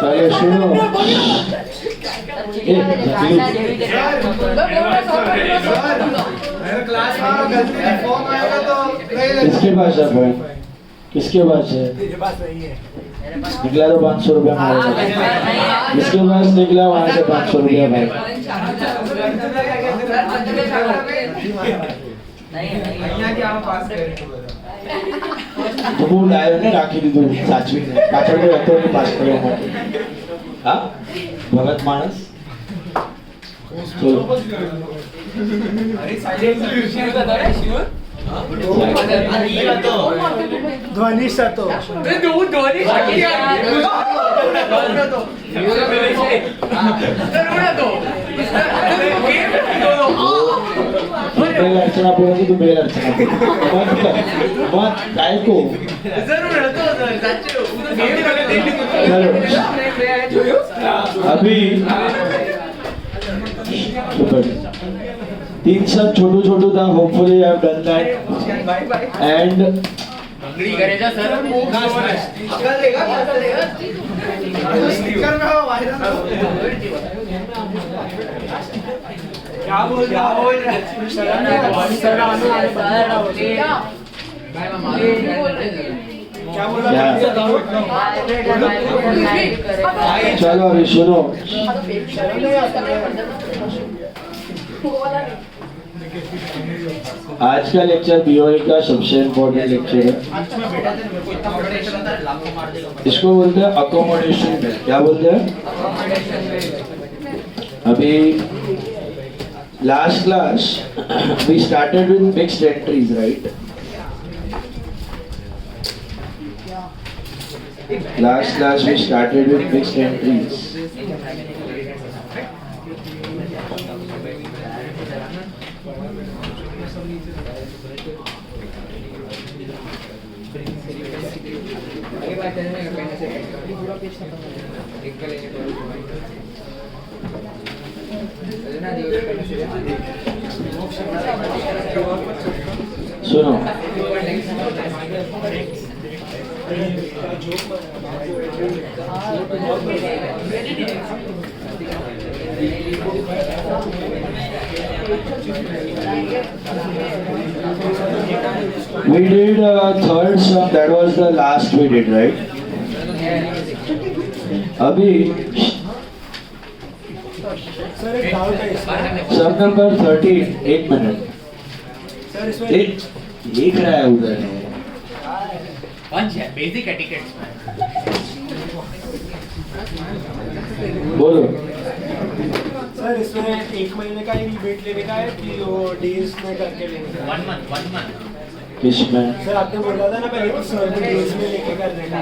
चलिए सुनो। किसके पास है भाई? किसके पास है? निकला तो 500 रुपया मारेगा। जिसके पास निकला वहां से 500 रुपया भाई। तो लाए ने राखी दी तू साचवी ने पाछળ તો હતો ને પાસ કર્યો માટે હા ભગત માણસ અરે સાઈલેન્ટ શિવ હતા રે શિવ ध्वनि सतो मैं दो ध्वनि शक्ति बेल अर्चना बोलोगे तो बेल अर्चना मत काय को जरूर रहतो अभी तीन सब छोटू छोटू था hopefully I have done that and Angadi करेगा सर निकल देगा स्टिकर में वायरल क्या बोल रहा है क्या बोल रहा है चलो अभी सुनो आज का लेक्चर बीओई का सबसे इम्पोर्टेंट लेक्चर है। इसको बोलते हैं अकोमोडेशन। क्या बोलते हैं? अभी last class we started with mixed entries right. Last class we started with mixed entries. सुनो we did third sum, that was the last we did right. अभी सम नंबर 13 एक मिनट एक लिख रहा है उधर पंच है बेसिक एटिकेट्स में बोलो सर इसमें एक महीने का ही रिबेट लेने का है कि वो डेज में करके लेने का? 1 मंथ किसमें? सर आपने बोला था ना पहले कि सर डेज में लेके करने का।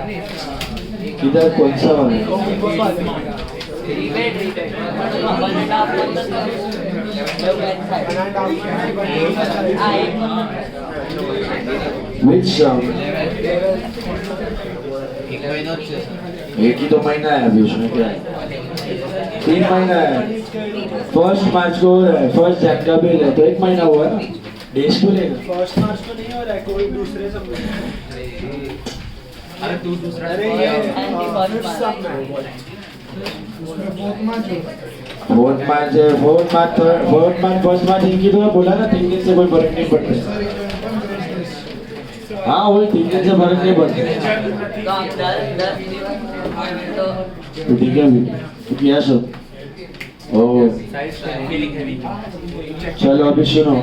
इधर कौन सा वाला? Rebate Which sum? एक ही तो महीना है अभी उसमें क्या है? 3 महीना है। फर्स्ट मार्च को हो रहा है, फर्स्ट जैन का बिल है तो 1 महीना हुआ ना। डेज को लेगा। फर्स्ट मार्च को नहीं हो रहा है कोई दूसरे सब में। अरे तू दूसरा अरे ये फर्स्ट सब में फोर्थ मार्च है, फोर्थ मार्च फर्स्ट मार्च इनकी तो बोला ना 3 दिन से कोई फर्क नहीं पड़ता। हाँ वही 3 दिन से फर्क नहीं पड़ता। तो ठीक है अभी किया सब। ओ चलो अभी सुनो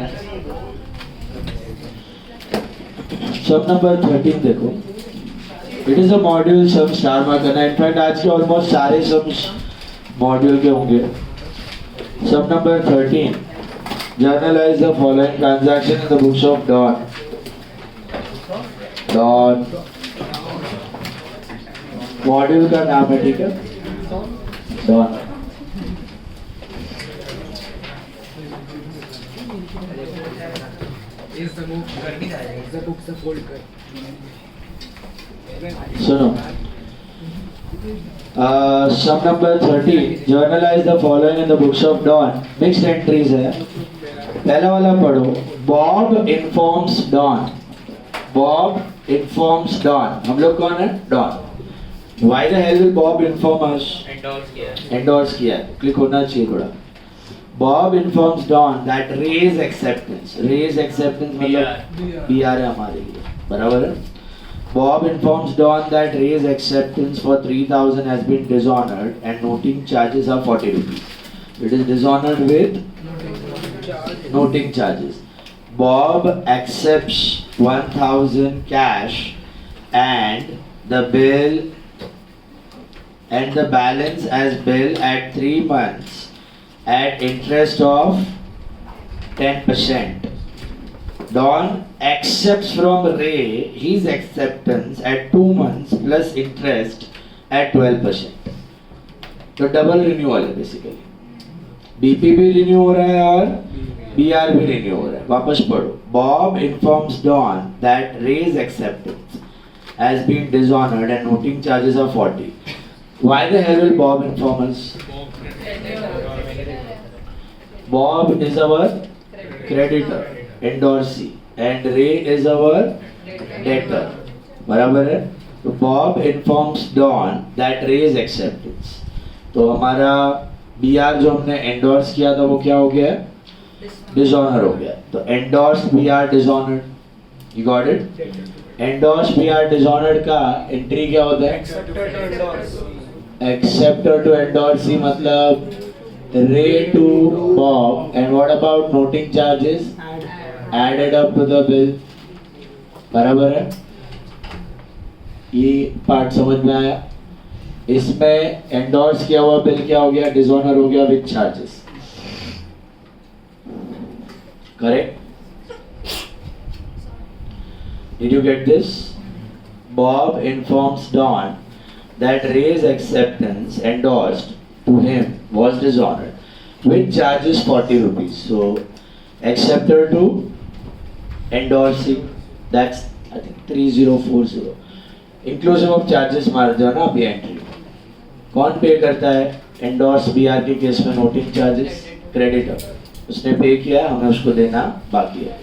सब नंबर 13 देखो। It is a module sum star mark करना। इनफैक्ट आज के ऑलमोस्ट सारे सम मॉड्यूल के होंगे। सब number 13 journalise the following transaction in the books of Don. Don module का नाम है ठीक है डॉन। सुनो sum number 30 journalise the following in the books of Don. Mixed entries है। पहला वाला पढ़ो. Bob informs Don. Bob informs Don. हम लोग कौन है? Don. Why the hell will Bob inform us? Endorse किया है. क्लिक होना चाहिए थोड़ा. Bob informs Don that Ray's acceptance. Ray's acceptance मतलब BR है हमारे लिए. बराबर है? Bob informs Don that Ray's acceptance for 3,000 has been dishonored and noting charges are 40 rupees. It is dishonored with noting charges. Bob accepts 1,000 cash and the balance as bill at 3 months at interest of 10%. Don accepts from Ray his acceptance at 2 months plus interest at 12%. तो double renewal है basically. BP भी renew हो रहा है और B R भी renew हो रहा है. वापस पढ़ो. Bob informs Don that Ray's acceptance has been dishonored and noting charges are 40. Why the hell will Bob inform us? Bob is our creditor, endorsee, and Ray is our debtor. बराबर है? तो Bob informs Don that Ray's acceptance. तो हमारा BR जो हमने endorse किया था वो क्या हो गया? Dishonor हो गया. तो endorsed BR dishonored. You got it? Endorsed BR dishonored का entry क्या होता है? Acceptor to endorsee मतलब Ray to Bob, and what about noting charges? Added up to the bill. बराबर है? ये पार्ट समझ में आया? इसमें एंडोर्स किया हुआ बिल क्या हो गया? डिसऑनर हो गया with charges. Correct? Did you get this? Bob informs Don that Ray's acceptance endorsed to him was dishonored with charges 40 rupees. So acceptor to endorsee, that's I think 3040. Inclusive of charges मार दो ना अभी entry. कौन पे करता है? Endorse B R के case में नोटिंग चार्जेस क्रेडिटर. उसने पे किया, हमें उसको देना बाकी है.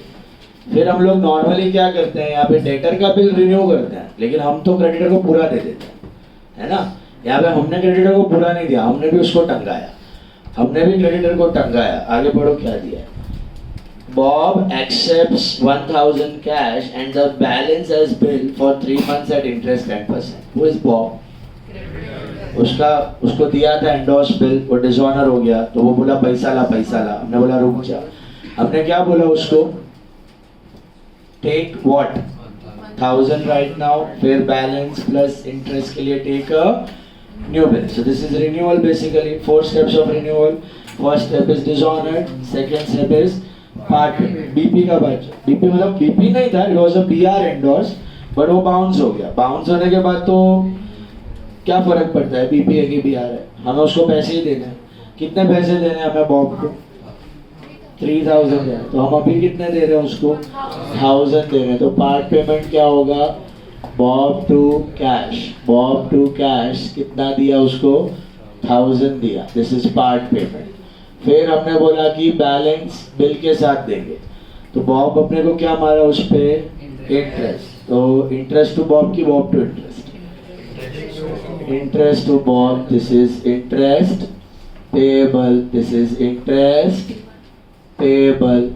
फिर हम लोग नॉर्मली क्या करते हैं, यहाँ पे डेटर का बिल रिन्यू करते हैं, लेकिन हम तो क्रेडिटर को पूरा दे देते हैं, है ना. यहाँ पे हमने क्रेडिटर को पूरा नहीं दिया, हमने भी उसको टंगाया. हमने भी क्रेडिटर को टंगाया. आगे बढ़ो क्या दिया है. Bob accepts 1,000 cash and the balance as bill for 3 months at interest 10%. Who is Bob? उसको दिया था एंडोर्स बिल, वो डिसऑनर हो गया, तो वो बोला पैसा ला. हमने बोला रुक जा. हमने क्या बोला उसको? Take what? 1,000 राइट नाउ, फिर बैलेंस प्लस इंटरेस्ट के लिए take a new bill. So this is renewal basically. 4 steps of renewal. First step is dishonoured, second step is part BP का बच. बीपी मतलब बीपी नहीं था, it was a BR endorse, but वो bounce हो गया. बाउंस होने के बाद तो क्या फर्क पड़ता है बीपी है कि बीआर है? हमें उसको पैसे ही देने हैं. कितने पैसे देने हैं हमें बॉब को? 3,000 है. तो हम अभी कितने दे रहे हैं उसको? 1,000 दे रहे हैं. तो पार्ट पेमेंट क्या होगा? बॉब टू कैश कितना दिया उसको? 1,000 दिया. This is part payment. फिर हमने बोला कि बैलेंस बिल के साथ देंगे, तो बॉब अपने को क्या मारा उस पे? इंटरेस्ट. तो इंटरेस्ट टू बॉब की Bob to interest. Interest to Bob, this is interest payable. This is interest payable.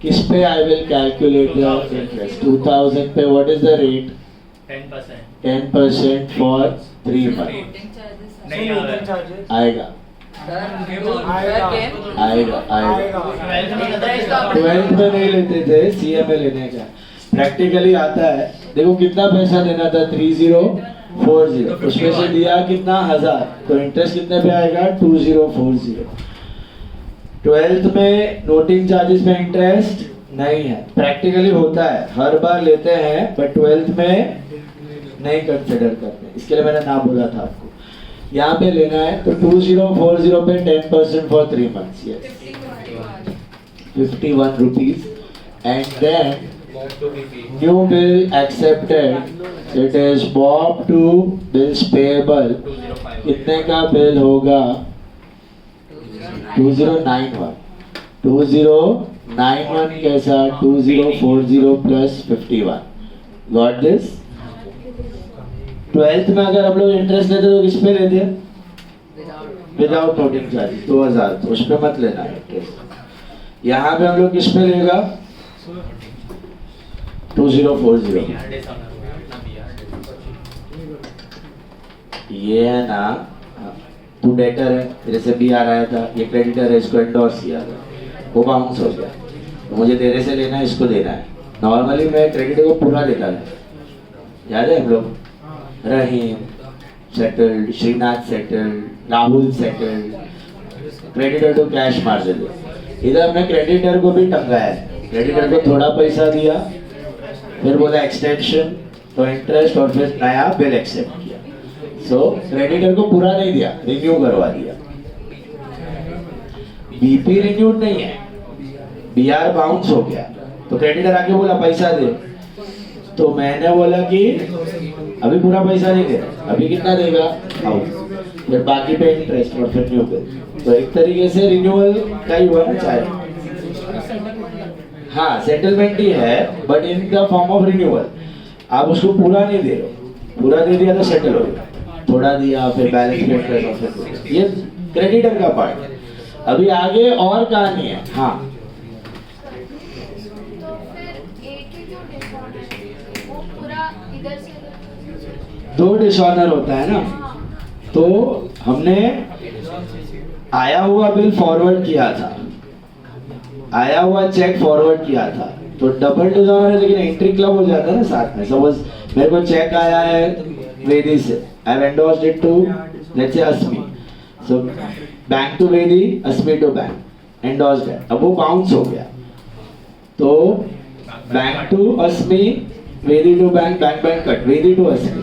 किस पे I will calculate the interest? 2,000 पे. What is the rate? 10% for 3 month. आएगा. 12th में नहीं लेते थे, CMA लेने का. प्रैक्टिकली आता है. देखो कितना पैसा देना था? 3040. उसमें से दिया कितना? 1000. तो इंटरेस्ट कितने पे आएगा? 2040. 12th में नोटिंग चार्जेस पे इंटरेस्ट नहीं है. प्रैक्टिकली होता है, हर बार लेते हैं, बट 12th में नहीं कंसिडर करते. इसके लिए मैंने ना बोला था आपको. यहाँ पे लेना है तो 2040 पे 10% for 3 months. Yes. 51 rupees. And then new bill accepted. It is Bob to bills payable. कितने का बिल होगा? 2091. 91 कैसा 2040 प्लस 51 गॉट दिस। 12th में अगर हम लोग इंटरेस्ट लेते तो किस पे लेते हैं? विदाउट नोटिंग चार्जेस 2000, तो उस पे मत लेना इंटरेस्ट। यहाँ पे हम लोग किस पे लेगा? 2040। ये है ना, तू डेटर है, तेरे से बी आर आया था, ये क्रेडिटर है, इसको एंडोर्स किया था, वो बाउंस हो गया, तो मुझे तेरे से लेना है, इसको देना है। नॉर्मली मैं क्रेडिटर को पूरा देता था, याद है हम लोग? Rahim settled, Shrinath settled, Rahul settled, creditor to cash मार देते। इधर हमने क्रेडिटर को भी टंगा है, क्रेडिटर को थोड़ा पैसा दिया, फिर बोला एक्सटेंशन तो इंटरेस्ट, और फिर नया बिल एक्सेप्ट किया। सो क्रेडिटर को पूरा नहीं दिया, रिन्यू करवा दिया। बीपी रिन्यूड नहीं है, बीआर बाउंस हो गया, तो क्रेडिटर आके बोला पैसा दे, तो मैंने बोला कि अभी पूरा पैसा नहीं दे, अभी कितना देगा? हाउस, फिर बाकी पे इंटरेस्ट और फिर न्यू बिल। तो एक तरीके से रिन्यूअल का ही हुआ ना, चाहे हाँ सेटलमेंट ही है, but in the form of renewal. आप उसको पूरा नहीं दे रहे, पूरा दे दिया तो सेटल हो गया, थोड़ा दिया फिर बैलेंस पे इंटरेस्ट, ये क्रेडिटर का पार्ट। अभी आगे और कहानी है। हाँ दो डिसऑनर होता है ना, तो हमने आया हुआ बिल फॉरवर्ड किया था, आया हुआ चेक फॉरवर्ड किया था, तो डबल डिसऑनर है, लेकिन एंट्री क्लब हो जाता है ना साथ में। सपोज मेरे को चेक आया है वेदी से, I have endorsed it to let's say Asmi, so bank to वेदी, अस्मी टू बैंक, एंडोर्स्ड है, अब वो बाउंस हो गया, तो bank to Asmi, Vedi to bank, bank bank cut, Vedi to Asmi,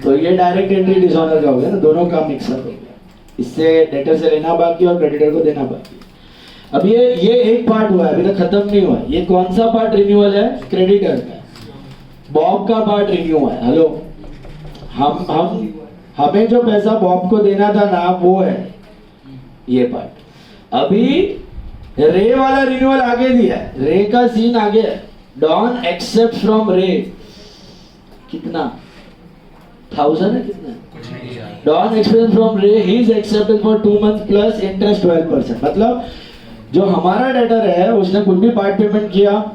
तो ये डायरेक्ट एंट्री डिसऑनर का हो गया ना, दोनों का मिक्सअप हो गया। इससे डेटर से लेना बाकी और क्रेडिटर को देना बाकी। अब ये एक पार्ट हुआ है, अभी तक खत्म नहीं हुआ। ये कौन सा पार्ट रिन्यूअल है? क्रेडिटर का। बॉब का पार्ट रिन्यू है। हेलो, हम हमें जो पैसा बॉब को देना था ना, वो है ये पार्ट। अभी रे वाला रिन्यूअल आगे दिया है, रे का सीन आगे है। डॉन एक्सेप्ट फ्रॉम रे, कितना 1000 है, कितना? डॉन एक्सपेंस फ्रॉम रे, he is accepted for 2 month plus interest 12%। मतलब जो हमारा डेटर है उसने कुछ भी पार्ट पेमेंट किया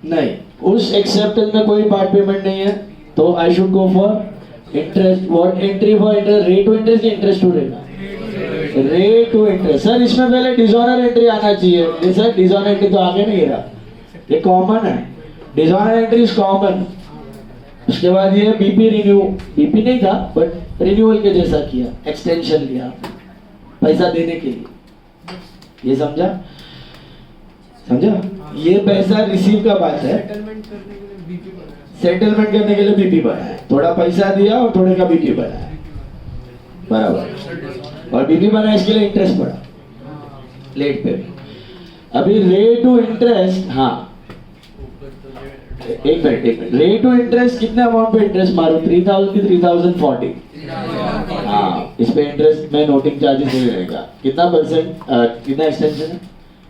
नहीं, उस एक्सेप्टेंस में कोई पार्ट पेमेंट नहीं है, तो I should go for interest. What entry for interest? रे टू इंटरेस्ट की इंटरेस्ट टू रे, रे टू इंटरेस्ट। सर इसमें पहले डिसऑनर एंट्री आना चाहिए। सर डिसऑनर एंट्री तो आगे नहीं रहा, ये कॉमन है, डिसऑनर एंट्री इज कॉमन। उसके बाद ये बीपी रिन्यू, बीपी नहीं था बट रिन्यूअल के जैसा किया, एक्सटेंशन लिया पैसा देने के लिए। ये समझा? ये पैसा रिसीव का बात है, सेटलमेंट करने के लिए बीपी बनाया, थोड़ा पैसा दिया और थोड़े का बीपी बनाया, बराबर। और बीपी बनाया इसके लिए इंटरेस्ट पड़ा, लेट पेमेंट। अभी रे टू इंटरेस्ट, हाँ एक मिनट, रे टू इंटरेस्ट कितने अमाउंट पे इंटरेस्ट मारू? 3000 की 3040। हाँ, इस पे इंटरेस्ट में नोटिंग चार्जेस नहीं रहेगा। कितना परसेंट, कितना एक्सटेंशन है?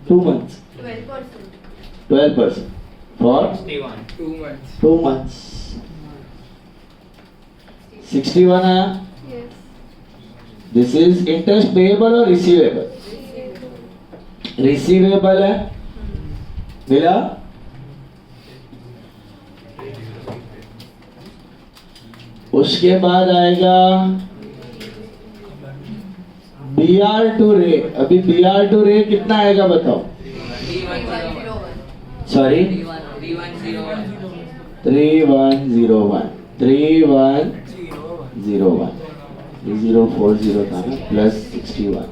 2 मंथ्स, 12% फॉर 2 मंथ्स। 61 आया। दिस इज इंटरेस्ट पेएबल और रिसीवेबल? रिसीवेबल है, मिला। उसके बाद आएगा बीआर टू रे। अभी बीआर टू रे कितना आएगा बताओ? सॉरी 3101 3040 था ना, plus 61।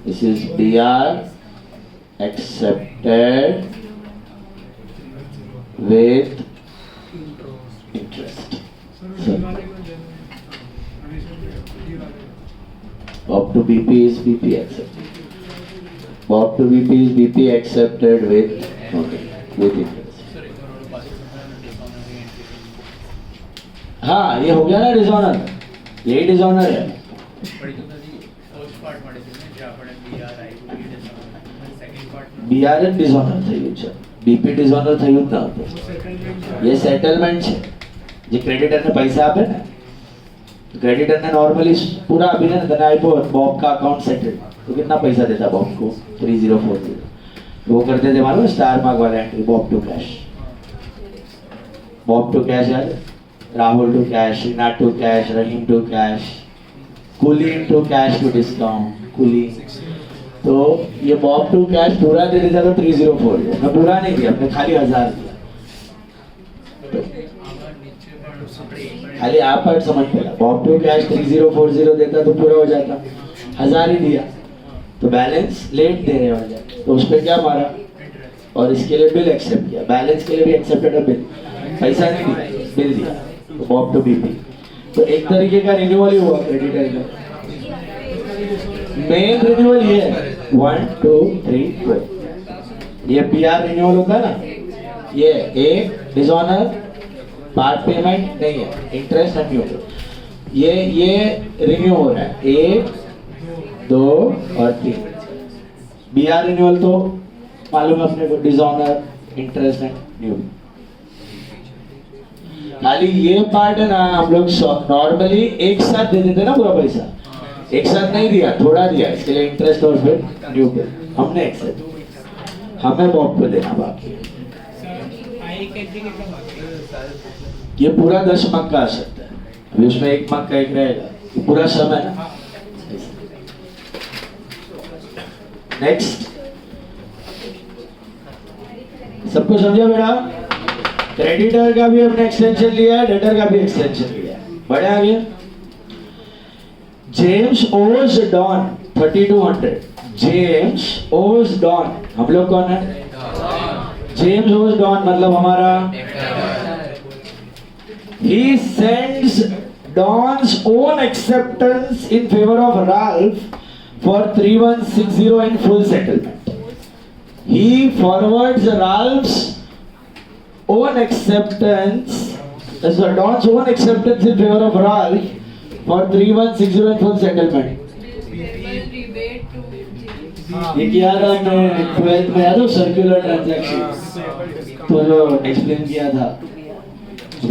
This is BR accepted with interest. Bob to BP is BP accepted. Bob to BP is BP accepted with interest. हाँ, ये हो गया ना डिसऑनर, यही डिसऑनर है। બીઆરએન ડિઝોનર થયું છે, બીપી ડિઝોનર થયું જ ન હતું. એ સેટલમેન્ટ છે. જે ક્રેડિટરને પૈસા આપે ને, क्रेडिटर ने नॉर्मली पूरा अभी ने तने आईपो बॉब का अकाउंट सेटल, तो कितना पैसा देता बॉब को 3040, वो करते थे मालूम स्टार मार्क वाला एंट्री, बॉब टू कैश है, Rahul to cash, Shrinath to cash, Rahim to cash, Kulin to cash to discount कुली. तो ये बॉब टू कैश पूरा दे देता तो 3040, मैं पूरा नहीं दिया, मैं खाली 1000 दिया. खाली आप पार्ट समझ पड़ा. बॉब टू कैश 3040 देता तो पूरा हो जाता, 1000 ही दिया तो बैलेंस लेट दे रहे हो जाए, तो उस पर क्या मारा और इसके लिए बिल एक्सेप्ट किया. बैलेंस के लिए भी एक्सेप्टेड बिल, पैसा नहीं दिया, बिल दिया. तो बॉब टू बीपी तो एक तरीके का रिन्यूअल ही हुआ क्रेडिटर का. मेन रिन्यूअल ये 1 2 3 4, ये पीआर रिन्यूअल होता है ना, ये एक डिसऑनर पार्ट पेमेंट नहीं है, इंटरेस्ट नहीं होता. ये रिन्यू हो रहा है 1 2 और 3. बीआर रिन्यूअल तो मालूम है अपने को, डिसऑनर इंटरेस्ट एंड न्यू. खाली ये पार्ट है ना, हम लोग नॉर्मली एक साथ दे देते ना पूरा पैसा, एक साथ नहीं दिया, थोड़ा दिया, इसके लिए इंटरेस्ट और फिर न्यू बिल हमने एक्सेप्ट, हमें बॉब को देना बाकी. ये पूरा 10 मार्क का आ सकता है, अभी उसमें 1 मार्क का एक रहेगा, ये पूरा सम है ना. नेक्स्ट, सबको समझा बेटा? क्रेडिटर का भी हमने एक्सटेंशन लिया है, डेटर का भी एक्सटेंशन लिया है. बढ़े आगे. जेम्स ओज डॉन 3200. जेम्स ओज डॉन, हम लोग कौन है? जेम्स ओज डॉन मतलब हमारा. He sends Don's own acceptance in favor of Ralph for 3160 in full settlement. He forwards Ralph's own acceptance, Don's own acceptance in favor of Ralph for 3160 in full settlement. ये किया था हमने 12th में, याद हो circular transaction, तो जो explain किया था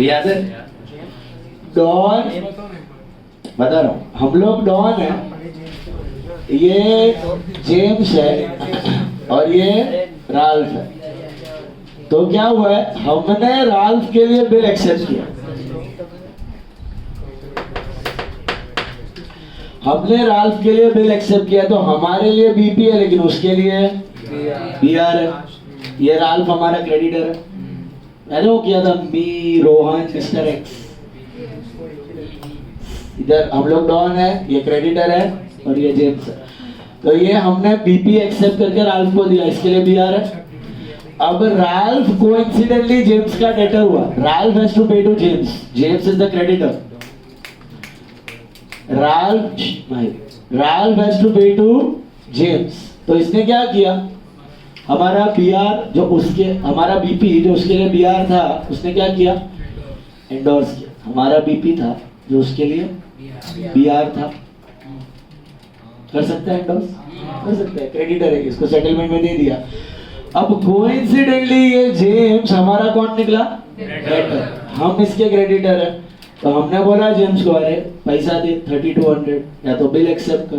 याद है. डॉन बता रहा हूँ, हम लोग डॉन है, ये जेम्स है और ये राल्फ है. तो क्या हुआ है, हमने राल्फ के लिए बिल एक्सेप्ट किया, हमने राल्फ के लिए बिल एक्सेप्ट किया, तो हमारे लिए बीपी है लेकिन उसके लिए बीआर है. ये राल्फ हमारा क्रेडिटर है. मैंने वो किया था मी रोहन मिस्टर एक्स. इधर हम लोग डॉन है, ये क्रेडिटर है और ये जेम्स है. तो ये हमने बीपी एक्सेप्ट करके राल्फ को दिया, इसके लिए बीआर है. अब राल्फ कोइंसिडेंटली जेम्स का डेटर हुआ. Ralph has to pay to James, James is the creditor. Ralph has to pay to James. तो इसने क्या किया, हमारा बीआर जो उसके, हमारा बीपी जो उसके लिए बीआर था, उसने क्या किया, एंडोर्स किया. हमारा बीपी था जो उसके लिए बीआर था. कर सकता है एंडोर्स, कर सकता है, क्रेडिटर है, इसको सेटलमेंट में दे दिया. अब कोइंसिडेंटली ये जेम्स हमारा कौन निकला, डेटर. हम इसके क्रेडिटर है. तो हमने बोला जेम्स को, अरे पैसा दे 3200 या तो बिल एक्सेप्ट कर.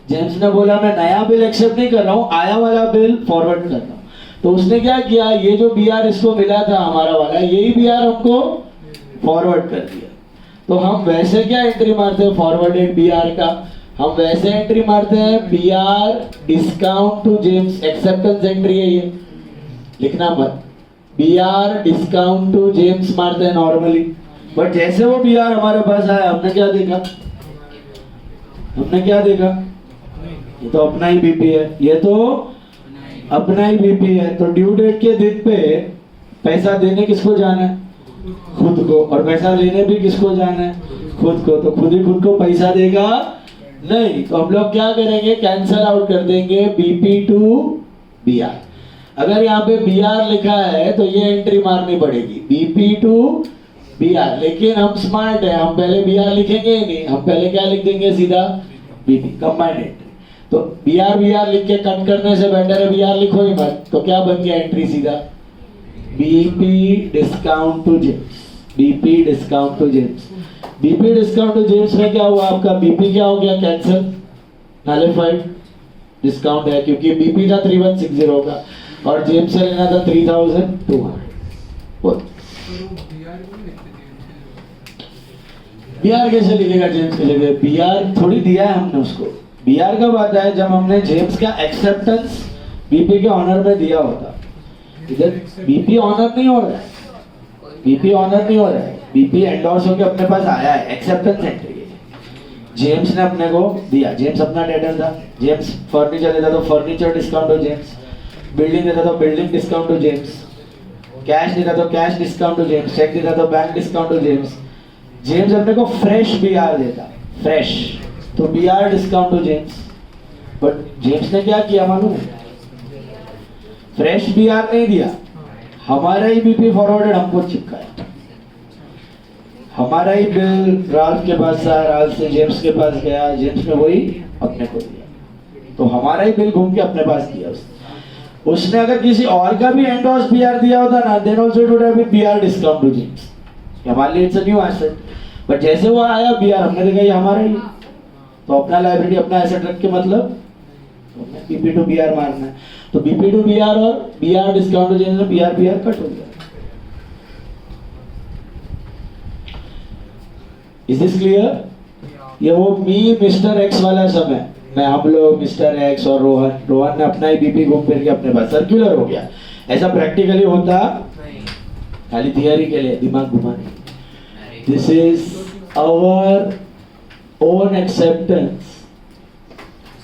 जेम्स ने बोला मैं नया बिल एक्सेप्ट नहीं कर रहा हूँ, आया वाला बिल फॉरवर्ड कर रहा हूँ. तो उसने क्या किया, ये जो बीआर इसको मिला था हमारा वाला, यही बीआर हमको फॉरवर्ड कर दिया. तो हम वैसे क्या एंट्री मारते हैं फॉरवर्डेड बीआर का, हम वैसे एंट्री मारते हैं BR discount to James. Acceptance entry है ये, लिखना मत. बीआर डिस्काउंट टू जेम्स मारते हैं नॉर्मली. बट जैसे वो बीआर हमारे पास आया, हमने क्या देखा, ये तो अपना ही बीपी है, ये तो अपना ही बीपी है. तो ड्यू डेट के दिन पे पैसा देने किसको जाना है, खुद को, और पैसा लेने भी किसको जाना है, खुद को. तो खुद ही खुद को पैसा देगा नहीं. तो हम लोग क्या करेंगे, कैंसल आउट कर देंगे बीपी टू बीआर. अगर यहाँ पे बीआर लिखा है तो ये एंट्री मारनी पड़ेगी बीपी टू बीआर. लेकिन हम स्मार्ट है, हम पहले बीआर लिखेंगे ही नहीं, हम पहले क्या लिख देंगे, सीधा बीपी कंबाइंड एंट्री. तो बी आर लिख के कट करने से बेटर है बी आर लिखो ही मत। तो क्या बन गया एंट्री सीधा BP discount to James, BP discount to James. BP discount to James में क्या हुआ आपका, बीपी क्या हो गया, कैंसिल, नलिफाइड, डिस्काउंट है क्योंकि बीपी था 3160 का और जेम्स से लेना था 3200। बोल बीआर कैसे लिखेगा जेम्स की जगह, बीआर थोड़ी दिया है हमने उसको। बीआर कब आता है, जब हमने जेम्स का एक्सेप्टेंस बीपी के ऑनर में दिया होता। इधर बीपी ऑनर नहीं हो रहा है, बीपी ऑनर नहीं हो रहा है, बीपी एंडोर्स होकर अपने पास आया है, एक्सेप्टेंस एंट्री है। जेम्स ने अपने को दिया, जेम्स अपना डेटर था, जेम्स फर्नीचर देता तो furniture discount to James, building देता तो building discount to James, cash देता तो cash discount to James, cheque देता तो bank discount to James. James अपने को फ्रेश बीआर देता, फ्रेश, तो BR discount to James. But James ने क्या किया मालूम, फ्रेश बीआर नहीं दिया, हमारा ही बीपी फॉरवर्डेड हमको चिपकाया, हमारा ही बिल राल्फ के पास था, राल्फ से जेम्स के पास गया, जेम्स ने वही अपने को दिया, तो हमारा ही बिल घूम के अपने पास दिया उसने अगर किसी और का भी एंडोर्स बीआर दिया होता ना, then also it would have been BR discount to James. हमारे लिए it's a new asset, but जैसे वो आया बीआर हमने देखा ये हमारा ही, तो अपना लायबिलिटी अपना एसेट रख के मतलब बीपी टू बीआर मारना है, तो बीपी टू बीआर और बीआर डिस्काउंट टू जेम्स में बीआर कट हो गया। Is this clear? ये वो मी मिस्टर एक्स वाला समय मैं, हम लोग मिस्टर एक्स और रोहन ने अपना ही बीपी घूम फिर के अपने पास, सर्कुलर हो गया। ऐसा प्रैक्टिकली होता खाली थियरी के लिए, दिमाग घुमाने। This is our own acceptance,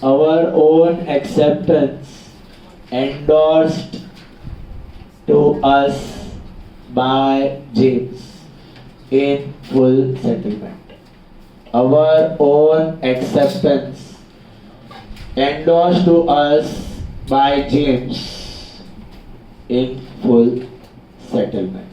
our own acceptance endorsed to us by James in full settlement. Our own acceptance endorsed to us by James in full settlement.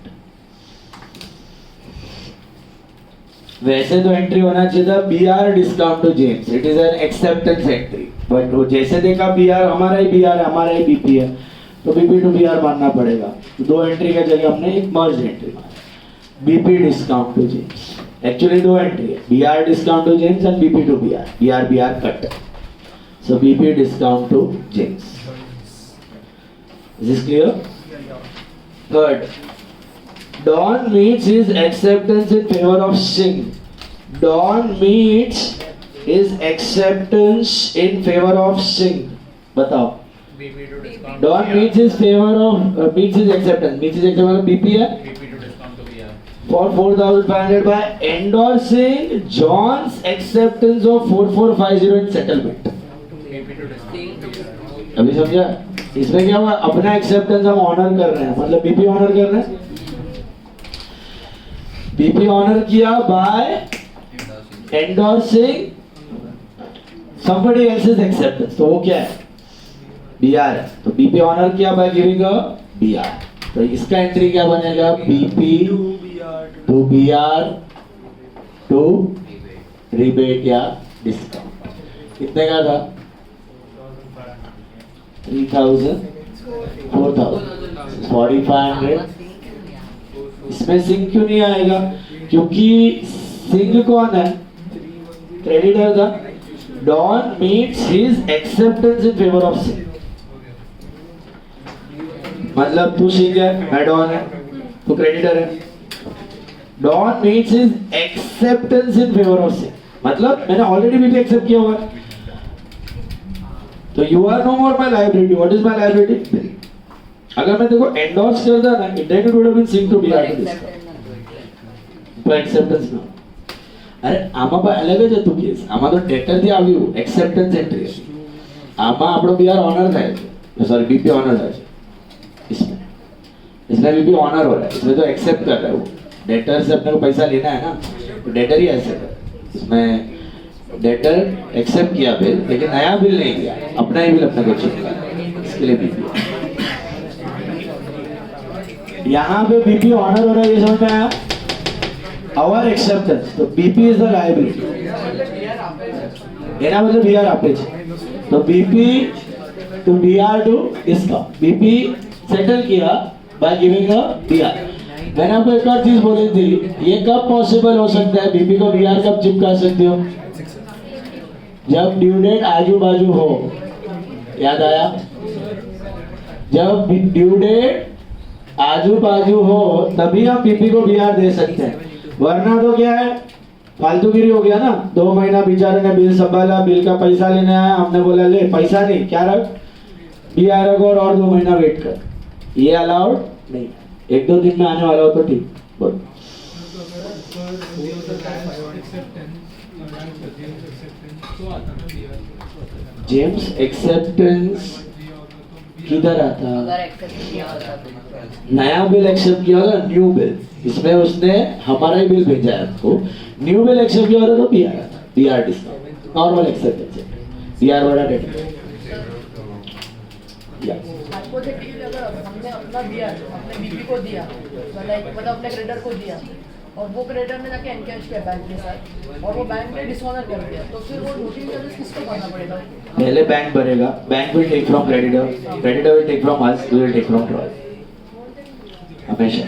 वैसे तो एंट्री होना चाहिए था BR discount to James, it is an acceptance entry, but वो जैसे देखा B R हमारा ही B R है, हमारा ही बीपी है, तो बीपी टू बीआर मानना पड़ेगा। तो दो एंट्री के जगह हमने एक मर्ज एंट्री माना, BP discount to James. Actually दो एंट्री है, BR discount to James and BP to BR, BR cut, so BP discount to James. Is this clear? Third, Don meets his acceptance in favor of Singh. Don meets his acceptance in favor of Singh. बताओ। Don meets his meets his acceptance BP है? For 4,500 by endorsing John's acceptance of 4,450 in settlement. अभी समझा? इसमें क्या हुआ? अपना acceptance हम honour कर रहे हैं, मतलब बीपी ऑनर कर रहे हैं। बीपी ऑनर किया by endorsing somebody else's acceptance, तो वो क्या है? बीआर है, तो बीपी ऑनर किया बाय गिविंग अ बीआर, तो इसका एंट्री क्या बनेगा? BP to BR to rebate या डिस्काउंट। कितने का था? 3,000, 4,000, 4,500। इसमें सिंह क्यों नहीं आएगा? क्योंकि सिंह कौन है? क्रेडिटर था। Don meets his acceptance in favour of Singh, मतलब तू सिंह है, मैं डॉन है, तू क्रेडिटर है। Don meets his acceptance in favour of Singh, मतलब मैंने ऑलरेडी भी एक्सेप्ट किया हुआ है, तो you are no more my liability. What is my liability? अगर मैं देखो एंडोर्स करता ना, it would have been Singh to BR to discount, पर एक्सेप्टेंस ना। अरे आमा पर अलग જ હતું કેસ, આમાં તો ડેટર થી આવ્યું એક્સેપ્ટન્સ એન્ટ્રી હતી, આમાં આપણો બીઆર ઓનર થાય છે, सॉरी बीपी ऑनर થાય છે। इसमें बीपी ऑनर हो रहा है, इसमें तो एक्सेप्ट कर रहा है वो, डेटर से अपने को पैसा लेना है ना, तो डेटर ही ऐसे है। इसमें डेटर एक्सेप्ट किया बिल, लेकिन नया बिल नहीं दिया, अपना ही बिल अपने को चिपका, इसके लिए बीपी। यहाँ पे बीपी ऑनर हो रहा है, ये समझ में आया? आवर एक्सेप्टेंस, तो बीपी इज द लायबिलिटी, एना मतलब बीआर आपे છે। तो BP to BR to discount, BP settle किया बाय गिविंग अ बीआर। मैंने आपको एक और चीज बोली थी, ये कब पॉसिबल हो सकता है, बीपी को बीआर कब चिपका सकते हो, जब ड्यू डेट आजू बाजू हो। याद आया, जब ड्यू डेट आजू बाजू हो तभी हम बीपी को बीआर दे सकते हैं, वरना तो क्या है, फालतूगिरी हो गया ना। 2 महीना बेचारे ने बिल संभाला, बिल का पैसा लेने आया, हमने बोला ले पैसा नहीं, क्या रख बीआर रख और 2 महीना वेट कर, ये अलाउड नहीं। 1-2 दिन में आने वाला हो तो ठीक। बोल जेम्स एक्सेप्टेंस किधर आता, अगर एक्सेप्ट किया होता तो नया बिल एक्सेप्ट किया होगा, न्यू बिल, इसमें उसने हमारा ही बिल भेजा है आपको, न्यू बिल एक्सेप्ट किया होता तो बीआर आता, BR discount, normal acceptance, BR वाला डेट। हाइपोथेटिकली अगर हमने अपना दिया, अपने बीपी को दिया, मतलब अपने क्रेडिटर को दिया और वो क्रेडिटर ने जाके एनकैश किया बैंक के साथ और वो बैंक ने डिसऑनर कर दिया, तो फिर वो नोटिंग चार्जेस किसको भरना पड़ेगा? पहले बैंक भरेगा, bank will take from creditor, creditor will take from us, we will take from draw. हमेशा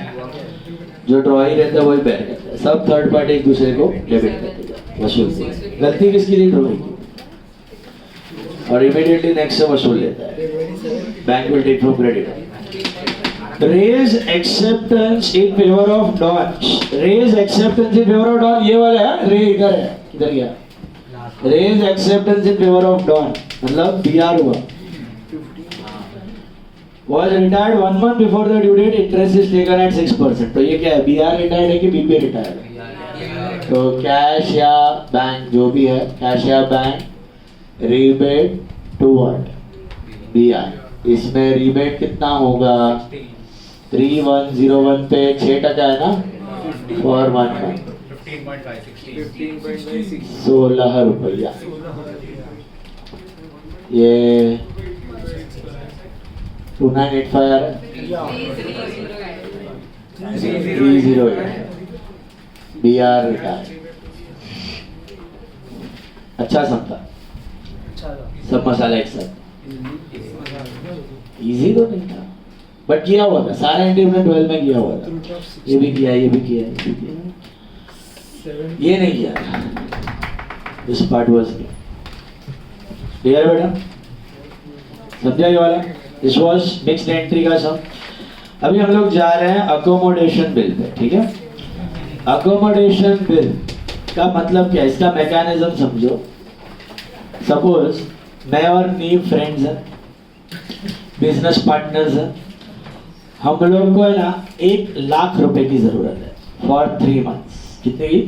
जो ड्रॉ ही रहता है वही बेयर करता है, सब थर्ड पार्टी एक दूसरे को डेबिट करते हैं, वसूलते हैं। गलती किसकी थी, ड्रॉ की, और इमीडिएटली नेक्स्ट से वसूल लेता है, bank will take from creditor. Raise acceptance in favour of Don, raise acceptance in favour of Don, ये वाला है, रे इधर है, किधर गया, raise acceptance in favour of Don मतलब बीआर हुआ, was retired 1 month before the due date, interest is taken at 6%। तो ये क्या है, बीआर रिटायर्ड है कि बीपी रिटायर्ड है? तो कैश या बैंक जो भी है, कैश या bank rebate to what, BR. इसमें रीबेट कितना होगा, 3101 पे 6% है ना, फॉर 1 मंथ 16 रुपया, ये 2985 आ रहा है, 308 बीआर रिटायर। अच्छा समझा, सब मसाला एक साथ, इजी तो नहीं था बट किया हुआ था, सारा एंट्री हमने 12 में किया हुआ था, ये भी किया, ये भी किया, ये भी किया, ये नहीं किया, दिस पार्ट वाज क्लियर बेटा, समझा ये वाला। दिस वाज मिक्स्ड एंट्री का सम। अभी हम लोग जा रहे हैं अकोमोडेशन बिल पे, ठीक है। अकोमोडेशन बिल का मतलब क्या है, इसका मैकेनिज्म समझो। सपोज मैं और नीव फ्रेंड्स हैं, बिजनेस पार्टनर्स हैं, हम लोग को है ना 1 लाख रुपए की जरूरत है फॉर 3 मंथ्स। कितने की?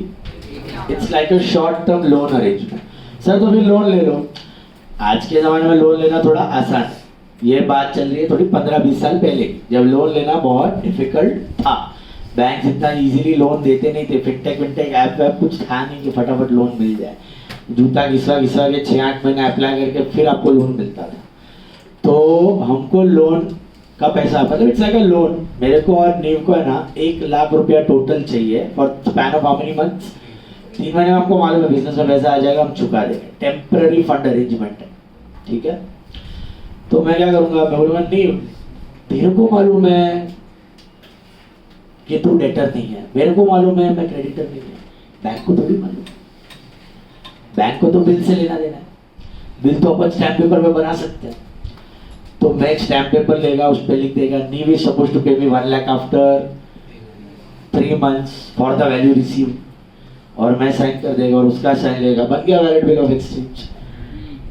It's like a short term loan arrangement. Sir तो फिर लोन ले लो। आज के ज़माने में लोन लेना थोड़ा आसान है, ये बात चल रही है थोड़ी 15-20 साल पहले, जब लोन लेना बहुत डिफिकल्ट था, बैंक इतना इजीली लोन देते नहीं थे, फिनटेक ऐप वैप कुछ था नहीं कि फटाफट लोन मिल जाए, जूता घिसवा के 6-8 महीने अप्लाई करके फिर आपको लोन मिलता था। तो हमको लोन का पैसा मतलब इट्स लाइक अ लोन, मेरे को और नीव को है ना 1 लाख रुपया टोटल चाहिए for span of how many months, 3 महीने में हमको मालूम है बिजनेस में पैसा आ जाएगा, हम चुका देंगे, टेम्पररी फंड अरेंजमेंट है, ठीक है। तो मैं क्या करूंगा, मैं बोलूंगा नीव तेरे को मालूम है कि तू डेटर नहीं है, मेरे को मालूम है मैं क्रेडिटर नहीं है, बैंक को थोड़ी मालूम, बैंक को तो बिल से लेना देना है, बिल तो अपन स्टैम्प पेपर पे बना सकते हैं। तो मैं स्टैम्प पेपर लेगा, उस पे लिख देगा नीव इज सपोज्ड टू पे मी 1 lakh after 3 months for the value receive, और मैं साइन कर देगा और उसका साइन लेगा, बन गया वैलिड बिल ऑफ एक्सचेंज,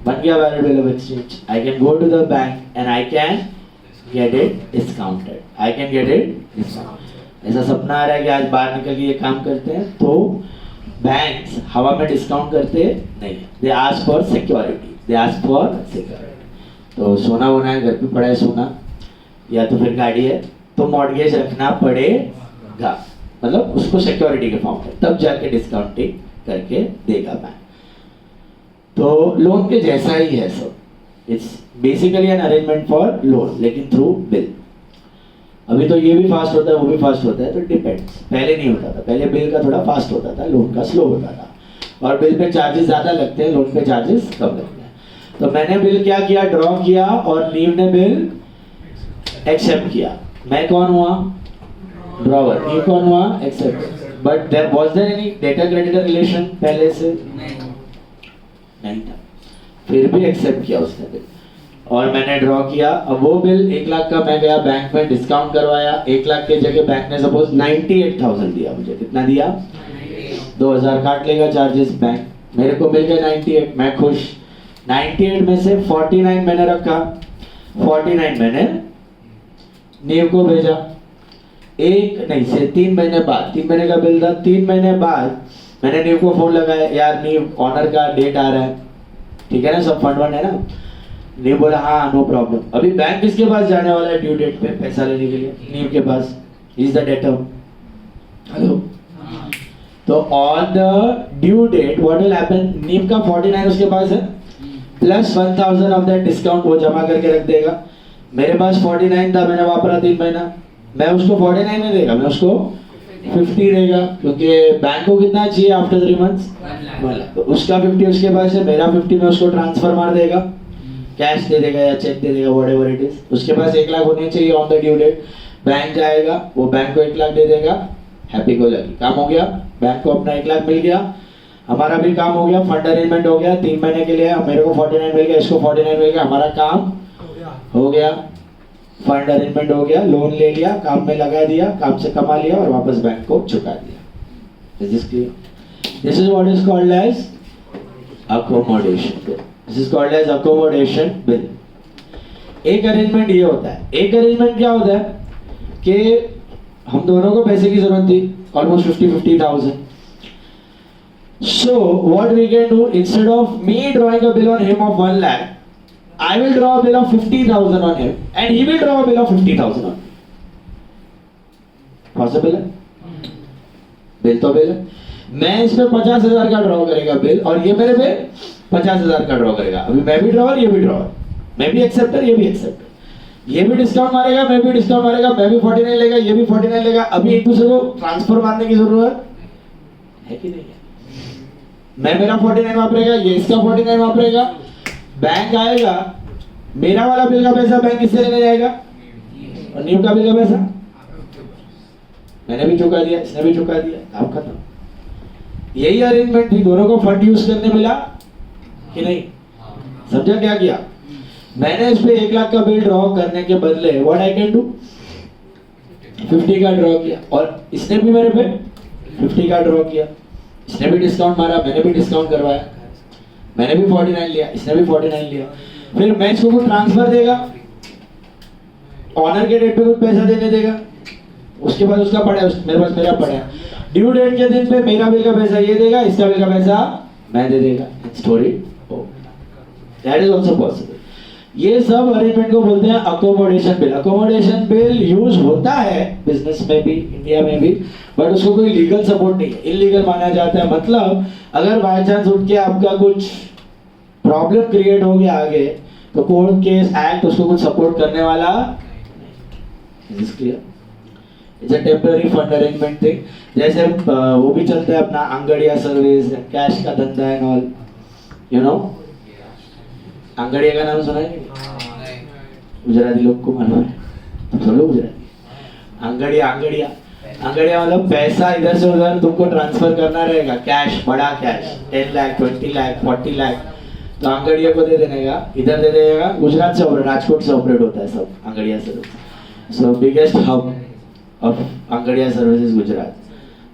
बन गया valid bill of exchange. I can go to the bank and I can get it discounted, I can get it discount. ऐसा सपना आ रहा है कि आज बाहर निकल के ये काम करते हैं, तो बैंक्स हवा में डिस्काउंट करते नहीं, they ask for security, they ask for security. तो सोना वोना है, घर पे पड़ा है सोना, या तो फिर गाड़ी है, तो मॉर्गेज रखना पड़ेगा, मतलब उसको सिक्योरिटी के फॉर्म में, तब जाके डिस्काउंटिंग करके देगा बैंक। तो लोन के जैसा ही है सब, it's basically an arrangement for loan लेकिन थ्रू बिल। अभी तो ये भी फास्ट होता है, वो भी फास्ट होता है, तो डिपेंड्स। पहले नहीं होता था, पहले बिल का थोड़ा फास्ट होता था, लोन का स्लो होता था, और बिल पे चार्जेस ज़्यादा लगते हैं, लोन पे चार्जेस कम लगते हैं। तो मैंने बिल क्या किया, ड्रॉ किया, और नीव ने बिल एक्सेप्ट किया। मैं कौन हुआ, ड्रॉवर, नीव कौन हुआ, accept. But there was there any debtor creditor relation पहले से, नहीं था, फिर भी एक्सेप्ट किया उसने बिल और मैंने ड्रॉ किया। अब वो बिल 1 लाख का, मैं गया बैंक में, डिस्काउंट करवाया, 1 लाख के जगह बैंक ने सपोज 98,000 दिया मुझे। कितना दिया, 2,000 काट लेगा चार्जेस बैंक, मेरे को मिल गया 98, मैं खुश। 98 में से 49 मैंने रखा, 49 मैंने नीव को भेजा। 3 महीने बाद, 3 महीने का बिल था, 3 महीने बाद मैंने नीव को फोन लगाया, यार नीव ऑनर का डेट आ रहा है, ठीक है ना, सब फंड है ना। नीव बोला हाँ नो प्रॉब्लम। अभी बैंक किसके पास जाने वाला है ड्यू डेट पे पैसा लेने के लिए, नीव के पास, इज द डेटर। हेलो, तो on the due date what will happen, Neev का 49 उसके पास है, प्लस 1000 ऑफ दैट डिस्काउंट वो जमा करके रख देगा। मेरे पास 49 था, मैंने वापरा 3 महीना, मैं उसको 49 नहीं देगा, मैं उसको 50 देगा, क्योंकि बैंक को कितना चाहिए आफ्टर 3 मंथ्स, 1 लाख। तो उसका 50 उसके पास है, मेरा 50 में उसको ट्रांसफर मार देगा, कैश दे देगा या चेक दे देगा, व्हाटएवर इट इज। उसके पास 1 लाख होने चाहिए on the due date. Bank जाएगा, वो बैंक को 1 लाख दे देगा, हैप्पी को लगी, काम हो गया, बैंक को अपना 1 लाख मिल गया, हमारा भी काम हो गया, फंड अरेंजमेंट हो गया। 3 महीने के लिए मेरे को 49 मिल गया, इसको 49 मिल गया, हमारा काम हो गया, फंड अरेंजमेंट हो गया, लोन ले लिया, काम में लगा दिया, काम से कमा लिया और वापस बैंक को चुका दिया। Is this clear? This is what is called as accommodation bill. This is called as accommodation bill. एक अरेंजमेंट ये होता है, एक अरेंजमेंट क्या होता है कि हम दोनों को पैसे की जरूरत थी, almost 50,000। So what we can do, instead of me drawing a bill on him of 1 lakh, I will draw a bill of 50,000 on him and he will draw a bill of 50,000 on me. Possible है? Bill तो bill है। मैं इस पे 50,000 का draw करेगा bill और ये मेरे पे 50,000 का ड्रॉ करेगा। अभी मैं भी ड्रॉवर, ये भी ड्रॉवर, मैं भी एक्सेप्टर, ये भी एक्सेप्टर। ये भी डिस्काउंट मारेगा, मैं भी डिस्काउंट मारेगा, मैं भी 49 लेगा, ये भी 49 लेगा। अभी एक दूसरे को ट्रांसफर मारने की जरूरत है कि नहीं है? मैं मेरा 49 वापरेगा, ये इसका 49 वापरेगा, बैंक आएगा, मेरा वाला बिल का पैसा बैंक किससे लेने जाएगा, और नीव का बिल का पैसा मैंने भी चुका दिया, इसने भी चुका दिया, काम खत्म। यही अरेंजमेंट थी, दोनों को फंड यूज करने मिला कि नहीं? समझा क्या किया? मैंने इस पे 1 लाख का बिल ड्रॉ करने के बदले व्हाट आई कैन डू, 50 का ड्रॉ किया, और इसने भी मेरे पे 50 का ड्रॉ किया, इसने भी डिस्काउंट मारा, मैंने भी डिस्काउंट करवाया, मैंने भी 49 लिया, इसने भी 49 लिया। फिर मैं इसको कुछ ट्रांसफर देगा, ऑनर के डेट पे कुछ पैसा देने देगा, उसके बाद उसका पड़ा है, मेरे पास मेरा पड़ा है, ड्यू डेट के दिन पे मेरा बिल का पैसा ये देगा, इसका बिल का पैसा मैं दे देगा, story that is also possible. ये सब अरेंजमेंट को बोलते हैं accommodation bill. Accommodation bill use होता है बिजनेस में भी, इंडिया में भी, बट उसको कोई लीगल सपोर्ट नहीं है, इलीगल माना जाता है। मतलब अगर बाय चांस उठ के आपका कुछ प्रॉब्लम क्रिएट हो गया आगे, तो कोर्ट केस एक्ट उसको कुछ सपोर्ट करने वाला नहीं। Is clear? It's a temporary fund arrangement thing. जैसे वो भी चलता है अपना अंगड़िया सर्विस, कैश का धंधा एंड ऑल, यू नो। अंगड़िया का नाम सुना है? गुजराती लोग को मालूम है, तुम सब लोग गुजराती। अंगड़िया, अंगड़िया, अंगड़िया मतलब पैसा इधर से उधर तुमको ट्रांसफर करना रहेगा, कैश, बड़ा कैश, 10 लाख, 20 लाख, 40 लाख, तो अंगड़िया को दे देने का, इधर दे देगा। गुजरात से ऑपरेट, राजकोट से ऑपरेट होता है सब angadia service. So biggest hub of angadia services Gujarat.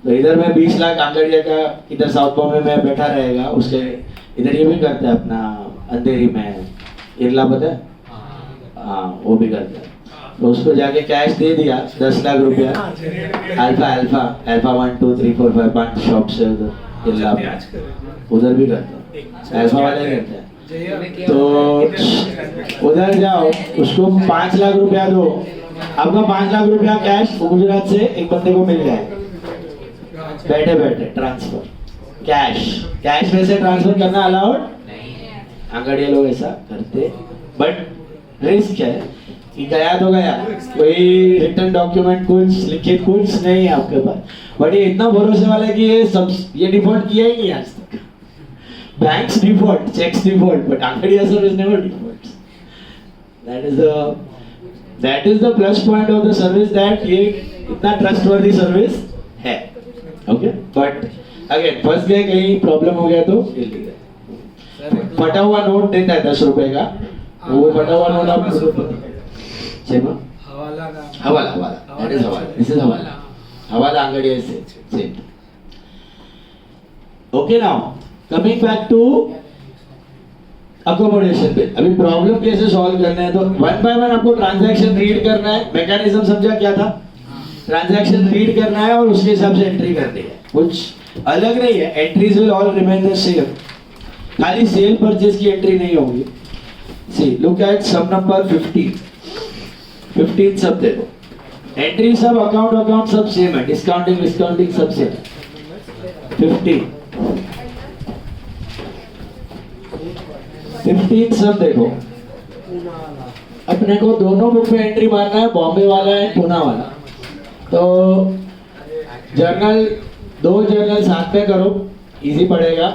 तो इधर में 20 लाख अंगड़िया का इधर साउथ बॉम्बे में बैठा रहेगा, उसके इधर ये भी करता है अपना अंधेरी में, इरला पता है? हाँ, वो भी करता है। तो उसको जाके कैश दे दिया 10 लाख रुपया, अल्फा अल्फा अल्फा 1 2 3 4 5 5 शॉप से उधर इरला उधर भी करता है, अल्फा वाला ही करता है। तो उधर जाओ, उसको 5 लाख रुपया दो, आपका 5 लाख रुपया कैश गुजरात से एक बंदे को मिल जाए, बैठे बैठे ट्रांसफर, कैश, कैश में से ट्रांसफर करना अलाउड नहीं है। अंगड़िया लोग ऐसा करते, बट रिस्क है कि गया तो गया, कोई रिटर्न डॉक्यूमेंट कुछ लिखित कुछ नहीं है आपके पास, बट ये इतना भरोसे वाला है कि ये सब ये डिफॉल्ट किया ही नहीं आज तक, banks default, checks default, but Angadia service never defaults. That is the plus point of the service, that ये इतना trustworthy service है. Okay, but again फंस गए कहीं प्रॉब्लम हो गया तो illegal. फटा हुआ नोट देता है 10 रुपए का, वो फटा हुआ नोट आप सेम हवाला का हवाला, that is हवाला, this is हवाला Angadia is same. Okay, now coming back to accommodation पे अभी प्रॉब्लम कैसे सॉल्व करना है, तो वन बाय वन आपको ट्रांजैक्शन रीड करना है. मैकेनिज्म समझा क्या था? ट्रांजैक्शन रीड करना है और उसके हिसाब से एंट्री करनी है, कुछ अलग नहीं है. Entries will all remain the same, खाली सेल परचेज की एंट्री नहीं होगी. See look at some number 15 सब देखो, एंट्री सब अकाउंट सब सेम है, डिस्काउंटिंग सब सेम है. 15 सब देखो, अपने को दोनों बुक में एंट्री मारना है, बॉम्बे वाला है पूना वाला. तो जर्नल, 2 जर्नल साथ में करो, इजी पड़ेगा.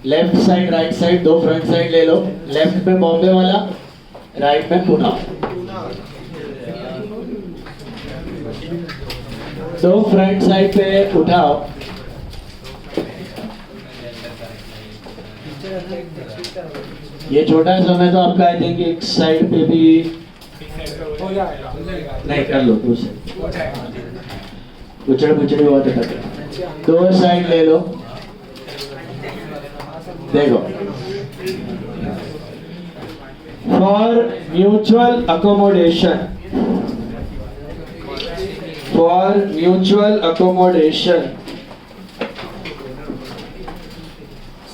Left side right side 2 front side ले लो, लेफ्ट में बॉम्बे वाला, राइट में पूना. 2 फ्रंट साइड पे उठाओ. ये छोटा समय तो आपका आई थिंक एक साइड पे भी हो जाएगा नहीं कर लो, कुचड़ बहुत है. 2 साइड ले लो, देखो. For mutual accommodation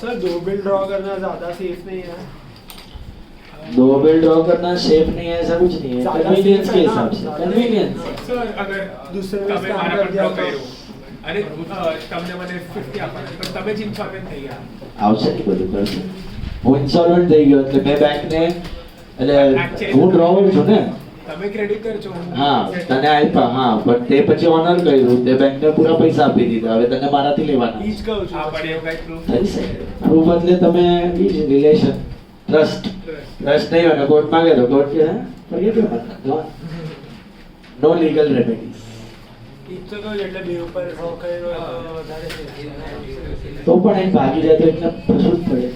sir 2 bill draw करना ज्यादा सेफ नहीं है. 2 बिल ड्रॉ करना सेफ नहीं है, ऐसा कुछ नहीं है. कन्वीनियंस के हिसाब से, कन्वीनियंस. સર અગર दूसरे में તમે સ્કેમ મારા कर પર दिया ડ્રો तो કર્યું અને તમને મને 50 આપવાના પણ તમે જ ઇન્સોલ્વન્ટ થઈ ગયા. આવશે નહીં બધું કરશે. હું ઇન્સોલ્વન્ટ થઈ ગયો એટલે મેં બેંકને, એટલે હું ડ્રોવર છું ને. તમે ક્રેડિટ કરજો. હા તને આપ્યા, હા પણ તે પછી ઓનર કર્યું, તે બેંકને પૂરા પૈસા આપી દીધા, હવે તને મારાથી લેવાના. ઈ જ કહું છું. આ પડે એવું કઈ પ્રૂફ થઈ શકે. પ્રૂફ એટલે તમે રિલેશન, ટ્રસ્ટ નહીં હોય ને કોર્ટ માંગે તો કોર્ટ કે forget your, no legal remedies. ઈ જ તો કહું છું, એટલે બે ઉપર ડ્રો કર્યો તો વધારે safe. તો પણ એ ભાગી જાય તો એટલે ફસવું જ પડે.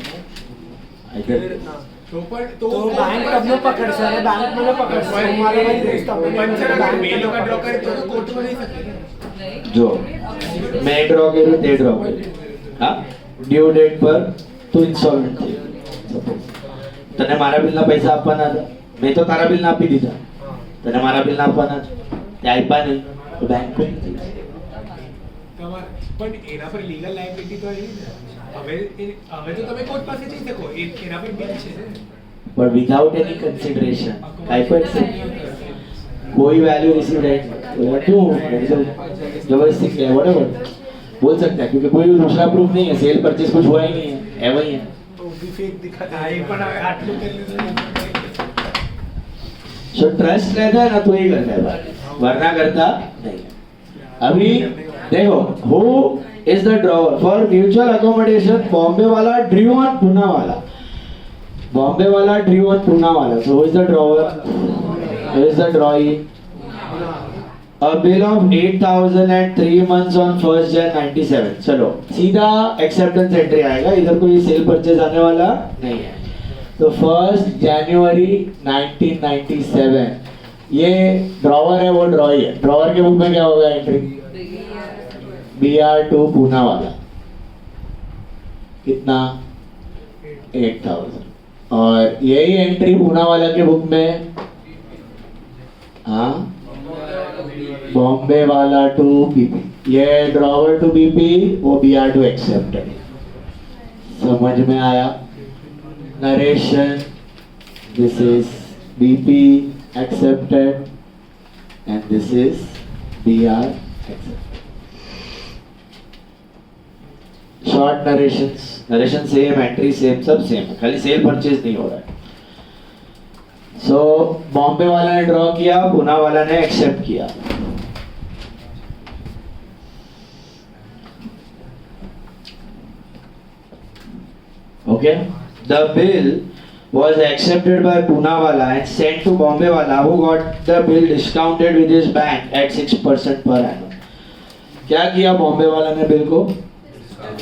I કેવી get it. રીતના? તો પણ તો બેંક તમને પકડશે અને બેંક મને પકડશે. હું મારા ભાઈ દઈશ તમને. પણ સર અગર બે બેંક લોકો ડ્રો કરે તો પકડશે. કોર્ટમાં નહીં શકે. જો મેં ડ્રો કર્યું, તે ડ્રો કર્યું, હા ડ્યુ ડેટ પર તું ઇન્સોલ્વન્ટ થઈ ગયો. તને મારા બિલના પૈસા આપવાના હતા, મેં તો તારા બિલના આપી દીધા, તને મારા બિલના આપવાના છે, તે આપ્યા નહીં તો બેંક પણ એના પર લીગલ લાયબિલિટી તો આવી ને. હવે તો તમે કોર્ટ પાસે જઈ શકો, એના પર બિલ છે ને. but without any consideration કાઈ પણ છે, कोई वैल्यू रिसीव नहीं क्यों जबरदस्ती क्या whatever बोल सकता है, क्योंकि कोई दूसरा प्रूफ नहीं है, सेल परचेज कुछ हुआ ही नहीं है, है वही है. તો બી ફેક દિખાતા હા, એ પણ હવે આટલું કરી सो ट्रस्ट रहता है ना तो ही करता है बात, वरना करता नहीं. अभी देखो who is the drawer for mutual accommodation, Bombay वाला ड्रू ऑन पूना वाला, बॉम्बे वाला ड्रू ऑन पूना वाला. So who is the drawer, who is the ड्रॉई. A bill of 8,000 and 3 months on 1st Jan 97. चलो सीधा एक्सेप्टेंस एंट्री आएगा, इधर कोई सेल परचेज आने वाला नहीं है. तो 1st January 1997 ये ड्रॉवर है, वो ड्रॉई है. ड्रॉवर के बुक में क्या होगा एंट्री, BR2 पूना वाला कितना 8,000, और यही एंट्री पूना वाला के बुक में, हाँ बॉम्बे वाला टू बीपी, ये ड्रॉवर टू बीपी, वो BR2 एक्सेप्टेड. समझ में आया? Narration, this is BP accepted and this is BR accepted. Short narrations, narration same, entry same, सब same है, खाली सेल परचेज नहीं हो रहा है. सो बॉम्बे वाला ने ड्रॉ किया, पूना वाला ने एक्सेप्ट किया. Okay, the bill was accepted by Poonawala and sent to Bombay-wala, who got the bill discounted with his bank at 6% per annum. क्या किया बॉम्बे वाला ने बिल को?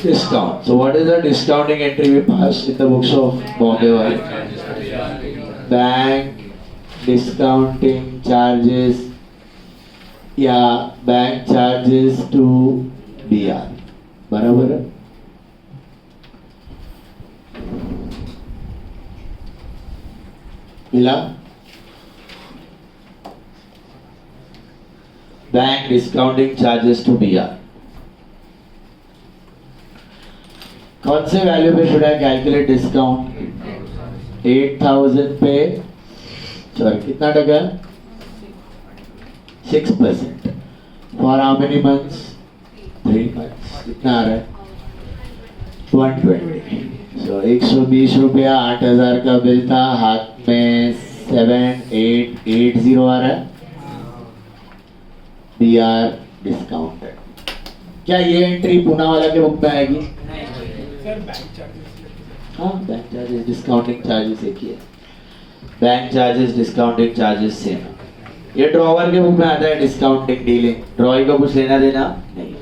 Discount. So what is the discounting entry we passed in the books of Bombay wala? Bank discounting charges या bank charges to BR. बराबर है? मिला? Bank discounting charges to BR. कौन से वैल्यू पे शुड आई कैलकुलेट डिस्काउंट? 8,000 पे sorry कितना टका? 6%. For how many months? 3 months. कितना आ रहा है? 120. सो 120 रुपया 8,000 का बिल था, हाथ में 7880 आ रहा है. BR discounted. क्या ये एंट्री पूनावाला के बुक में आएगी? Sir bank charges. हाँ, बैंक चार्जेस डिस्काउंटिंग चार्जेस एक ही है. Bank charges discounting charges same है. ये ड्रॉवर के बुक में आता है डिस्काउंटिंग डीलिंग. ड्रॉइंग का कुछ लेना देना नहीं.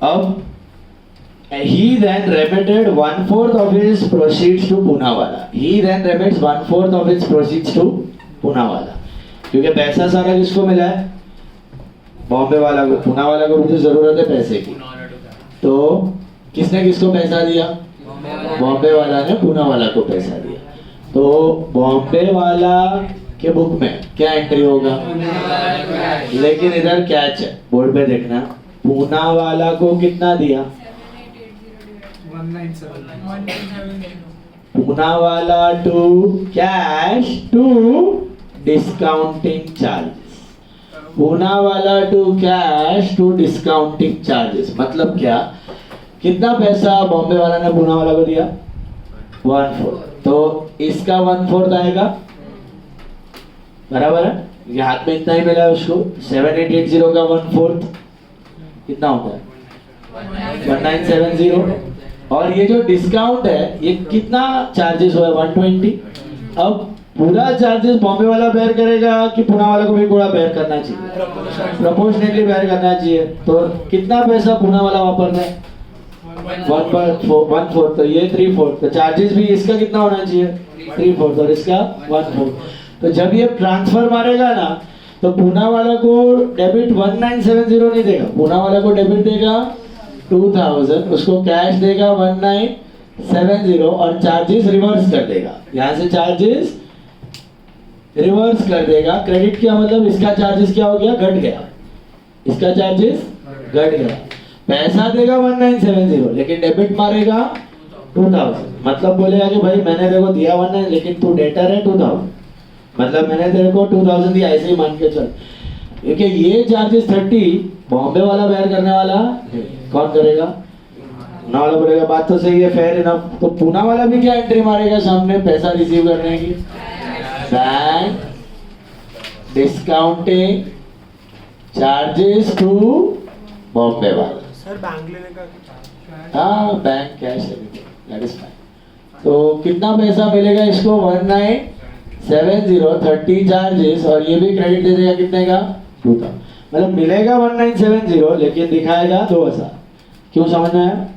अब he then remitted 1/4 of his proceeds to Poonawala. He then remits 1/4 of his proceeds to Poonawala. क्योंकि पैसा सारा किसको मिला है? बॉम्बे वाला को. पूनावाला को भी तो जरूरत है पैसे की. तो किसने किसको पैसा दिया? बॉम्बे वाला ने पूनावाला को पैसा दिया. तो बॉम्बे वाला के बुक में क्या एंट्री होगा? लेकिन इधर कैच है, बोर्ड पे देखना. पूनावाला को कितना दिया? 1979. Poonawala to cash to discounting charges. Poonawala to cash to discounting charges मतलब क्या? कितना पैसा बॉम्बे वाला ने पूनावाला को दिया? 1/4. तो इसका 1/4 आएगा. बराबर है? ये हाथ में इतना ही मिला है उसको. 7880 का 1/4 कितना होता है? 1970. और ये जो डिस्काउंट है ये कितना चार्जेस हुआ है? 120. अब पूरा चार्जेस बॉम्बे वाला बेयर करेगा कि पुणे वाला को भी पूरा बेयर करना चाहिए? प्रोपोर्शनेटली बेयर करना चाहिए. तो कितना पैसा पुणे वाला वापरना है? 1/4. तो ये 3/4. तो चार्जेस भी इसका कितना होना चाहिए? 3/4 और इसका 1/4. तो जब ये ट्रांसफर मारेगा ना तो पुणे वाला को डेबिट 1970 नहीं देगा. पुणे वाला को डेबिट देगा 2000, उसको कैश देगा 1970 और चार्जेस रिवर्स कर देगा. यहाँ से चार्जेस रिवर्स कर देगा. क्रेडिट क्या मतलब? इसका चार्जेस क्या हो गया? घट गया. इसका चार्जेस घट गया. पैसा देगा 1970 लेकिन डेबिट मारेगा 2000. मतलब बोलेगा कि भाई मैंने तेरे को दिया 19 लेकिन तू डेटर है 2000. मतलब मैंने तेरे को 2000 दिया, ऐसे ही मान के चल. क्योंकि ये चार्जेस 30 बॉम्बे वाला बेयर करने वाला कौन करेगा? पुणे वाला बोलेगा बात तो सही है, फेयर इनफ. तो पुणे वाला भी क्या एंट्री मारेगा सामने पैसा रिसीव करने की? Bank discounting charges to Bombay वाला. सर बैंक लेने का हाँ, बैंक कैश लेने. That is fine. तो कितना पैसा मिलेगा इसको? 1970, 30 चार्जेस और ये भी क्रेडिट दे देगा कितने का? 2000. मतलब मिलेगा 1970 लेकिन दिखाएगा 2000. क्यों? समझ में आया?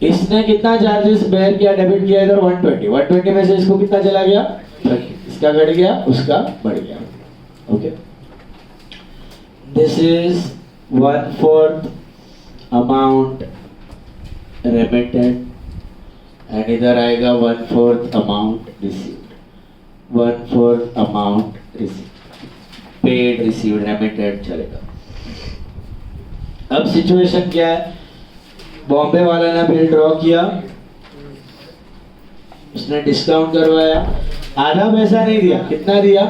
इसने कितना चार्जेस बेयर किया, डेबिट किया इधर 120 में से इसको कितना चला गया? 30. इसका घट गया, उसका बढ़ गया. Okay, this is 1/4 amount remitted and इधर आएगा 1/4 amount received. 1/4 amount received, paid, received, remitted चलेगा. अब सिचुएशन क्या है? बॉम्बे वाला ने बिल ड्रॉ किया, उसने डिस्काउंट करवाया, आधा पैसा नहीं दिया. कितना दिया?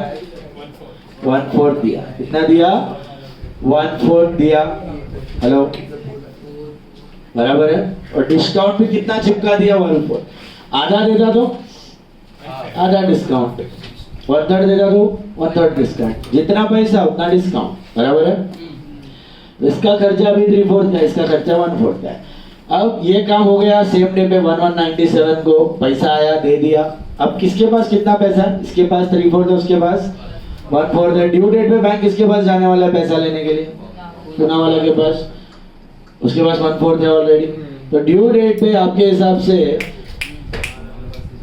1/4 दिया. कितना दिया? 1/4 दिया. हेलो, बराबर है. और डिस्काउंट भी कितना चिपका दिया? 1/4. आधा देता तो आधा डिस्काउंट, 1/3 देता तो 1/3 डिस्काउंट. जितना पैसा उतना डिस्काउंट. बराबर है. इसका खर्चा भी 3/4 का है, इसका खर्चा 1/4 का है. अब ये काम हो गया सेम डे पे 1197 को पैसा आया दे दिया। अब किसके पास कितना पैसा है? इसके पास 3/4 है, उसके पास 1/4 है। ड्यू डेट पे बैंक किसके पास जाने वाला है पैसा लेने के लिए? पूना वाला के पास। उसके पास 1/4 है ऑलरेडी। तो ड्यू डेट पे आपके हिसाब से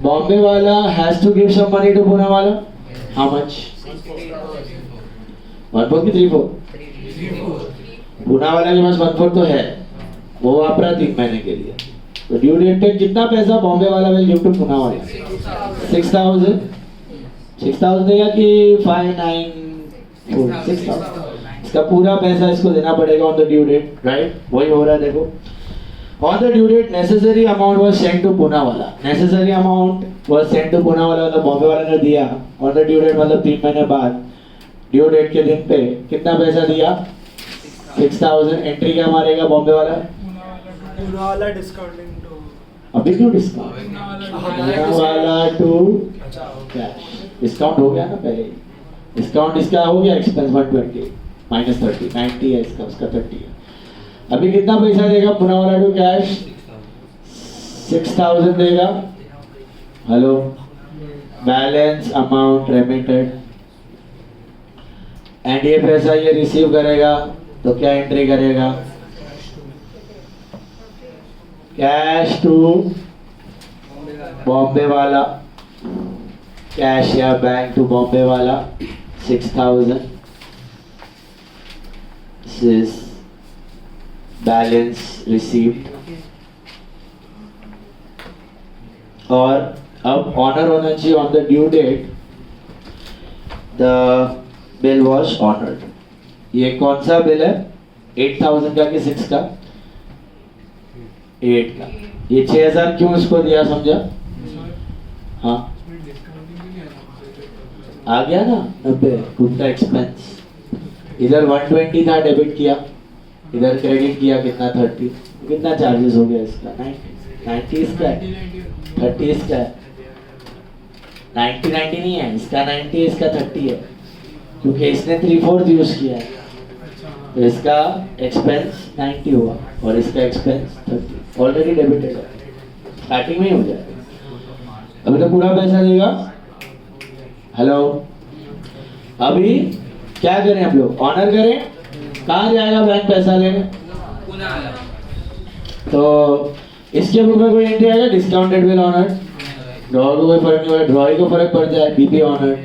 बॉम्बे वाला has to give some money to Poona वाला। How much? 1/4 की 3/4? पूना वाला के पास 1/4 तो है, वो वापरा 3 महीने के लिए। तो ड्यू डेट पे कितना पैसा बॉम्बे वाला विल गिव टू पूना वाला? 6000। 6000 देगा कि 594? 6000। इसका पूरा पैसा इसको देना पड़ेगा on the due date, right? वही हो रहा है देखो। On the due date necessary amount was sent to Poona वाला। Necessary amount was sent to Poona वाला, मतलब बॉम्बे वाला ने दिया ऑन द ड्यू डेट, मतलब 3 महीने बाद ड्यू डेट के दिन पे कितना पैसा दिया? 6000। एंट्री क्या मारेगा बॉम्बे वाला? पूरा वाला डिस्काउंटिंग टू। अभी क्यों डिस्काउंट? पूना वाला टू कैश। डिस्काउंट हो गया ना पहले। डिस्काउंट इसका हो गया, एक्सपेंस 120 माइनस 30, 90 है इसका, उसका 30 है। अभी कितना पैसा देगा पूना वाला टू कैश? 6000 देगा। Hello, balance amount remitted, and ये पैसा ये रिसीव करेगा तो क्या एंट्री करेगा? कैश टू बॉम्बे वाला, कैश या बैंक टू बॉम्बे वाला 6000 is balance received। और अब ऑनर होना चाहिए on the due date, the bill was honoured. ये कौन सा बिल है? 8000 का कि 6 का? 8 का। ये 6000 क्यों इसको दिया समझा? हाँ आ गया ना 90 खुद का एक्सपेंस। इधर 120 था डेबिट किया, इधर क्रेडिट किया कितना? 30। कितना चार्जेस हो गया इसका? 90 इसका है, 30 इसका है। 90 नहीं है इसका, 90 इसका 30 है, क्योंकि इसने 3/4 यूज किया है। तो इसका एक्सपेंस 90 हुआ और इसका एक्सपेंस 30 ऑलरेडी डेबिटेड है, स्टार्टिंग में ही हो जाएगा। अभी तो पूरा पैसा देगा। हेलो, अभी क्या करें हम लोग? ऑनर करें। कहाँ जाएगा बैंक पैसा लेने? तो इसके बुक में कोई एंट्री आएगा? Discounted bill honoured. ड्रॉ को कोई फर्क नहीं पड़ा, ड्रॉ को फर्क पड़ जाए। बीपी ऑनर्ड,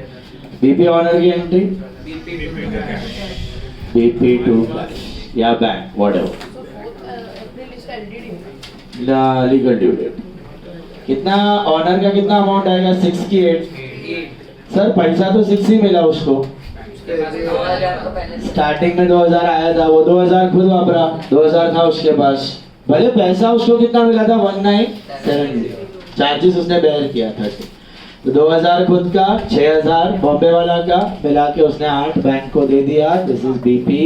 बीपी ऑनर की एंट्री बीपी टू या bank whatever. Legal due date कितना? ऑनर का कितना अमाउंट आएगा? 6 की 8। सर पैसा तो 6 ही मिला उसको। स्टार्टिंग में 2000 आया था, वो 2000 खुद वापरा, 2000 था उसके पास। भले पैसा उसको कितना मिला था? 1970। चार्जेस उसने बेयर किया 30। तो 2000 खुद का, 6000 बॉम्बे वाला का, मिला के उसने 8 बैंक को दे दिया। This is BP.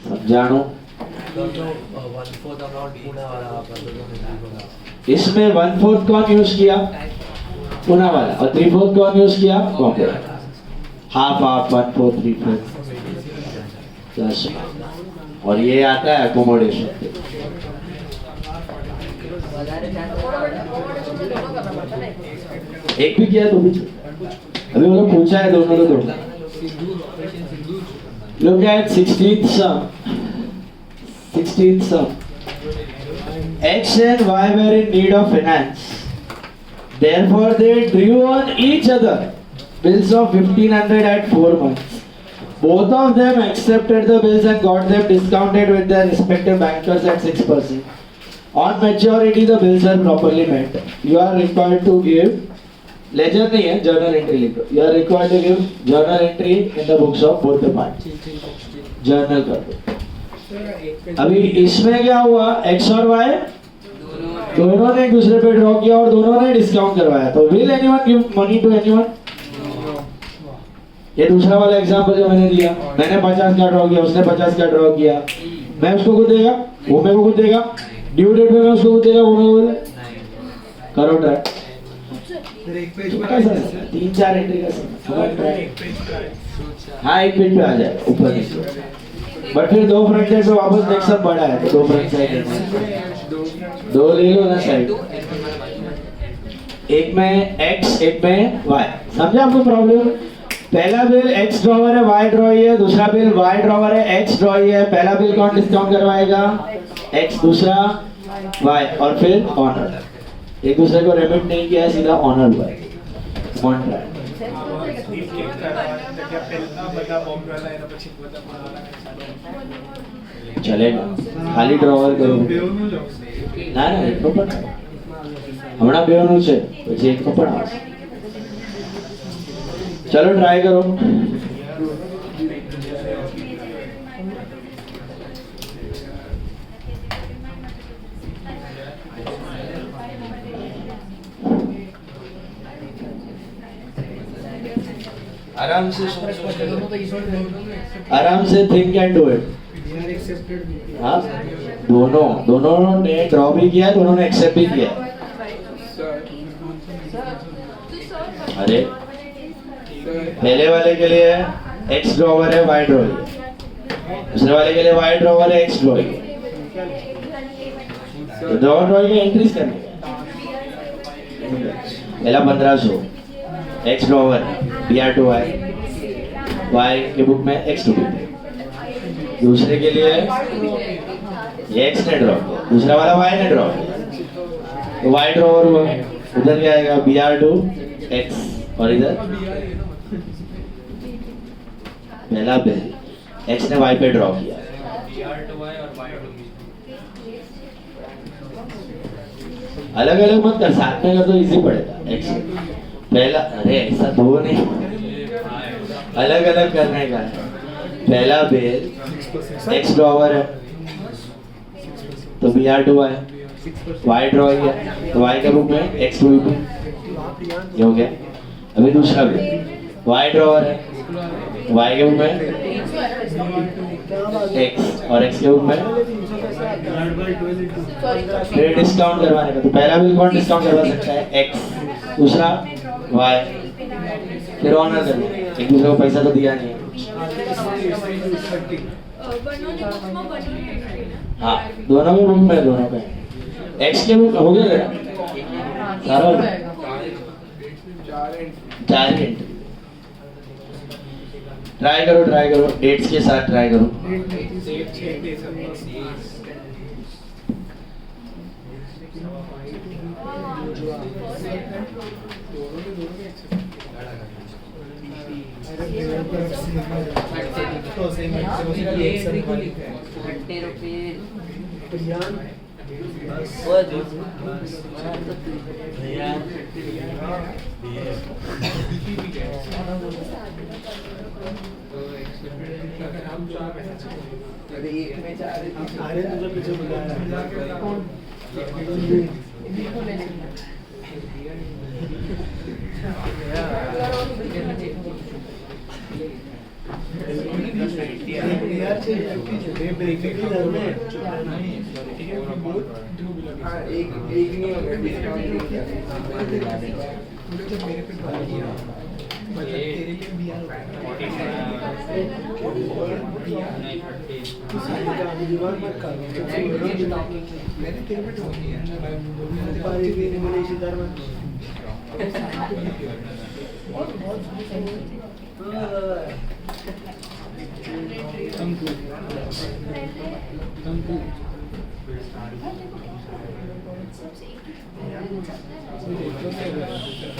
समझानो? इसमें 1/4 कौन यूज किया? पूना वाला। और 3/4 कौन यूज किया? बॉम्बे वाला। Half half 1/4 3/4 10। और ये आता है अकोमोडेशन। एक भी किया तो भी अभी वो लोग पूछा है दोनों को। Look at 16th sum. 16th sum. X and Y were in need of finance. Therefore, they drew on each other bills of 1500 at 4 months. Both of them accepted the bills and got them discounted with their respective bankers at 6%. On maturity, the bills are properly met. You are required to give ledger नहीं है, journal entry लिखो. You are required to give journal entry in the books of both the parties. Journal कर दो. अभी इसमें क्या हुआ? X और Y दोनों ने एक दूसरे पे ड्रॉ किया और दोनों ने डिस्काउंट करवाया। तो will anyone give money to anyone? ये दूसरा वाला एग्जांपल जो मैंने दिया, मैंने 50 का ड्रॉ किया, उसने 50 का ड्रॉ किया। मैं उसको कुछ देगा, वो मेरे को कुछ देगा। ड्यू डेट में मैं उसको कुछ देगा, वो मेरे को देगा। करो ट्राई। छोटा सा 3-4 एंट्री का समय। हाँ, एक पेज पे आ जाए ऊपर नीचे। बट फिर दो फ्रंट साइड पे वापस नेक्स्ट सब बड़ा है तो दो फ्रंट साइड लेना है। दो ले लो ना साइड, एक में x एक में y। समझा आपको प्रॉब्लम? पहला बिल x ड्रॉवर है y ड्रॉई है, दूसरा बिल y ड्रॉवर है x ड्रॉई है। पहला बिल कौन डिस्काउंट करवाएगा? x, दूसरा y और फिर ऑनर। एक दूसरे को रेमिट नहीं किया है, सीधा ऑनर हुआ है। कॉन्ट्रैक्ट चलेगा, खाली ड्रॉवर करो ના ના એટલું પણ હમણાં બેવાનું છે પછી એકનું પણ આવશે। ચલો ટ્રાય કરો। आराम से आराम से थिंक एंड डू इट। हाँ दोनों ने ड्रॉ भी किया, दोनों ने एक्सेप्ट भी किया। अरे पहले वाले के लिए एक्स ड्रॉवर है वाई ड्रॉ है, दूसरे वाले के लिए वाई ड्रॉवर है एक्स ड्रॉ है। तो ड्रॉ की एंट्रीज करने पहला 1500 एक्स ड्रॉवर BR2Y वाई के बुक में X2 दूसरे के लिए ये एक्स ने ड्रॉ, दूसरा वाला वाई ने ड्रॉ, तो वाई ड्रॉवर हुआ। उधर क्या आएगा? BR2 एक्स और इधर पहला बिल एक्स ने वाई पे ड्रॉ किया। अलग अलग मत कर, साथ में कर तो इजी पड़ेगा। एक्स पहला, अरे ऐसा दो नहीं, अलग अलग करने का है। पहला बिल एक्स ड्रॉवर है तो BR2 है, वाई ड्रॉ है तो वाई के बुक में X2 ये हो गया। अभी दूसरा बिल वाई ड्रॉवर है, वाई के बुक में X और X के बुक में फिर डिस्काउंट करवाने का। तो पहला बिल कौन डिस्काउंट करवा सकता है? X, दूसरा वाई, फिर ऑनर करना। एक दूसरे को पैसा तो दिया नहीं है। हाँ दोनों में बुक में, दोनों में एक्स के बुक हो गया तेरा सारा 4 एंट्री। ट्राई करो डेट्स के साथ ट्राई करो।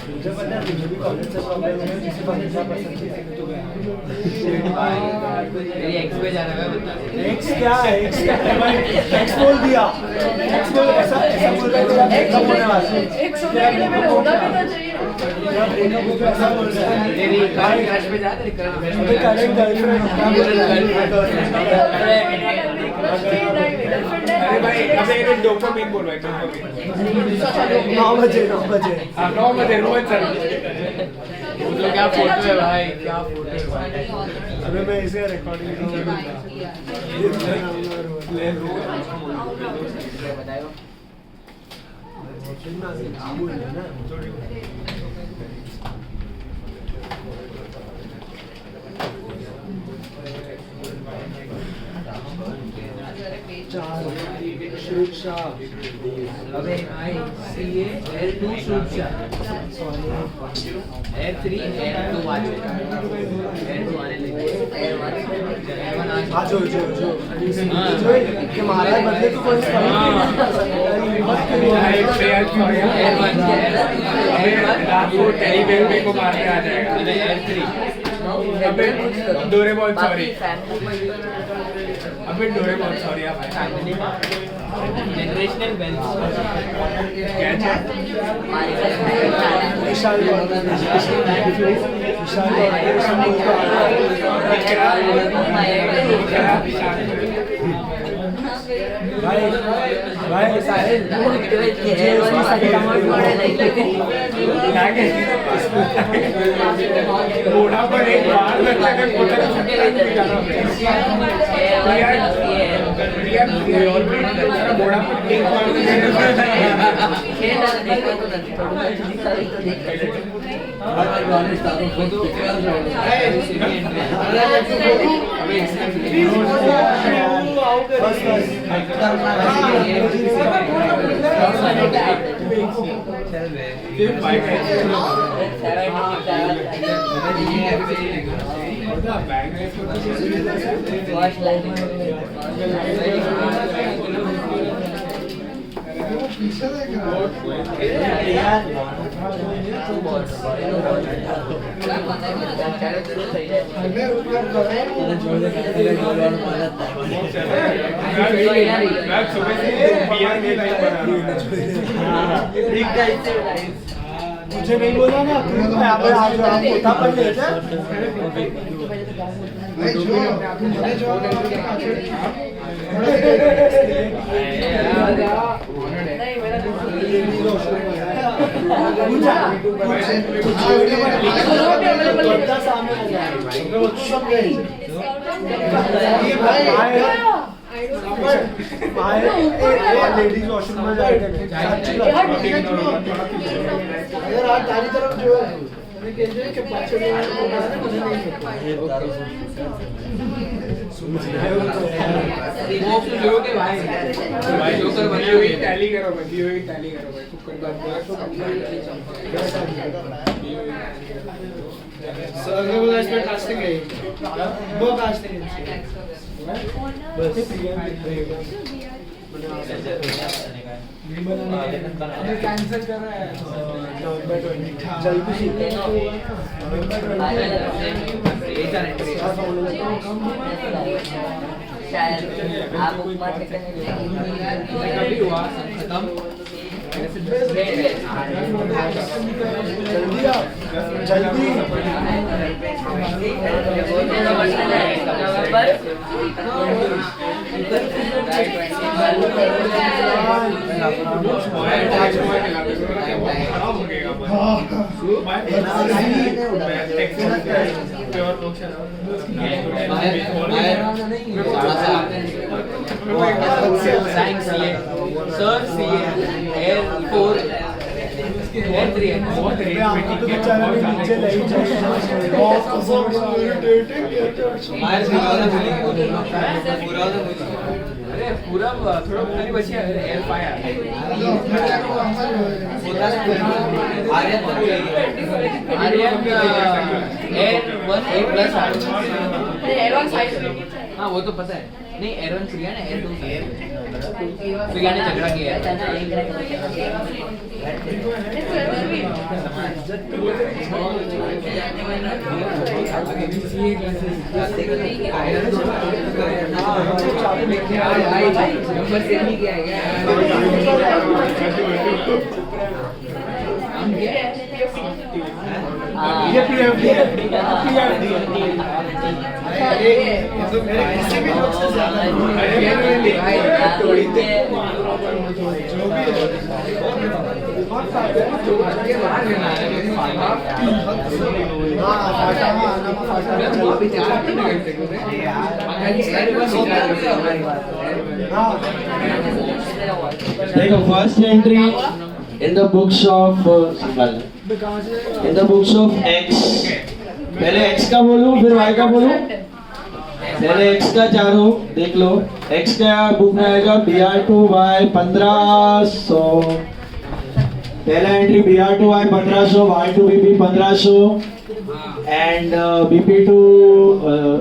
मुझे पता है मुझे भी कॉलेज से प्रॉब्लम है, किसी कॉलेज से पसंद है तो मेरी एक्स पे जाना है बता। एक्स क्या है? एक्स क्या है भाई? एक्स बोल दिया, एक्स बोल ऐसा ऐसा बोल रहा है ब्रेकअप होने वाला है। एक समय के लिए मैंने होना भी तो चाहिए। ब्रेकअप हो गया ऐसा बोल रहा है। तेरी करंट क्रश पे जा, तेरी करंट अबे करंट गर्लफ्रेंड क्या बोल रहा है? अरे भाई अबे ये डोपामिन बोल रहा है, डोपामिन 9 बजे हाँ 9 बजे रोज सर। तो क्या फोटो है भाई, क्या फोटो है भाई। अबे मैं इसे रिकॉर्डिंग अबे आई CA L2 सूचा L3 L2 वाले L2 आने लगे L1 हाँ जो कि महाराज बदले तो कोई टेलीग्राम को मारने आ जाएगा L3 अबे डोरेमोन सॉरी अबे डोरेमोन सॉरी आप फैमिली जनरेशनल वेल्थ विशाल भाई घोड़ा पर एक बार में लगे घोड़ा पर एक बार मुझे नहीं बोला ना तू यहाँ पे आ जाओ कोटा पर ले जा लेडीज वॉशरूम में जाएगा अगर आप दारी तरफ जो है के पाछे टैली करो भाई टैली करो भाई कुकर बात सर ने बोला इसमें कास्टिंग है वो कास्टिंग है बस कैंसिल कर रहा है जल्दी शायद आप ऊपर से कभी हुआ खत्म जल्दी सर CA L4 L3 नीचे नहीं अरे पूरा थोड़ा नहीं बची L5 आर्यन L1 A+ हाँ वो तो पता है नहीं एरवन प्रिया ने L2 प्रिया ने झगड़ा किया है देखो first entry in the books of in the books of X, पहले X का बोलूं फिर Y का बोलूं? पहले एक्स का चारों देख लो। एक्स का बुक में आएगा BR2Y 1500। पहला entry BR2Y 1500, Y2BP 1500 and BP2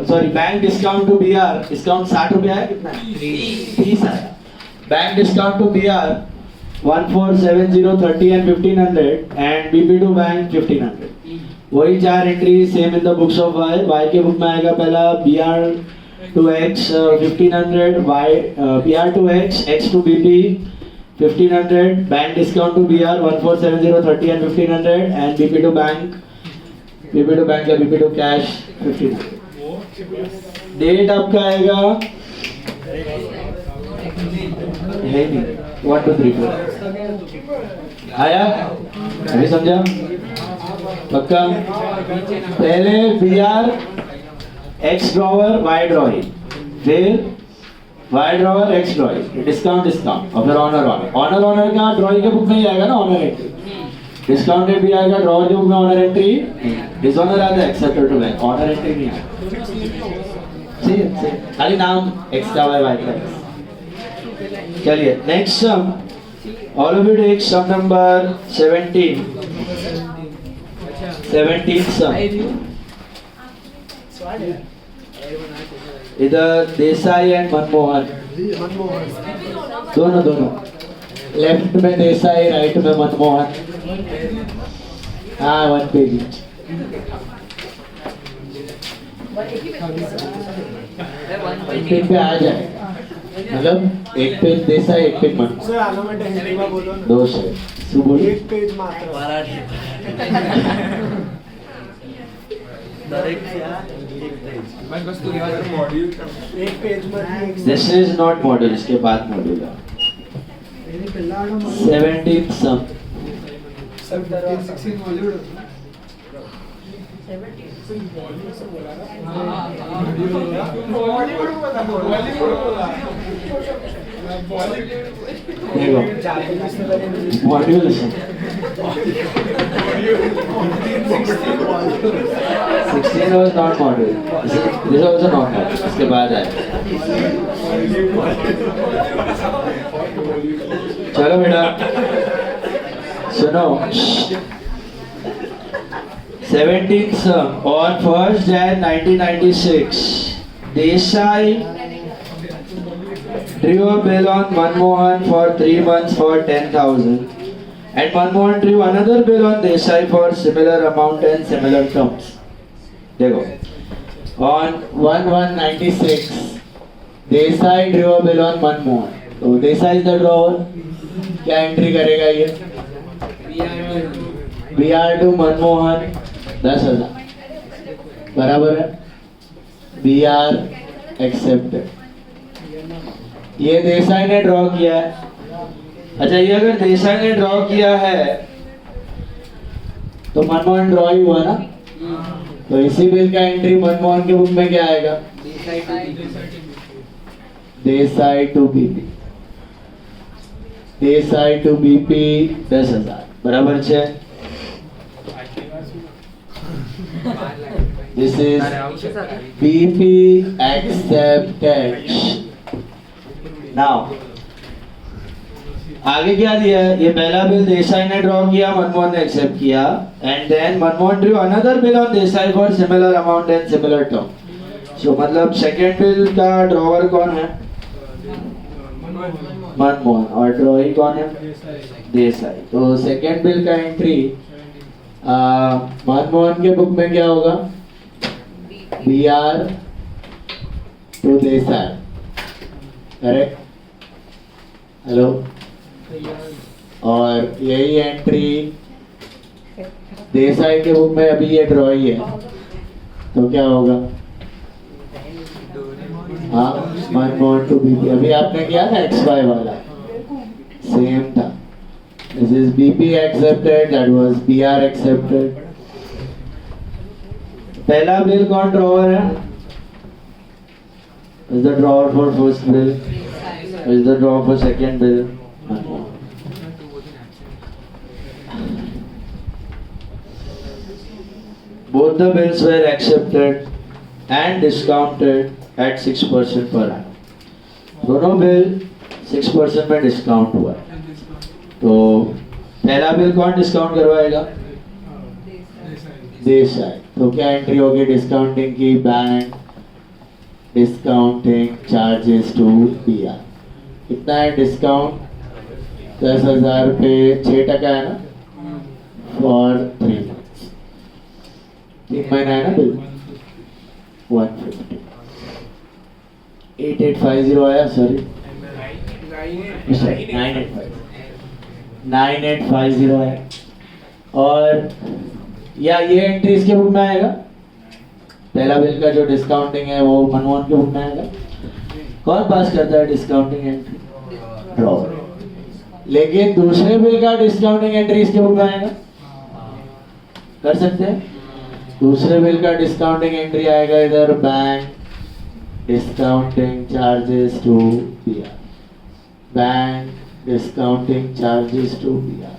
sorry bank discount to BR, discount 60 रुपया है, कितना है? 30 आया। Bank discount to BR 1470 30 and 1500 and BP2 bank 1500। वही चार entry same in the books of Y। Y के बुक में आएगा पहला BR2X 1500, BR2X X2BP 1500, bank discount to BR 1470 30 and 1500 and BP2 bank या BP2 कैश 1500। डेट आपका आएगा है नहीं 1 2 3 4 आया, अभी समझा पक्का? पहले BR X drawer Y drawing, फिर Y drawer X drawing, discount और फिर ऑनर का ड्रॉइंग के बुक में ही आएगा ना ऑनर एंट्री। डिस्काउंटेड भी आएगा ड्रॉवर के बुक में, ऑनर एंट्री डिसऑनर आता है accepted to bank, honour entry नहीं आएगा। ठीक, खाली नाम X का Y का X। चलिए next sum, all of you take sum number 17 sum. इधर देसाई एंड मनमोहन, दोनों लेफ्ट में देसाई, राइट में मनमोहन। हाँ 1 पेज each। एक पेज पे आ जाए, मतलब एक पेज देसाई एक पेज मनमोहन। सर आलोमेंट हिंदी में बोलो ना। दो से सुबह एक पेज मात्र। बस तू रिवाज कर। एक पेज में दिस इज नॉट मॉड्यूल, इसके बाद मॉड्यूल है। 17th सम, 16 बॉलीवुड देखो module some 16 was not module, this was also not module, इसके बाद आया। चलो बेटा सुनो। 17th sum, on 1st Jan 1996, Desai drew a bill on Manmohan for 3 months for 10,000, and Manmohan drew another bill on Desai for similar amount and similar terms. देखो, on 1/1/96, Desai drew a bill on Manmohan. तो Desai is the drawer, क्या entry करेगा ये? BR2 Manmohan 10,000 बराबर है। BR accepted, ये देसाई ने draw किया है। अच्छा, ये अगर देसाई ने ड्रॉ किया है तो मनमोहन ड्रॉ ही हुआ ना, तो इसी बिल का एंट्री मनमोहन के बुक में क्या आएगा? Desai to BP, Desai to BP 10,000 बराबर 6। This is BP accepted. Now, आगे क्या दिया है? ये पहला बिल देसाई ने ड्रॉ किया, मनमोहन ने एक्सेप्ट किया, and then Manmohan drew another bill on Desai for similar amount and similar term. So मतलब सेकंड बिल का ड्रॉवर कौन है? मनमोहन, और ड्रॉई कौन है? देसाई। तो सेकंड बिल का एंट्री मनमोहन के बुक में क्या होगा? BR to Desai, correct? Hello, और यही एंट्री देसाई के बुक में अभी ये ड्रॉई है, तो क्या होगा? हाँ, मनमोहन टू बीपी। अभी आपने किया ना XY वाला, सेम था। This is BP accepted, that was BR accepted. पहला बिल कौन ड्रॉवर है? Is the drawer for first bill? Is the drawer for second bill? Both the bills were accepted and discounted at 6% per annum. दोनों bill 6% में discount हुआ है. तो पहला bill कौन डिस्काउंट करवाएगा? देसाई. तो क्या एंट्री होगी डिस्काउंटिंग की? Bank discounting charges to BR. कितना है डिस्काउंट? 10,000 पे 6% है ना, फॉर 3 months. 3 महीना है ना बिल. 150. 8850 आया, सॉरी 9850 आया. और या ये एंट्री इसके बुक में आएगा. पहला बिल का जो डिस्काउंटिंग है वो मनमोहन के बुक में आएगा. कौन पास करता है डिस्काउंटिंग एंट्री? ड्रॉवर. लेकिन दूसरे बिल का डिस्काउंटिंग एंट्री इसके बुक में आएगा. कर सकते हैं. दूसरे बिल का डिस्काउंटिंग एंट्री आएगा इधर, bank discounting charges to BR. Bank discounting charges to BR.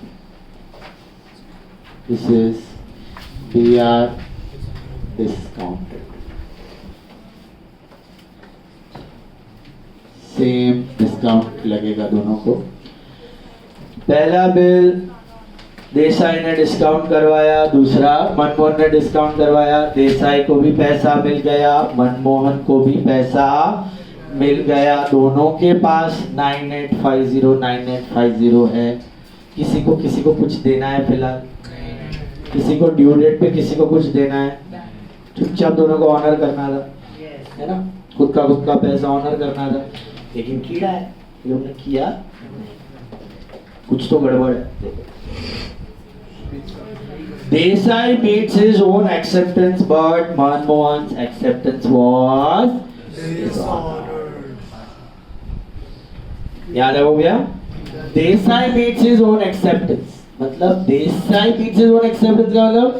This is BR discounted. Same discount लगेगा दोनों को. पहला बिल देसाई ने डिस्काउंट करवाया, दूसरा मनमोहन ने डिस्काउंट करवाया. देसाई को भी पैसा मिल गया, मनमोहन को भी पैसा मिल गया. दोनों के पास 9850 है. किसी को कुछ देना है फिलहाल? किसी को ड्यू डेट पे किसी को कुछ देना है? चुपचाप दोनों को ऑनर करना था, है ना. खुद का पैसा ऑनर करना था. लेकिन कीड़ा है, ये हमने किया. कुछ तो गड़बड़ है. Desai meets his own acceptance, but Manmohan's acceptance was dishonored. याद है वो भैया? Desai meets his own acceptance. मतलब Desai meets his own acceptance का मतलब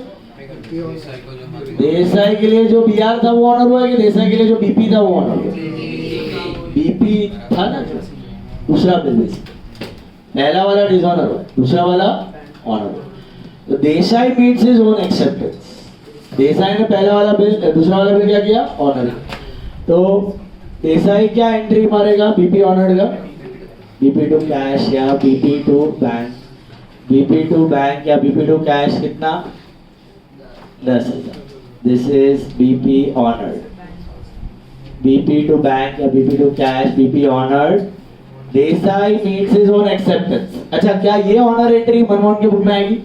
देसाई के लिए जो BR था वो ऑनर हुआ कि देसाई के लिए जो BP था वो ऑनर हुआ? BP था ना दूसरा बिल. पहला वाला डिसऑनर हुआ, दूसरा वाला ऑनर हुआ. तो Desai meets his own acceptance. Desai ने पहला वाला बिल, दूसरा वाला बिल क्या किया? ऑनर. तो देसाई क्या एंट्री मारेगा? BP ऑनर्ड का. BP टू कैश या BP to bank. BP to bank या BP टू कैश कितना? 10,000. This is BP honoured. BP to bank या BP to cash, BP honoured. Desai meets his own acceptance. अच्छा, क्या ये honour entry Manmohan के book में आएगी?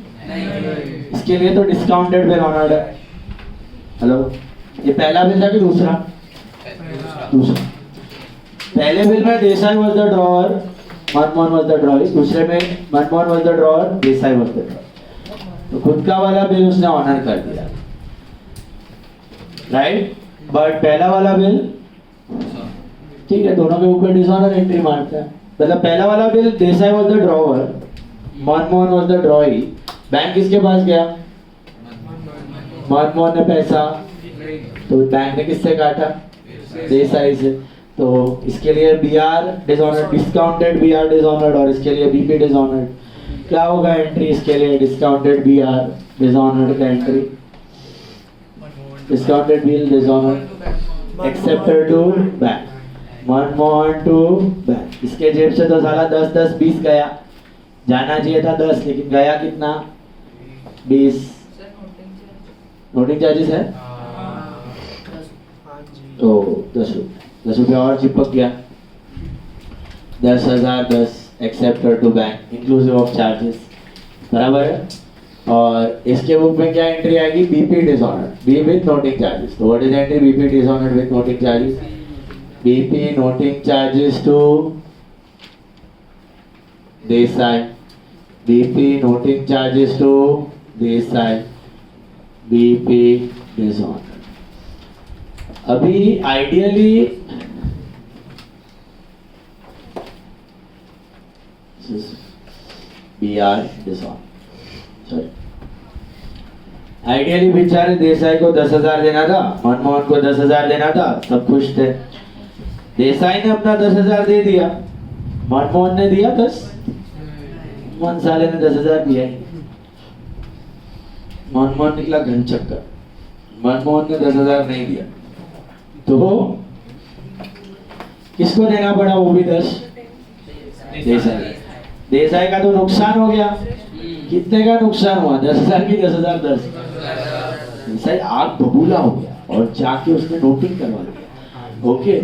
इसके लिए तो डिस्काउंटेड बिल ऑनर्ड है. हेलो, ये पहला बिल था कि दूसरा? दूसरा. पहले बिल में Desai was the drawer, Manmohan was the drawer. दूसरे में Manmohan was the drawer, Desai was the drawer. तो खुद का वाला बिल उसने ऑनर कर दिया, राइट. बट पहला वाला बिल ठीक है, दोनों के ऊपर डिसऑनर एंट्री मारता है. मतलब पहला वाला bill Desai was the drawer, Manmohan was the ड्रॉई. Bank किसके पास गया? मनमोहन ने पैसा, तो बैंक ने किससे काटा? देसाई से. तो इसके लिए BR dishonoured, discounted BR dishonoured, और इसके लिए BP डिसऑनर्ड. क्या होगा एंट्री इसके लिए? डिस्काउंटेड BR डिसऑनर्ड का entry. Discounted bill dishonoured, accepted to bank, Manmohan to bank. इसके जेब से तो साला 10, 20 गया. जाना चाहिए था 10, लेकिन गया कितना? 20. नोटिंग चार्जेस है तो 10 रुपये और चिपक गया. 10,010 accepted to bank inclusive of charges, बराबर है. और इसके बुक में क्या एंट्री आएगी? BP dishonoured, B with noting charges. तो what is entry? BP dishonoured with noting charges. BP noting charges to Desai. BP noting charges to Desai. BP dishonoured. अभी ideally BR dishonoured. Sorry, ideally बेचारे देसाई को 10,000 देना था, मनमोहन को 10,000 देना था, सब खुश थे. देसाई ने अपना 10,000 दे दिया, मनमोहन ने दिया 10. मन साले ने 10,000 दिया. मनमोहन निकला घन चक्कर. मनमोहन ने 10,000 नहीं दिया. तो किसको देना पड़ा वो भी 10? देसाई। देसाई का तो नुकसान हो गया। कितने का नुकसान हुआ? 10,000 की 10,000 10। देसाई आग बबूला हो गया और जाके उसने नोटिंग करवा दिया। ओके,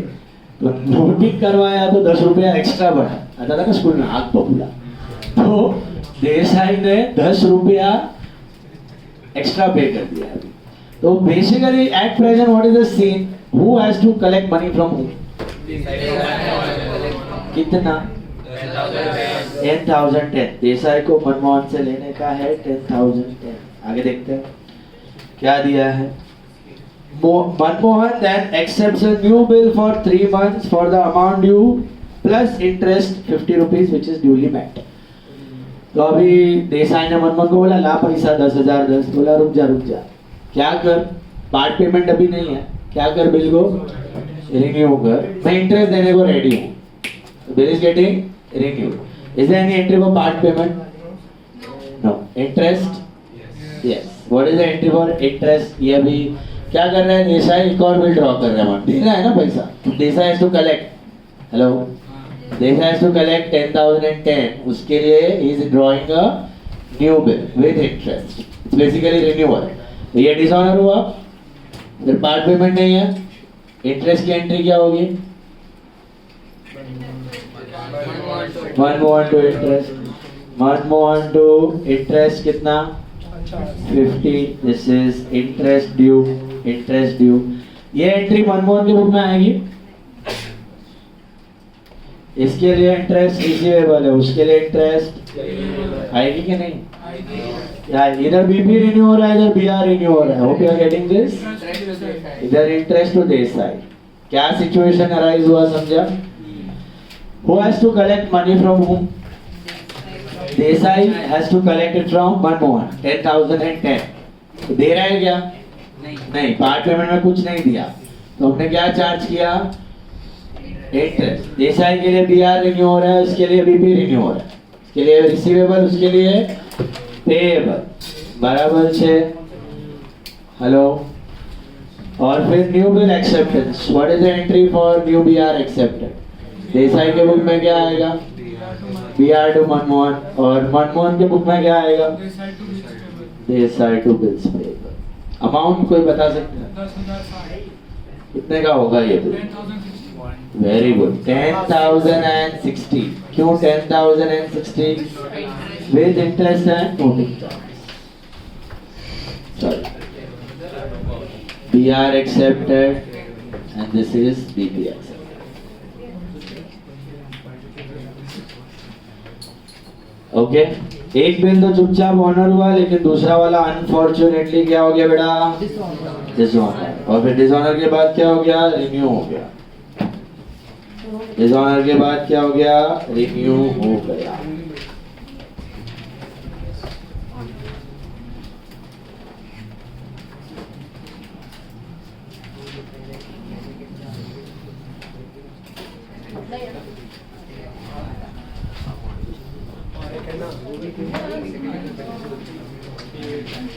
तो नोटिंग करवाया तो 10 रुपया एक्स्ट्रा बढ़ा। आता था ना स्कूल में आग बबूला, तो देसाई ने 10 रुपया एक्स्ट्रा पे कर दिया अभी। तो basically at present what is the scene? Who has to collect money from who? कितना? 10,010। देसाई को मनमोहन से लेने का है 10,010। आगे देखते हैं क्या दिया है। Manmohan then accepts a new bill for 3 months for the amount due plus interest 50 rupees which is duly met। तो अभी देसाई ने मनमोहन को बोला ला पैसा 10,000 10। बोला रुक जा क्या कर, पार्ट पेमेंट अभी नहीं है, क्या कर बिल को रिन्यू कर, मैं इंटरेस्ट देने को रेडी हूँ। Bill is getting renewed. Is there any entry for part payment? No. Interest? Yes. What is the entry for interest? ये अभी क्या कर रहे हैं देसाई? एक और बिल ड्रॉ कर रहे हैं, दे रहा है ना पैसा। Desai has to collect, hello, Desai has to collect 10,010। उसके लिए ही is drawing a new bill with interest. It's basically renewal. ये डिसऑनर हुआ, फिर पार्ट पेमेंट नहीं है, इंटरेस्ट की एंट्री क्या होगी? Manmohan to interest. Manmohan to interest कितना? 50। This is interest due. Interest due ये एंट्री मनमोहन की बुक में आएगी। इसके लिए इंटरेस्ट रिसीवेबल है, उसके लिए इंटरेस्ट आएगी कि नहीं? यार इधर बीपी रिन्यू हो रहा है, इधर बीआर रिन्यू हो रहा है। Hope you are getting this. इधर इंटरेस्ट टू देसाई। क्या सिचुएशन अराइज हुआ समझा? Who has to collect money from whom? Desai has to collect it from Manmohan 10,010। तो दे रहा है क्या? नहीं, पार्ट पेमेंट में कुछ नहीं दिया, तो हमने क्या चार्ज किया? इंटरेस्ट। देसाई के लिए बीआर रिन्यू हो रहा है, उसके लिए बीपी रिन्यू हो रहा है, उसके लिए रिसीवेबल, उसके लिए पेएबल। बराबर छे। हेलो। और फिर new bill acceptance. What is the entry for new BR accepted? Desai के बुक में क्या आएगा? BR to Manmohan. और मनमोहन के बुक में क्या आएगा? Desai to bills payable. Amount कोई बता सकता है कितने का होगा ये बिल? Very good, 10,060। क्यों 10,060? With interest and noting charge. Sorry, BR accepted and this is BP accepted. Okay, एक बिल तो चुपचाप ऑनर हुआ, लेकिन दूसरा वाला अनफॉर्चुनेटली क्या हो गया बेटा? डिसऑनर। और फिर डिसऑनर के बाद क्या हो गया? रिन्यू हो गया। डिसऑनर के बाद क्या हो गया? रिन्यू हो गया।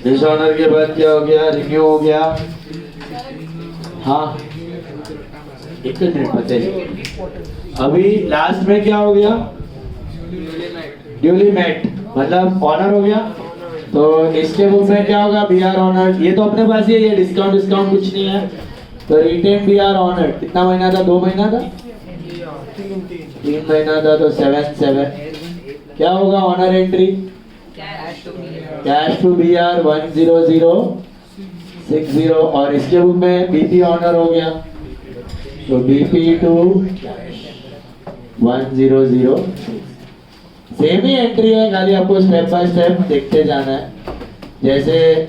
डिसऑनर के बाद क्या हो गया? रिन्यू हो गया। हाँ, एक मिनट बताइए। अभी लास्ट में क्या हो गया? ड्यूली मेट, मतलब ऑनर हो गया। तो इसके बुक में क्या होगा? BR honour. ये तो अपने पास ही है, ये डिस्काउंट कुछ नहीं है। तो रिटेन बीआर ऑनर कितना महीना था? 2 महीना था? 3 महीना था, तो 7/7 क्या होगा? Honour entry cash to BR 10060। और इसके बुक में बीपी ऑनर हो गया, तो बीपी टू 100। सेम ही एंट्री है, खाली आपको स्टेप बाय स्टेप देखते जाना है। जैसे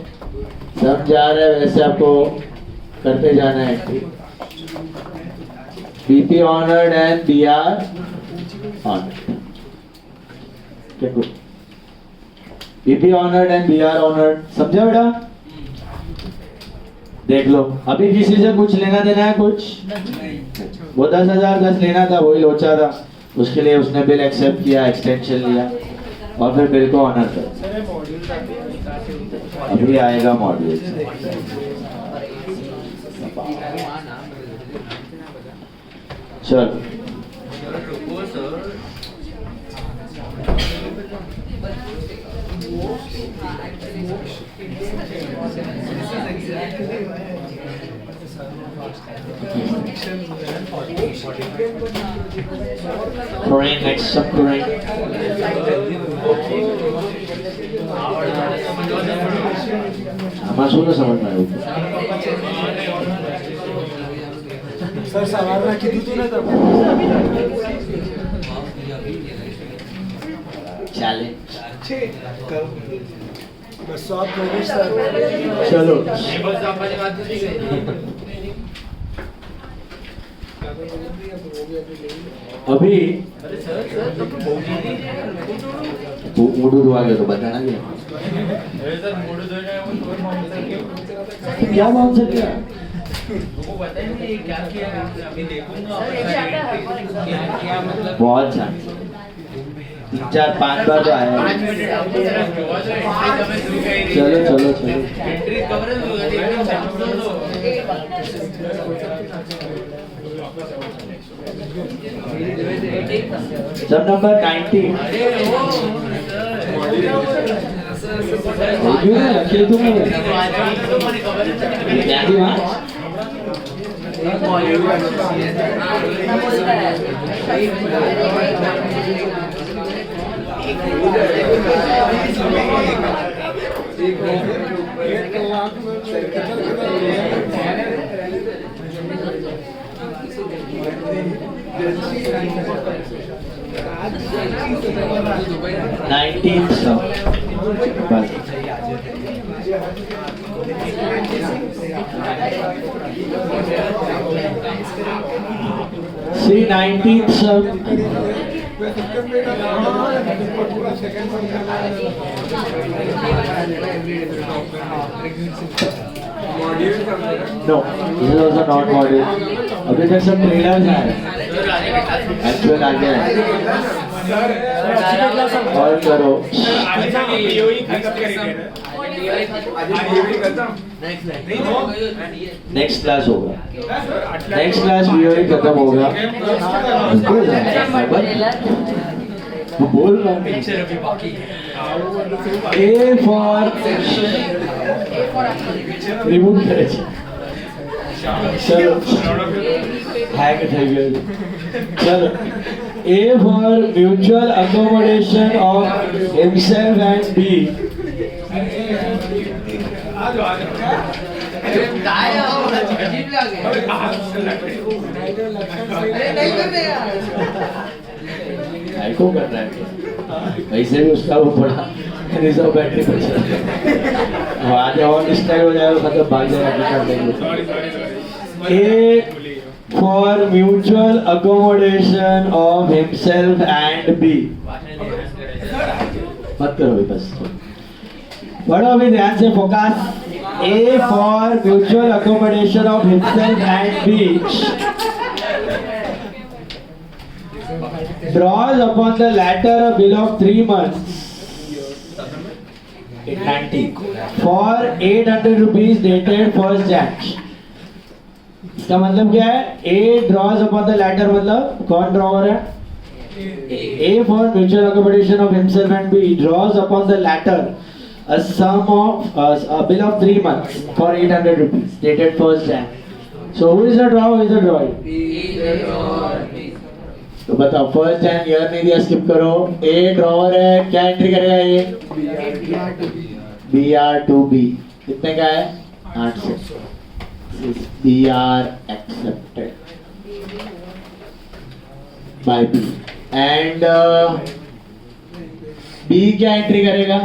सब जा रहे हैं वैसे आपको करते जाना है entry. BP honoured and BR honoured. BP honoured and BR honoured. समझा बेटा? देख लो, अभी किसी से कुछ लेना देना है? कुछ वो 10,010 लेना था, वही लोचा था, उसके लिए उसने बिल एक्सेप्ट किया, एक्सटेंशन लिया और फिर बिल को ऑनर कर। अभी आएगा मॉड्यूल। चलो Korean, next some Korean. આમાં શું સમજ માં આવ્યું? સર સવારના કીધું તું ને તમે ચાલે. છે કરું 200 આપ કરીશ સર ચલો બસ આપવાની વાત નથી કરી. अभी અરે સર સર તમે બહુ કીધી છે યાર. મેં તો થોડું મોઢું ધોવા ગયો તો बताना क्या? અરે સર મોઢું ધોઈને આવ્યો તો માઉન્સર के क्या बात है क्या? वो बताइए मुझे ये क्या किया है आपने? अभी देखूंगा सर, ये भी आता है हर बार क्या क्या मतलब बहुत शांत. 3-4-5 बार तो आया 5 है. મિનિટ આપો સર જોવા જો એન્ટ્રી તમે શું કહી રહી चलो चलो चलो. એન્ટ્રી ખબર જ એકદમ શાંત તો सब नंबर 90. Review में रखिए तुम. यादी वहाँ. नाइनटीन सौ बस. सी 19 सब no this is also not module. अभी तक सब ट्रेलर्स हैं. एक्चुअल आगे है. और करो. नेक्स्ट क्लास होगा. नेक्स्ट क्लास वीओई खत्म होगा. बोल रहा हूँ. ए फॉर रिमूव करे છે. चलो हैक થઈ ગયું. चलो A for mutual accommodation of himself and B. काय अजीब लगे अरे नहीं कर रहे यार. को कर रहा है वैसे भी उसका वो पड़ा रिजर्व बैटरी पर चला. वो आगे और स्टाइल हो जाएगा मतलब भाग जाएगा कर देंगे. A for mutual accommodation of himself and B. मत करो भाई बस. पढ़ो अभी ध्यान से focus. A for mutual accommodation of himself and B draws upon the latter a bill of 3 months in 90 for 800 rupees dated 1st Jan. इसका मतलब क्या है? A draws upon the latter मतलब कौन ड्रॉवर है? A for mutual accommodation of himself and B draws upon the latter a sum of a bill of 3 months for 800 rupees dated 1st Jan. So who is the drawer? Who is the drawer? तो बताओ 1st Jan year नहीं दिया, skip करो. A drawer है, क्या entry करेगा ये? BR2B कितने का है? 800. BR accepted by B and B क्या एंट्री करेगा?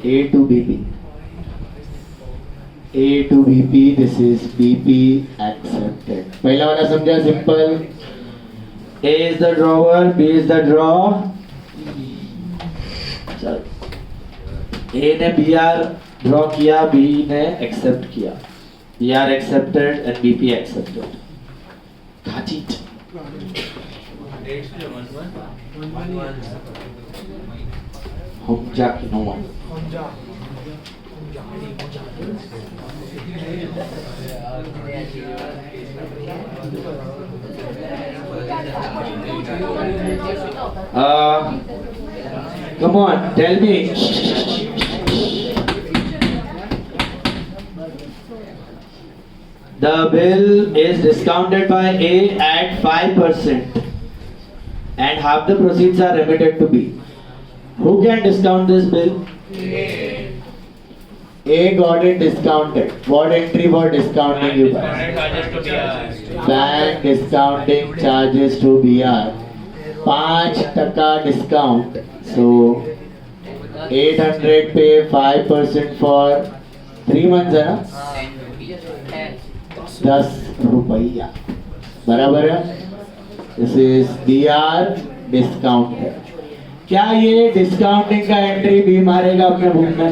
A to BP. A to BP. This is BP accepted. पहला वाला समझा simple. A is the drawer, B is the draw. चल. A ने BR ड्रॉ किया, B ने एक्सेप्ट किया. BR accepted and BP accepted. Got it. हम जाके no one. Come on, tell me. The bill is discounted by A at 5% and half the proceeds are remitted to B. Who can discount this bill? A got it discounted. What entry for discounting you pass? Bank discounting charges to BR. 5% discount. So 800 pay 5% for 3 months है ना? 10 रुपया बराबर है. This is BR discounted. क्या ये discounting का entry B मारेगा अपने बुक में?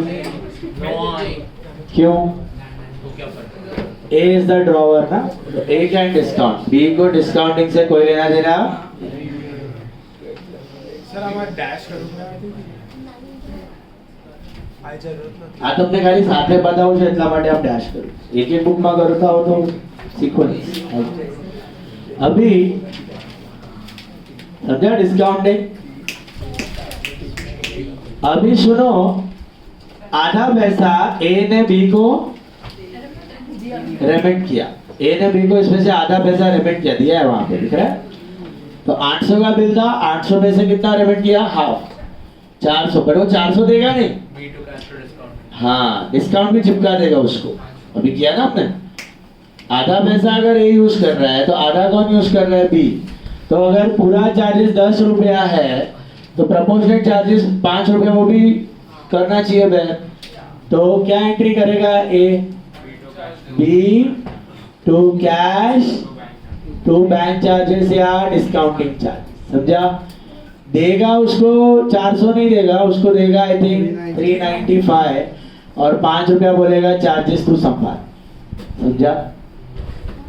क्यों? A is the drawer ना, तो A can discount. B को डिस्काउंटिंग से कोई लेना देना? सर हमारा डैश करूंगा આ જરૂરત નથી આ તમને ખાલી સાથે બતાવું છે એટલા માટે આપ ડેશ કરો. એક એક બુકમાં કરતા હો તો સિક્વન્સ. अभी समझा डिस्काउंटिंग? अभी सुनो, आधा पैसा ए ने बी को रेमिट किया. ए ने बी को इसमें से आधा पैसा रेमिट किया, दिया है वहां पे, दिख रहा है? तो 800 का बिल था, 800 में से कितना रेमिट किया? हाफ, 400. पर वो 400 देगा नहीं, हाँ डिस्काउंट भी चिपका देगा उसको. अभी किया ना आपने. आधा पैसा अगर ए यूज कर रहा है तो आधा कौन यूज कर रहा है? बी. तो अगर पूरा चार्जेस 10 रुपया है तो प्रपोर्शनेट चार्जेस 5 रुपये वो भी करना चाहिए बैंक. तो क्या एंट्री करेगा? A. B to cash to bank charges या डिस्काउंटिंग चार्ज. समझा? देगा उसको 400 नहीं देगा, उसको देगा आई थिंक 395 और 5 रुपया बोलेगा चार्जेस तू संभाल. समझा?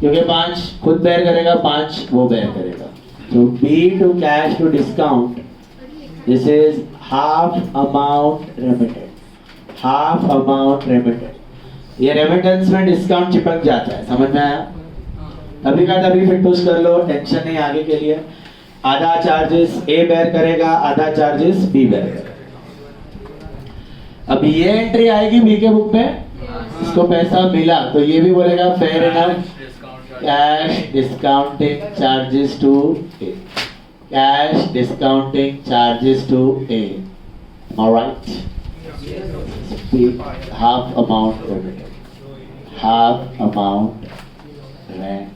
क्योंकि 5 खुद बेयर करेगा, 5 वो बेयर करेगा. तो B to cash to discount, this is half amount remitted. Half amount remitted. ये रेमिटेंस में डिस्काउंट चिपक जाता है. समझ में आया? तभी का तभी फिट टूस कर लो, टेंशन नहीं आगे के लिए. आधा चार्जेस ए बेयर करेगा, आधा चार्जेस बी बेयर करेगा. अब ये एंट्री आएगी बी के बुक में, इसको पैसा मिला तो ये भी बोलेगा fair enough cash discounting charges to A. Cash discounting charges to A. Alright. Half amount remitted. Half amount remitted.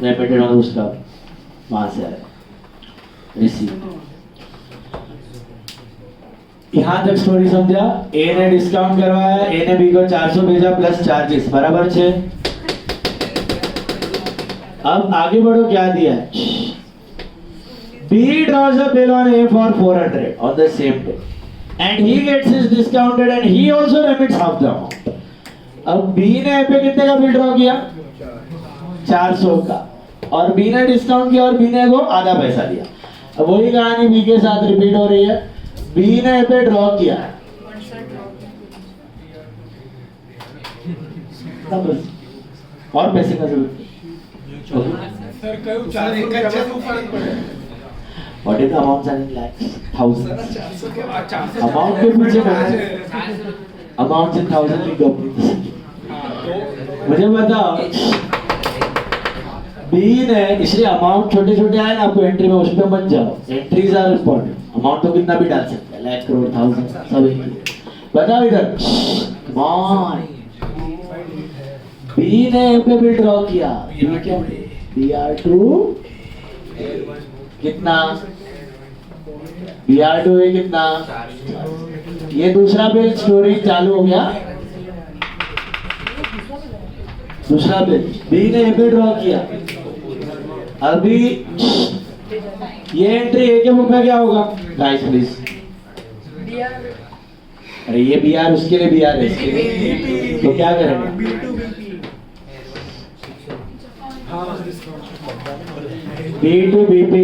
Remitted और उसका वहां से आया रिसीव. यहां तक स्टोरी समझा? ए ने डिस्काउंट करवाया, ए ने बी को 400 भेजा प्लस चार्जेस बराबर 6. अब आगे बढ़ो, क्या दिया है? B draws a bill on A for 400 on the same day and he gets his discounted and he also remits half the amount. अब B ने A पे कितने का बिल ड्रॉ किया? 400 का. और B ने डिस्काउंट किया और B ने को आधा पैसा दिया. अब वही कहानी B के साथ रिपीट हो रही है. B ने A पे ड्रॉ किया और पैसे का जरूरत. સર કયું 400 રૂપિયા શું ફરક પડે? What is the amount in lakhs? Thousands. 400 Amount के पीछे अमाउंट in thousand की गप. मुझे बताओ, बी ने इसलिए अमाउंट छोटे छोटे आए ना आपको एंट्री में, उस पे मत जाओ. Entries are important. अमाउंट तो कितना भी डाल सकते हैं, लाख करोड़ थाउजेंड सब एक ही. बताओ इधर. Come on. बी ने ए पे बिल ड्रॉ किया. बी क्या? BR2 कितना? BR2 है कितना? ये दूसरा बिल स्टोरी चालू हो गया. दूसरा बिल बी ने ए पे ड्रॉ किया. अभी ये एंट्री ए के बुक में क्या होगा? Guys please. अरे ये BR उसके लिए, BR है इसके लिए. तो क्या करेंगे? B to BP.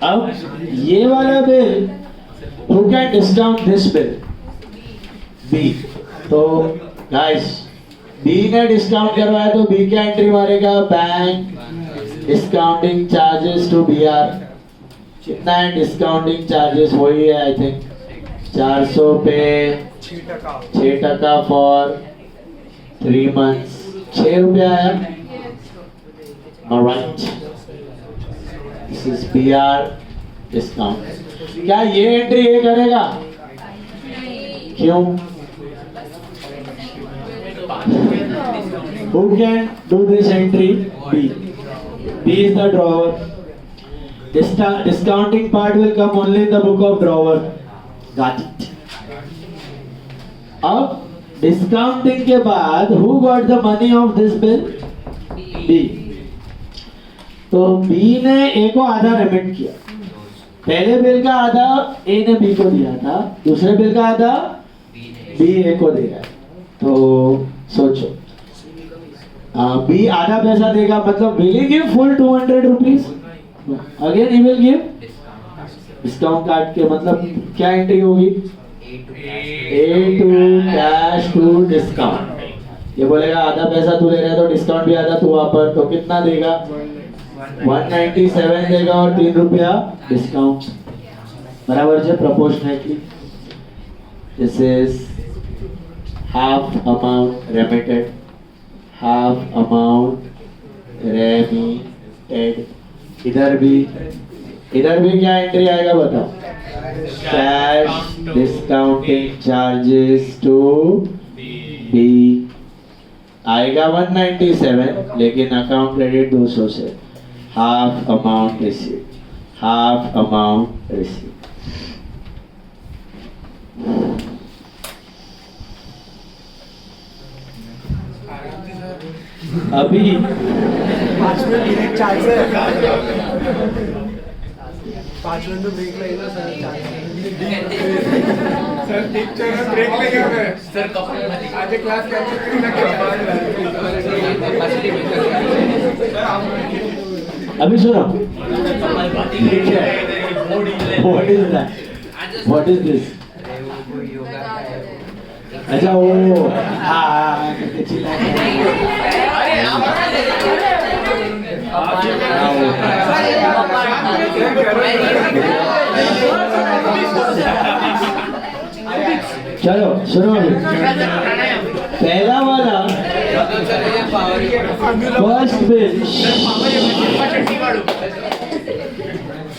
अब ये वाला bill who can discount this bill? B. तो guys B ने डिस्काउंट करवाया तो B क्या एंट्री मारेगा? Bank discounting charges to BR. कितना है डिस्काउंटिंग चार्जेस? वही है आई थिंक 400 पे 6% फॉर 3 months, 6 रुपया है। Alright, this is PR discount. क्या ये एंट्री ये करेगा? क्यों? Who can do this entry? B. B is the drawer. Discounting part will come only in the book of drawer. Got it. अब discounting के बाद who got the money of this bill? B. तो B ने A को आधा remit किया। पहले bill का आधा A ने B को दिया था, दूसरे बिल का आधा B A को दे रहा है। तो सोचो, B आधा पैसा देगा, मतलब will he give full 200 rupees? Again he will give discount काट के, मतलब क्या एंट्री होगी? A to cash to discount. ये बोलेगा आधा पैसा तू ले रहा है तो डिस्काउंट भी आधा तू वापर, तो कितना देगा? 197 देगा और 3 रुपया डिस्काउंट। बराबर है proportionately. This is half amount remitted, half amount remitted. इधर भी क्या एंट्री आएगा बताओ? Cash discounting charges to B आएगा 197, लेकिन अकाउंट क्रेडिट 200 से half amount receive, half amount receive. अभी 5 मिनट ब्रेक चालू है। 5 मिनट ब्रेक लगेगा सर। सर ठीक चल रहा ब्रेक लेगा मैं सर कपड़े आज क्लास कैंसिल करना अभी सुनो, व्हाट इज दिस? अच्छा वो चलो सुनो, पहला वाला first bill,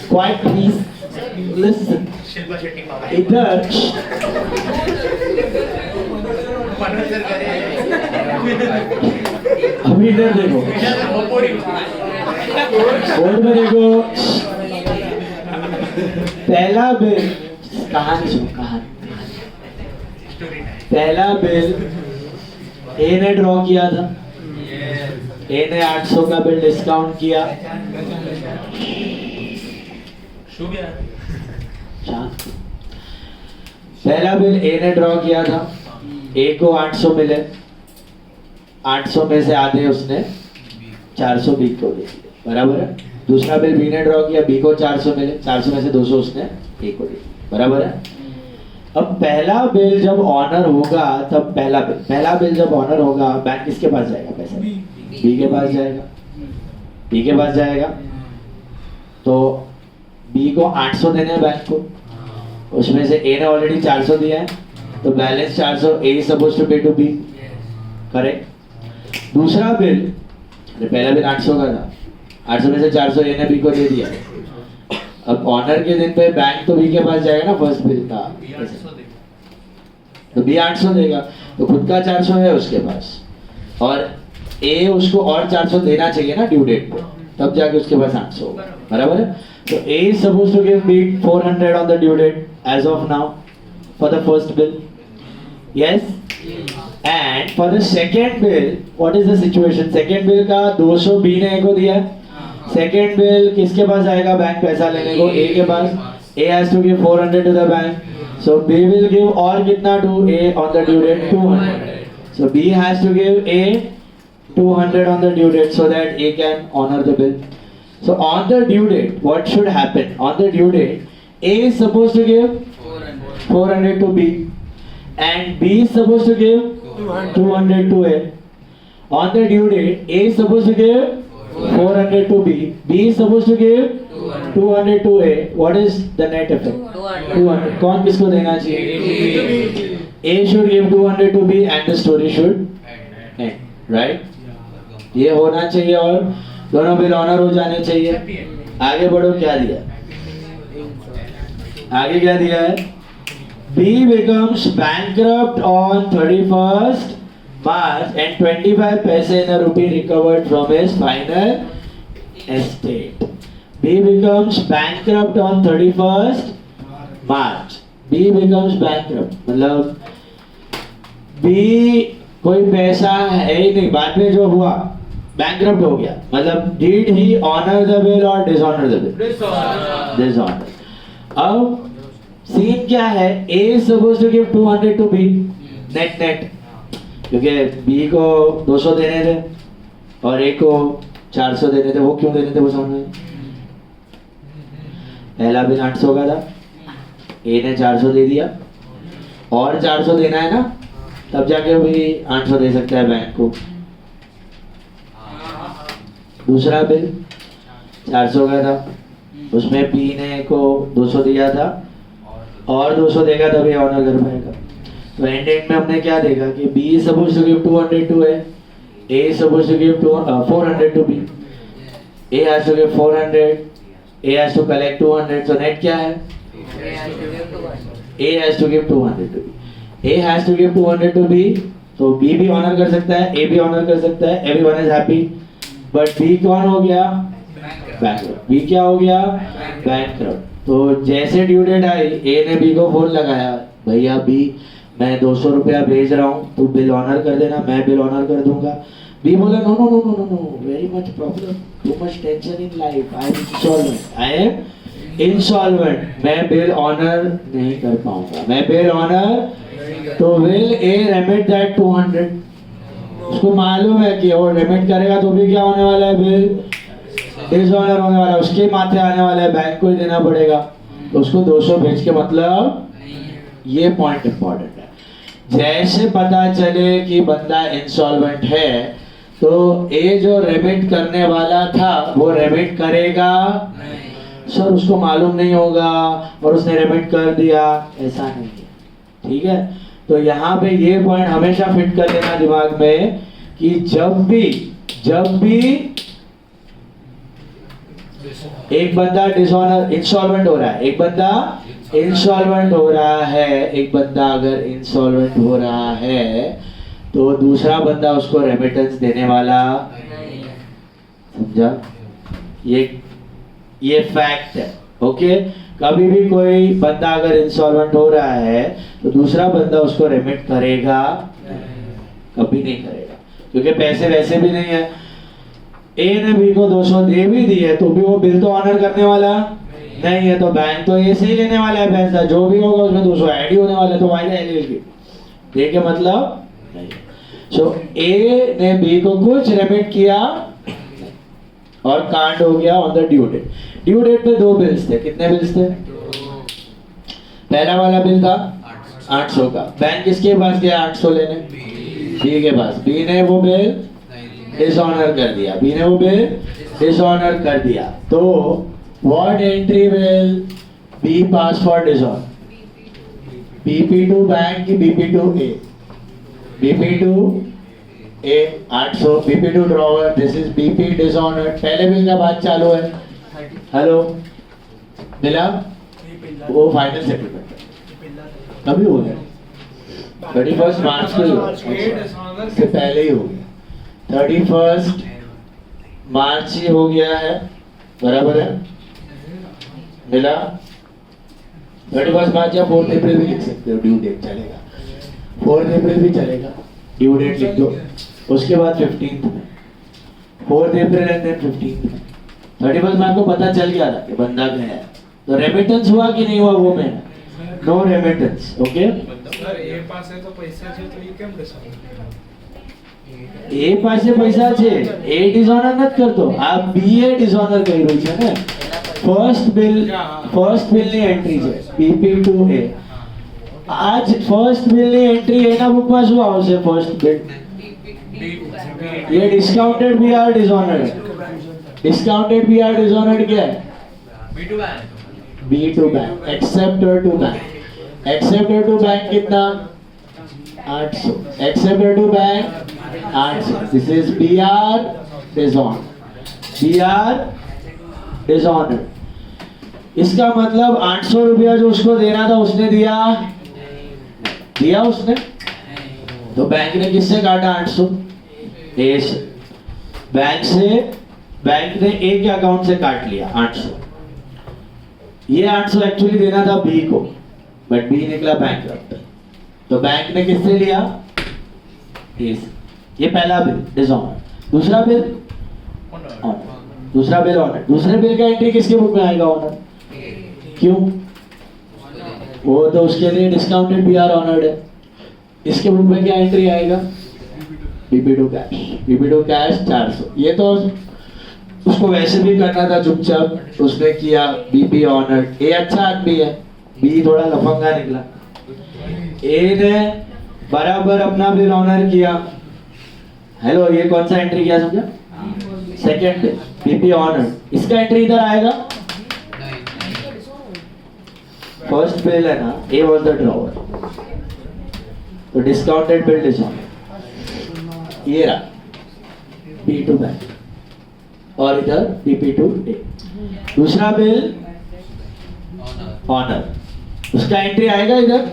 quite please listen. इधर अभी इधर देखो, बोर्ड में देखो, पहला बिल कहानी सुनो, कहानी। पहला बिल ए ने ड्रॉ किया था, ए ने 800 का बिल डिस्काउंट किया। पहला बिल ए ने ड्रॉ किया था, ए को 800 मिले, 800 में से आधे उसने 400 बी को दे दिए, बराबर है। दूसरा बिल बी ने ड्रॉ किया, बी को 400 मिले, 400 में से 200 उसने ए को दिए, बराबर है। अब पहला बिल जब ऑनर होगा, तब पहला बिल जब ऑनर होगा, बैंक किसके पास जाएगा? पैसा बी के पास जाएगा, बी के पास जाएगा। तो बी को 800 देने हैं बैंक को, उसमें से ए ने ऑलरेडी 400 दिया है, तो balance 400 A is supposed to pay to B, correct. दूसरा बिल, पहला बिल 800 का था, 800 में से 400 ए ने बी को दे दिया। अब ऑनर के दिन पे बैंक तो बी के पास जाएगा ना, फर्स्ट बिल का, तो बी 800 देगा, तो खुद का 400 है उसके पास, और ए उसको और 400 देना चाहिए ना ड्यू डेट पे, तब जाके उसके पास 800 होगा, बराबर है। तो A is supposed to give B 400 on the due date as of now for the first bill, yes. And for the second bill what is the situation? Second bill का 200 B ने ए को दिया है, सेकेंड बिल किसके पास आएगा? Bank पैसा लेने को ए के पास। A has to give 400 to the bank, so B will give और कितना to A on the due date? 200. So B has to give A 200 on the due date so that A can honor the bill. So on the due date, what should happen? On the due date, A is supposed to give 400 to B, and B is supposed to give 200 to A. On the due date, A is supposed to give 400 to B, B is supposed to give 200 to A. What is the net effect? 200. कौन किसको देना चाहिए? A should give 200 to B and the story should end. Right? ये होना चाहिए और दोनों bill honour हो जाने चाहिए. आगे बढ़ो, क्या दिया? आगे क्या दिया है? B becomes bankrupt on 31st March and 25 paise in a rupee recovered from his final estate. B becomes bankrupt on 31st March. B becomes bankrupt. मतलब B कोई पैसा है ही नहीं, बाद में जो हुआ bankrupt हो गया. मतलब did he honor the bill or dishonor the bill? Dishonor. अब सीन क्या है? A is supposed to give 200 to B net क्योंकि B को 200 देने थे और A को 400 देने थे. वो क्यों देने थे वो समझ में? पहला बिल 800 का था, A ने 400 दे दिया और 400 देना है ना, तब जाके भी 800 दे सकता है बैंक को. दूसरा बिल 400 का था, उसमें B ने को 200 दिया था और 200 देगा तभी ऑनर कर पाएगा. तो एंड में हमने क्या देखा कि B is supposed to give 200 to A, A is supposed to give 400 to B, A has to give 400, A has to collect 200. so net क्या है? A has to give 200 to B. A has to give 200 to B, तो B भी honour कर सकता है, A भी honour कर सकता है. everyone is happy. but B कौन हो गया? bankrupt. B क्या हो गया? bankrupt. तो जैसे ड्यू डेट आई, A ने B को फोन लगाया, भैया B मैं 200 रुपया भेज रहा हूँ, तू बिल ऑनर कर देना, मैं बिल ऑनर कर दूंगा. B बोला no no no no no no, very much problem, too much tension in life, I am insolvent, I am insolvent, मैं बिल ऑनर नहीं कर पाऊंगा, मैं बिल ऑनर. तो विल A रेमिट दैट 200. उसको मालूम है कि वो रेमिट करेगा तो भी क्या होने वाला है? बिल डिसऑनर होने वाला है, उसके माथे आने वाला है, बैंक को ही देना पड़ेगा. तो उसको 200 भेज के मतलब, ये पॉइंट इंपॉर्टेंट है. जैसे पता चले कि बंदा इंसॉल्वेंट है तो ए जो रेमिट करने वाला था वो रेमिट करेगा. सर उसको मालूम नहीं होगा और उसने रेमिट कर दिया, ऐसा नहीं है. ठीक है, तो यहाँ पे ये पॉइंट हमेशा फिट कर लेना दिमाग में कि जब भी एक बंदा डिसऑनर इंसॉल्वेंट हो रहा है, एक बंदा इंसॉल्वेंट हो रहा है, एक बंदा अगर इंसॉल्वेंट हो रहा है तो दूसरा बंदा उसको रेमिटेंस देने वाला, समझा? ये फैक्ट है. ओके, कभी भी कोई बंदा अगर इंसॉल्वेंट हो रहा है तो दूसरा बंदा उसको रेमिट करेगा? कभी नहीं करेगा, क्योंकि पैसे वैसे भी नहीं है. A ने B को 200 दे भी दिए तो भी वो बिल तो ऑनर करने वाला नहीं है, तो बैंक तो A से ही लेने वाला है पैसा, जो भी होगा उसमें 200 ऐड ही होने वाला है. तो वाइड एलएलपी दे के मतलब नहीं. सो A ने B को कुछ रेमिट किया और कांड हो गया on the due date. Due date पे 2 बिल्स थे. कितने बिल्स थे? पहला वाला बिल था 800 का. बैंक किसके पास गया 800 लेने? B के पास. B ने वो बिल डिसऑनर कर दिया, B ने वो बिल डिसऑनर कर दिया. तो what entry will B pass for dishonour? BP to bank की BP to A? BP to A 800, BP to drawer, this is BP dishonour. पहले बिल का बात चालू है. हेलो, मिला? वो फाइनल सेटलमेंट कभी हो गया? 31 मार्च को से पहले ही हो गया. 31 मार्च ही हो गया है, बराबर है? मिला? 31 मार्च या 4 अप्रैल भी लिख सकते हो, ड्यू डेट चलेगा. 4 अप्रैल भी चलेगा, ड्यू डेट लिख दो. उसके बाद 15th में, 4 अप्रैल एंड देन 15th में. 31 मार्च को पता चल गया था कि बंदा गया है, तो रेमिटेंस हुआ कि नहीं हुआ वो में? No remittance. Okay, sir A પાસે તો પૈસા છે તો એ કેમ ડિસઓનર? એ પાસે પૈસા છે, એ ડિસઓનર નથી કરતો, આ બી એ ડિસઓનર કરી રહ્યું છે ને. ફર્સ્ટ બિલ ની એન્ટ્રી છે બીપી ટુ એ. આજ ફર્સ્ટ બિલ ની એન્ટ્રી એના બુકમાં શું આવશે? ફર્સ્ટ બિલ ये discounted BR dishonoured. Discounted BR dishonoured क्या है? B to bank B to bank, acceptor to bank. Acceptor to bank कितना? 800। Acceptor to bank 800। This is B R dishonour. B R dishonour. इसका मतलब 800 रुपया जो उसको देना था उसने दिया? दिया उसने? तो बैंक ने किससे काटा 800? ए से। बैंक ने ए के अकाउंट से काट लिया 800। ये 800 एक्चुअली देना था बी को, बट बी निकला बैंकरप्ट। तो बैंक ने किससे लिया? ए से। ये पहला बिल डिसऑनर। दूसरा बिल ऑनर। दूसरा बिल ऑनर। दूसरे बिल का एंट्री किसके बुक में आएगा? ऑनर। क्यों? वो तो उसके लिए डिस्काउंटेड बी आर ऑनर्ड है। इसके बुक में क्या एंट्री आएगा? BP to cash. BP to cash 400। ये तो उसको वैसे भी करना था चुपचाप, उसने किया बीपी ऑनर्ड। ए अच्छा आदमी है, बी थोड़ा लफंगा निकला। ए ने बराबर अपना बिल ऑनर किया। हेलो, ये कौन सा एंट्री किया समझा? Second bill BP honoured. इसका एंट्री इधर आएगा। फर्स्ट बिल है ना, ए वाज द ड्रॉवर, तो डिस्काउंटेड बिल डिसऑनर। ये रहा बी टू बैंक और इधर बीपी टू ए। दूसरा बिल ऑनर, उसका एंट्री आएगा इधर,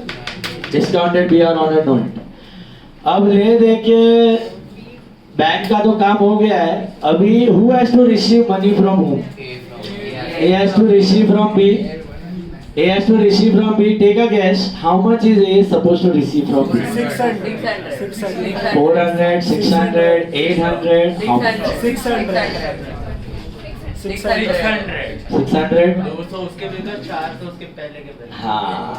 discounted B R honour no entry. अब ले दे के बैंक का तो काम हो गया है। अभी who has to receive money from whom? A has to receive from B. A has to receive from B. Take a guess. How much is A supposed to receive from B? 600. 400, 600, 800. How much? 600. 600. 200 उसके bill का, 400 उसके पहले के bill. हाँ,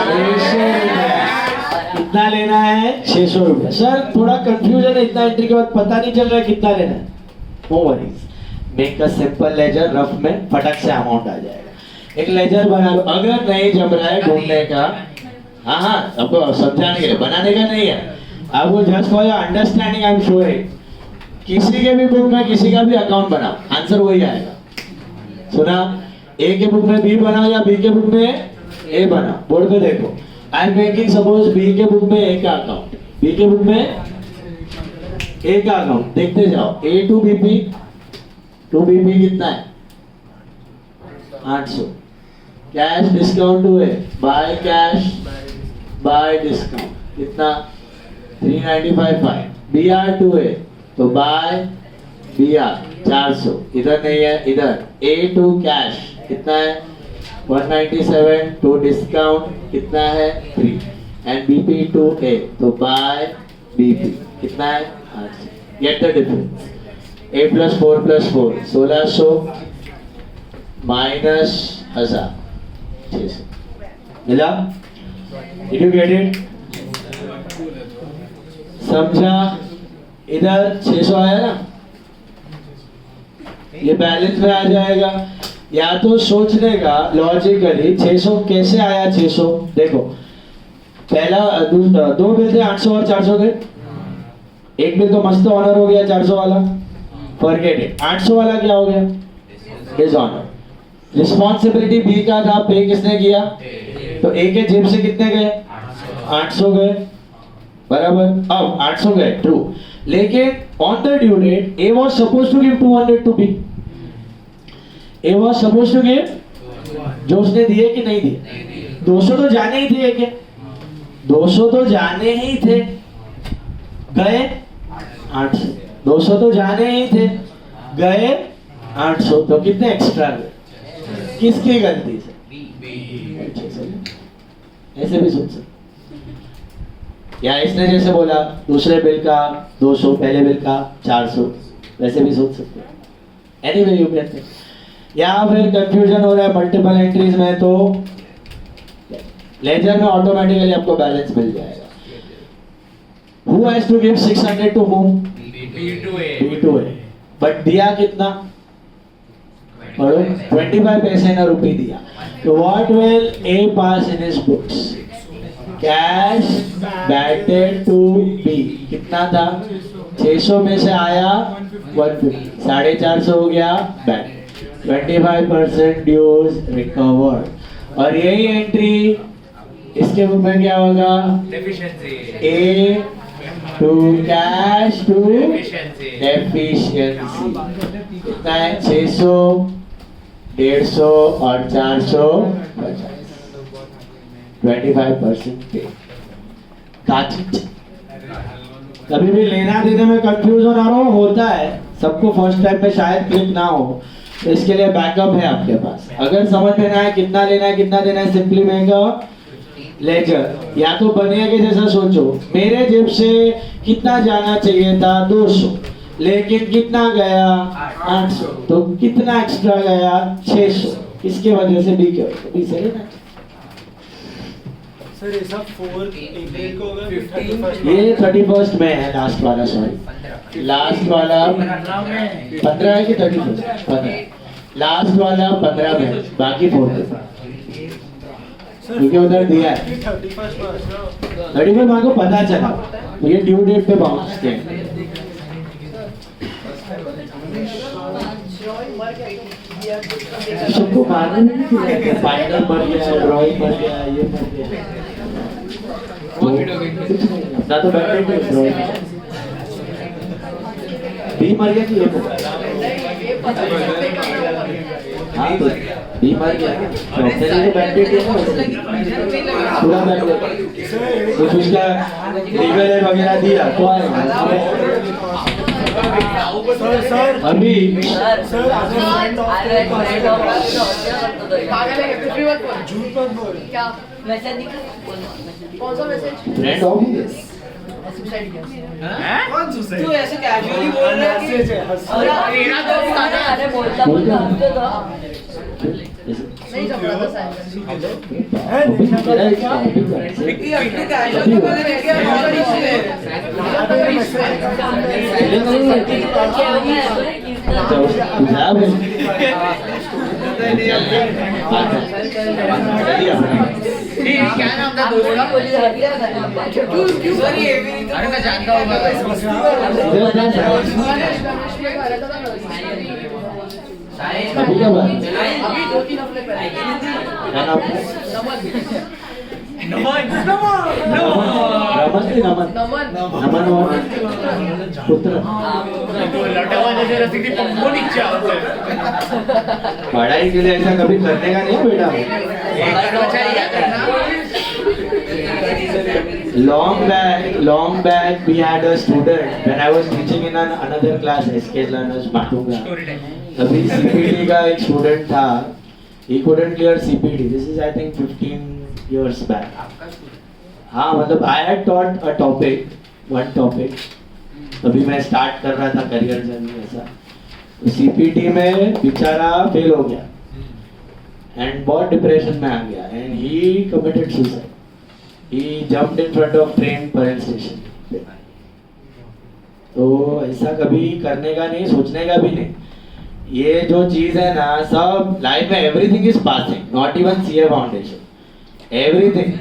600 रुपया। कितना लेना है? 600 रुपया। सर थोड़ा कंफ्यूजन है, इतना एंट्री के बाद पता नहीं चल रहा है कितना लेना है। No worries, make a simple ledger, rough में फटक से अमाउंट आ जाएगा। एक लेजर बना लो। अगर नहीं जम रहा है ढूंढने का, हाँ आपको समझाने के लिए, बनाने का नहीं है आपको, just for your understanding I am showing. किसी के भी बुक में किसी का भी अकाउंट बनाओ, आंसर वही आएगा। सुना? ए के बुक में बी बनाओ या बी के बुक में ए बनाओ। बोर्ड पे देखो, I am making suppose B के बुक में ए का अकाउंट, बी के बुक में ए का अकाउंट। देखते जाओ, ए टू बीपी कितना है? 800। कैश डिस्काउंट हुए, बाय कैश बाय डिस्काउंट कितना? 395 फाइन। बी आर टू है तो बाय बी आर 400। इधर नहीं है, इधर ए टू कैश कितना है? 197 टू डिस्काउंट कितना है? 3। एंड बीपी टू ए तो बाय बीपी कितना है? 800। Get the difference. A plus 4 plus 4 1600 minus 1000 600 मिला? Did you get it? समझा? इधर 600 आया ना, ये बैलेंस में आ जाएगा। या तो सोचने का लॉजिकली 600 कैसे आया? 600 देखो, पहला दो बिल थे 800 और 400 के। एक बिल तो मस्त ऑनर हो गया 400 वाला, फॉरगेट इट। 800 वाला क्या हो गया? डिसऑनर। रिस्पॉन्सिबिलिटी बी का था, पे किसने किया? तो ए के जेब से कितने गए? 800 गए, बराबर। अब 800 गए, ट्रू। लेकिन on the due date A was supposed to give 200 to B. A was supposed to give, जो उसने दिए कि नहीं दिए? 200 तो जाने ही थे के, 200 तो जाने ही थे, गए 800। 200 तो जाने ही थे, गए 800, तो कितने एक्स्ट्रा गए? किसकी गलती से? ऐसे भी सोच सकते, या इसने जैसे बोला दूसरे बिल का 200, पहले बिल का 400, वैसे भी सोच सकते। Anyway you can think. या फिर कंफ्यूजन हो रहा है मल्टीपल एंट्रीज में, तो लेजर में ऑटोमेटिकली आपको बैलेंस मिल जाएगा। Who has to give 600 to whom? B to A. But दिया कितना? पढ़ो, 25 पैसे ना रुपये दिया। तो what will A pass in his books? Cash batted to B कितना था? 600 में से आया 150, 450 हो गया बैट। 25% dues recovered. और यही एंट्री इसके बुक में क्या होगा? Deficiency A to cash to deficiency efficiency. कितना है? 600, 150 और 450। 25% पे। कभी भी लेना देने में कंफ्यूजन आ रहा होता है, सबको फर्स्ट टाइम में शायद क्लिक ना हो, तो इसके लिए बैकअप है आपके पास। अगर समझ में ना है कितना लेना है कितना देना है, सिंपली मेक अ लेजर। या तो बनिया के जैसा सोचो, मेरे जेब से कितना जाना चाहिए था? 200, लेकिन कितना गया? 800, तो कितना एक्स्ट्रा गया? 600। किसके वजह से? बी के वजह से। बी से लेना। सर ये सब 4 एक को होगा 15 ये 31st में है लास्ट वाला, सॉरी लास्ट वाला 15 है कि 31? 15 लास्ट वाला 15 में, बाकी 4 में, क्योंकि उधर दिया है 31 मार्च। 31 मार्च को पता चला, तो ये ड्यू डेट पे बाउंस थे। सबको मालूम है कि फाइनल मर गया, ड्राइंग मर गया, ये मर गया, ना तो बैठे थे ड्राइंग बी मर गया कि ये मर गया? हाँ तो बी मर गया, डॉक्टर ने तो बैठे थे पूरा बैठ गया, कुछ उसका लीगल एड वगैरह दिया तो आएगा। सर अभी सर अरे फ्रेंड ऑफ पागल है कुछ भी मत बोल। झूठ मत बोल। क्या? मैसेज दिखा कौन सा मैसेज? फ्रेंड ऑफ सुसाइड किया। कौन सुसाइड? तू ऐसे कैजुअली बोल रहा है मैसेज है और मेरा दोस्त था ना। अरे बोलता बोलता हंसते था। नहीं जम रहा था साइलेंस। विक्की अभी तो कैजुअली बोल रहे हैं बहुत इशू क्या नाम था दोस्त का? अरे मैं जानता हूँ अभी क्या बात? अभी 2-3 हफ्ते पहले। नमन की नमन नमन। नमन और पुत्र पढ़ाई के लिए ऐसा कभी करने का नहीं बेटा। long back we had a student when I was teaching in another class, SK learners Matunga. अभी CPD का एक स्टूडेंट था, he couldn't clear CPD. This is I think 15 years back. हाँ मतलब I had taught a topic, one topic. अभी मैं start कर रहा था करियर जर्नी ऐसा, तो CPD में बेचारा फेल हो गया एंड बहुत डिप्रेशन में आ गया and he committed suicide. He jumped in front of train parent station. तो ऐसा कभी करने का नहीं, सोचने का भी नहीं. ये जो चीज है ना, सब लाइफ में everything is passing, not even CA foundation, everything.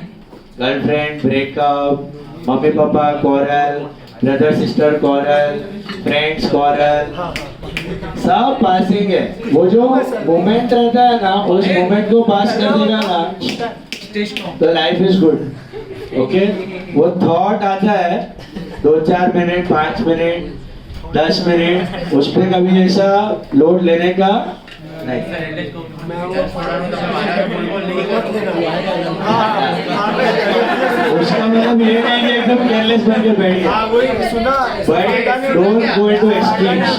Girlfriend breakup, mummy papa quarrel, brother sister quarrel, friends quarrel, सब पासिंग है. वो जो मोमेंट रहता है ना, उस मोमेंट को पास कर देगा ना तो लाइफ इज गुड. ओके, वो थॉट आता है 2-4 मिनट, 5 मिनट, 10 मिनट, उस पर कभी ऐसा लोड लेने का नहीं. उसका मतलब ये नहीं कि एकदम केयरलेस बन के बैठ गया. हाँ वही सुना. But don't go into extremes.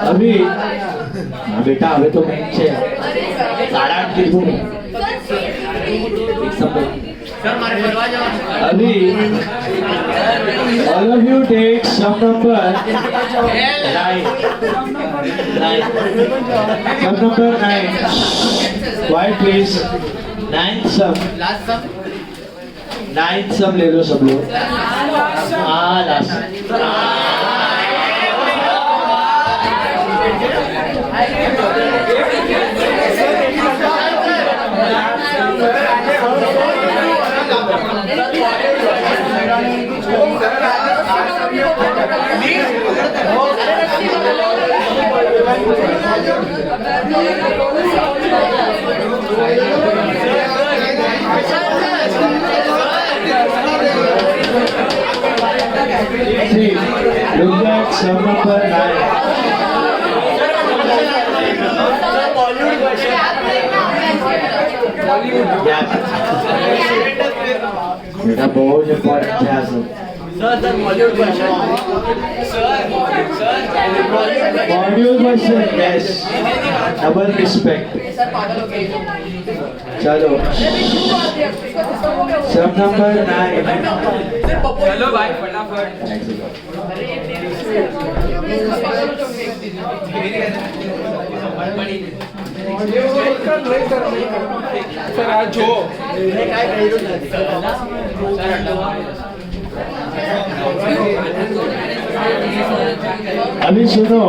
अभी हाँ बेटा, अभी तो मैं 8:30 की धूप है. अभी all of you take sum number 9. Sum number 9. Quiet please. 9 sum. 9 sum ले लो सब लोग. हाँ last. See, look at sum number 9. बेटा बहुत इम्पोर्टेंट है सब module question yes double respect sir पागल हो गए चलो सब नंबर 9 चलो भाई फटाफट सर आज जो अभी सुनो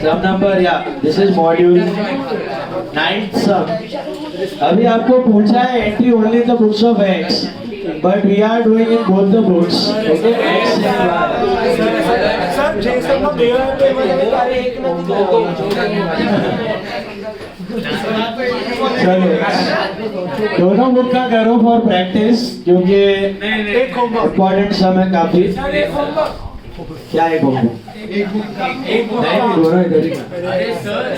सब नंबर या दिस इज मॉड्यूल 9th सम अभी आपको पूछा है entry only the books of X but we are doing in both the books okay X and Y sir जैसे हम दे रहे हैं तो अरे एक चलो दोनों बुक का करो फॉर प्रैक्टिस क्योंकि एक होमवर्क इम्पोर्टेंट सम है काफी क्या एक होमवर्क नहीं दोनों इधर ही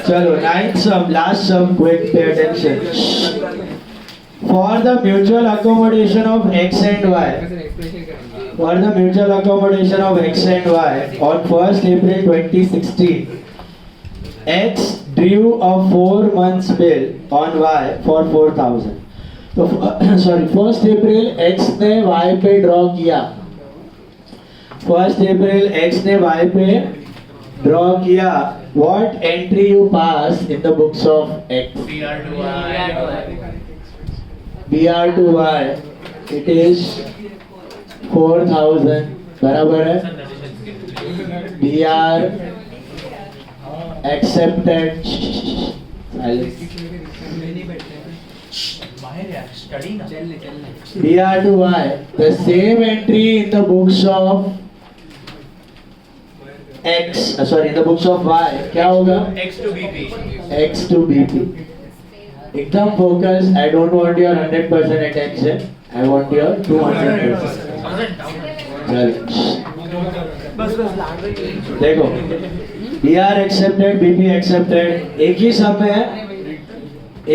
चलो 9th sum last sum quick pay attention for the mutual accommodation of x and y for the mutual accommodation of x and y on 1st April 2016 x drew a 4 months bill on y for 4000 तो sorry 1st April x ने y पे draw किया 1st April x ने y पे draw किया what entry you pass in the books of x BR to y it is 4000 बराबर है BR accepted BR to y the same entry in the books of x sorry in the books of y क्या होगा X to BP x to BP एकदम focus I don't want your 100% attention I want your 200% देखो BR accepted BP accepted एक ही सम है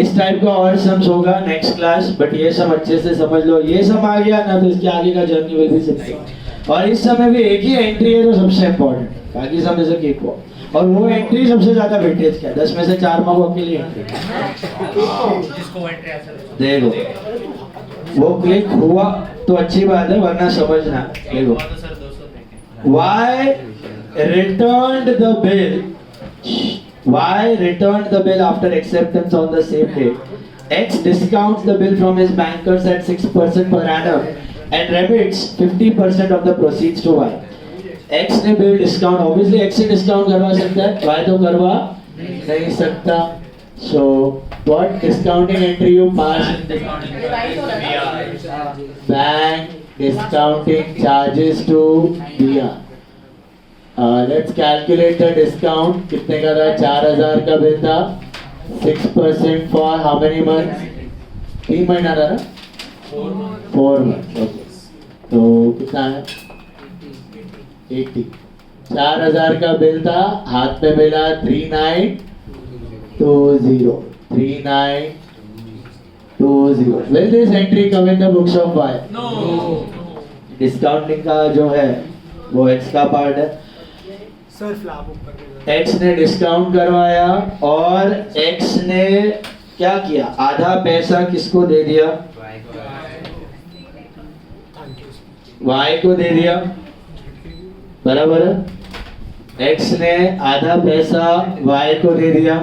इस type का और sums होगा नेक्स्ट क्लास बट ये सब अच्छे से समझ लो ये सब आ गया ना तो इसके आगे का जर्नी विल बी सिंपल और इस समय भी एक ही एंट्री है जो सबसे इम्पोर्टेंट बाकी सब में से कीप हो और वो एंट्री सबसे ज्यादा वेटेज क्या 10 में से 4 मार्क्स के लिए एंट्री जिसको एंट्री आंसर देखो वो क्लिक हुआ तो अच्छी बात है वरना समझना देखो तो sir 200 why returned the bill why returned the bill after acceptance on the same day X discounts the bill from his bankers at 6% per annum and remits 50% of the proceeds to Y X ने bill discount obviously X से discount करवा सकता है Y तो करवा नहीं सकता so what discounting entry you pass bank discounting charges to BR let's calculate the discount कितने का था 4000 का बिल था 6% for how many months 3 महीना था ना 4 months okay तो कितना है 80 4000 का बिल था हाथ में मिला 3920 will this entry come in the books of Y discounting का जो है वो X का पार्ट है सर फ्लैप ऊपर X ने डिस्काउंट करवाया और X ने क्या किया आधा पैसा किसको दे दिया Y को दे दिया बराबर है X ने आधा पैसा Y को दे दिया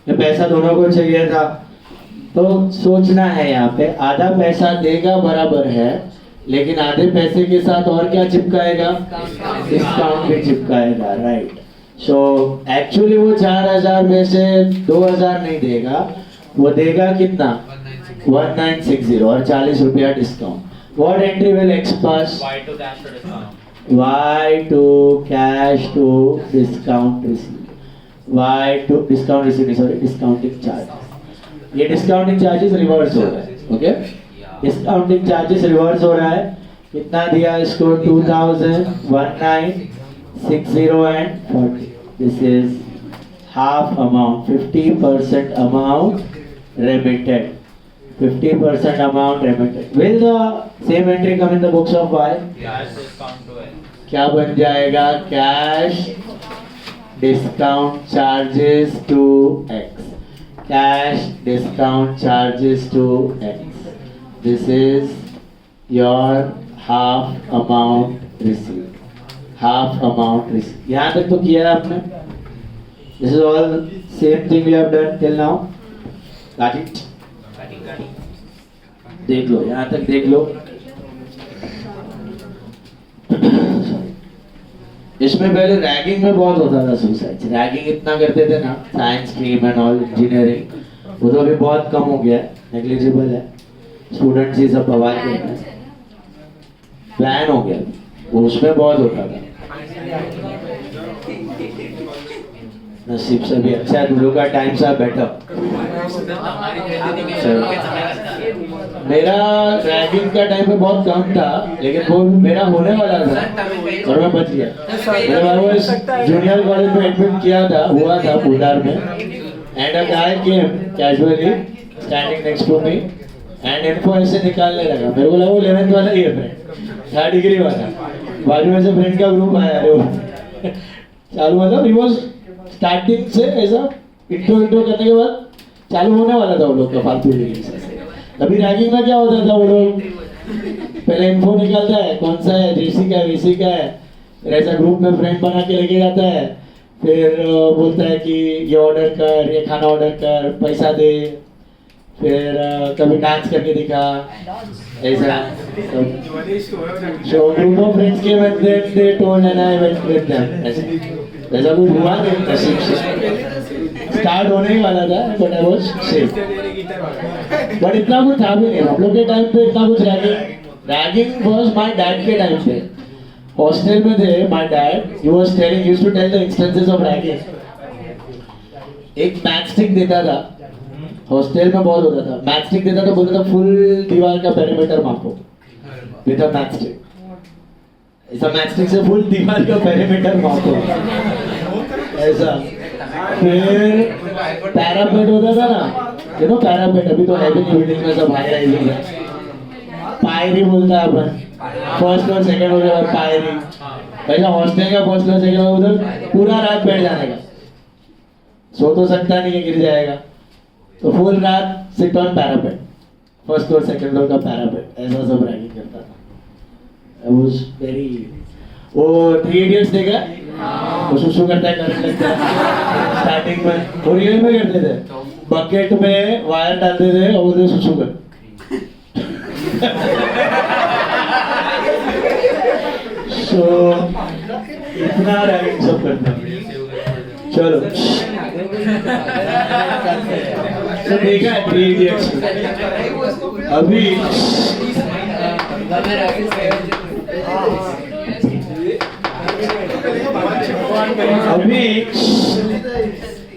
ये पैसा दोनों को चाहिए था तो सोचना है यहाँ पे आधा पैसा देगा बराबर है लेकिन आधे पैसे के साथ और क्या चिपकाएगा डिस्काउंट भी चिपकाएगा राइट सो एक्चुअली वो 4000 में से 2000 नहीं देगा वो देगा कितना 1960 और 40 रुपया discount What entry will X pass? Y to cash to discount. Y to cash to discount receipt. Y to discount receipt, sorry, discounting charges. ये discounting charges reverse हो रहा है, okay? Discounting charges reverse हो रहा है. कितना दिया इसको? 2000, 1960 and 40. This is half amount, 50% amount remitted. 50% amount remitted. Will the same entry come in the books of Y? Cash discount to L. क्या बन जाएगा? Cash discount charges to X. Cash discount charges to X. This is your half amount received. Half amount received. यहाँ तक तो किया है आपने. This is all same thing we have done till now. Got it? देख लो, यहाँ तक देख लो. इसमें पहले रैगिंग में बहुत होता था सुसाइड. रैगिंग इतना करते थे ना, science stream and all, engineering. वो तो अभी बहुत कम हो गया है, नेग्लिजिबल है. स्टूडेंट्स ही सब बवाल करते हैं. प्लान हो गया वो, उसमें बहुत होता था. नसीब से भी अच्छा है, तुम का टाइम सा बेटर. मेरा रैगिंग का टाइम पे बहुत कम था, लेकिन वो मेरा होने वाला था और मैं बच गया. मैंने जूनियर कॉलेज में एडमिट किया था, हुआ था पुलार में. And a guy came casually standing next to me and इनको ऐसे निकालने लगा. मेरे को लगा वो 11th वाला ही है, 3rd डिग्री वाला. बाजू में से फ्रेंड का ग्रुप आया, अरे चालू मतलब ही वाज स्टार्टिंग से ऐसा इंट्रो करने के बाद चालू होने वाला था वो लोग का फालतू डिग्री से. अभी रैगिंग में क्या होता था, वो लोग पहले इन्फो निकालता है, कौन सा है, जीसी का है, वीसी का है, फिर ऐसा ग्रुप में फ्रेंड बना के लेके जाता है. फिर बोलता है कि ये ऑर्डर कर, ये खाना ऑर्डर कर, पैसा दे. फिर कभी डांस करके दिखा ऐसा. So group of friends came and then they told and I went with them. ऐसा कुछ हुआ नहीं, नसीब से स्टार्ट होने ही वाला था, but I was safe. But इतना कुछ था भी नहीं हम लोग के टाइम पे. इतना कुछ रैगिंग was my dad के टाइम पे. हॉस्टल में थे, my dad he was telling, used to tell the instances of ragging. एक मैच स्टिक देता था, हॉस्टल में बहुत होता था. मैच स्टिक देता था, बोलता था फुल दीवार का पेरीमीटर मापो विद अ मैच स्टिक. ऐसा मैच स्टिक से फुल दीवार का पेरीमीटर मापो ऐसा. फिर पैरापेट होता था ना, यू नो पैरापेट. अभी तो हैवी बिल्डिंग में सब हाई राइजिंग है. पायरी बोलता है अपन, फर्स्ट और सेकंड हो गया पायरी. पहले हॉस्टल का फर्स्ट और सेकंड उधर पूरा रात बैठ जाने का. सो तो सकता नहीं है, गिर जाएगा. तो फुल रात सिट ऑन पैरापेट, फर्स्ट और सेकंड फ्लोर का पैरापेट. ऐसा सब रैगिंग करता था. I was very, वो 3 Idiots देखा, वो सुसु करता है, करंट लगता है स्टार्टिंग में. वो रियल में करते थे, बकेट में वायर डालते थे और उधर सुसु कर. So इतना रैगिंग सब करते हैं. चलो तो देखा है 3 Idiots. अभी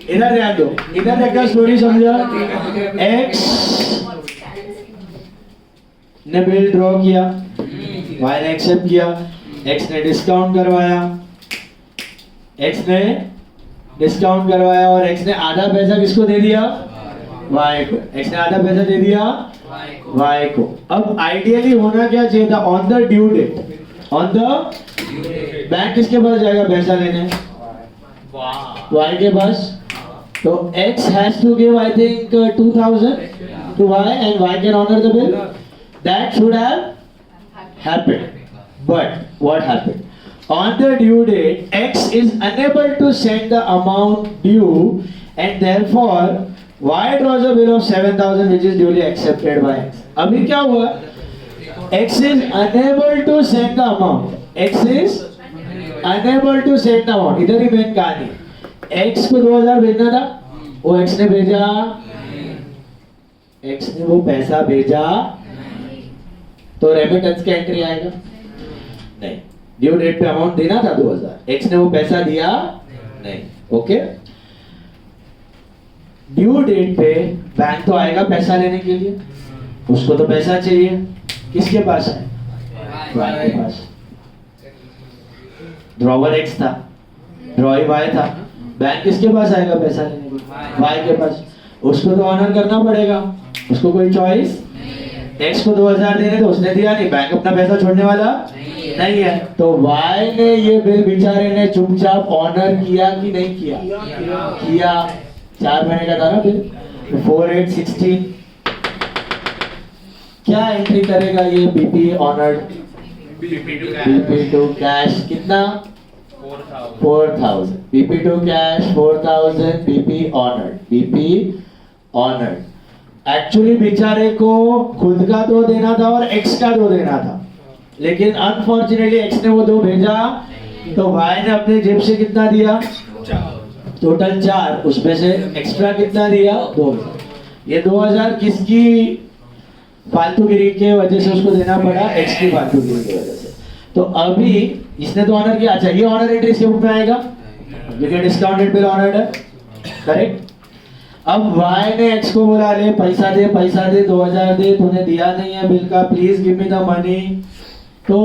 इधर ध्यान दो, इधर देखकर स्टोरी समझा. एक्स ने बिल ड्रॉ किया, वाई ने एक्सेप्ट किया, एक्स ने डिस्काउंट करवाया, एक्स ने डिस्काउंट करवाया और एक्स ने आधा पैसा किसको दे दिया? वाई को. एक्स ने आधा पैसा दे दिया वाई को. अब आइडियली होना क्या चाहिए था? On the due date, on the bank किसके पास जाएगा पैसा लेने? वाई के पास. तो x has to give I think 2000 to y and y can honor the bill. That should have happened. But what happened? On the due date, x is unable to send the amount due and therefore y draws a bill of 7000 which is duly accepted by x. अभी क्या हुआ? x is unable to send the amount. x is unable to send the amount. इधर ही main कहानी. x को 2000 भेजना था, वो x ने भेजा, x ने वो पैसा भेजा तो रेमिटेंस का एंट्री आएगा नहीं। ड्यू डेट पे अमाउंट देना था 2000, एक्स ने वो पैसा दिया नहीं। ओके, ड्यू डेट पे बैंक तो आएगा पैसा लेने के लिए, उसको तो पैसा चाहिए, किसके पास है? वाई के पास। ड्रॉवर एक्स था, ड्रॉई वाई था, बैंक किसके पास आएगा पैसा लेने के लिए? वाई के पास। उसको तो ऑनर करना पड़ेगा, उसको कोई चॉइस। एक्स को 2000 देने तो उसने दिया नहीं, बैंक अपना पैसा छोड़ने वाला नहीं है। तो वाई ने ये बिल बेचारे ने चुपचाप ऑनर किया कि नहीं किया? किया। 4 महीने का था ना बिल, 4816। क्या एंट्री करेगा ये BP honoured? BP to cash कितना? 4000। BP to cash 4000, BP honoured. Actually बेचारे को खुद का दो देना था और एक्स का दो देना था, लेकिन अनफॉर्चुनेटली एक्स ने वो दो भेजा, तो वाई ने अपने जेब से कितना दिया? टोटल 4, उसमें से एक्स्ट्रा कितना दिया? 2000। ये 2000 किसकी फालतूगिरी के वजह से उसको देना पड़ा? एक्स की फालतूगिरी की वजह से। तो अभी इसने तो ऑनर किया। अच्छा, ये ऑनर एंट्री इसके बुक में आएगा क्योंकि डिस्काउंटेड बिल ऑनर्ड है, करेक्ट। अब वाई ने एक्स को बोला ले पैसा दे 2000 दे, तूने दिया नहीं है बिल का, please give me the money. तो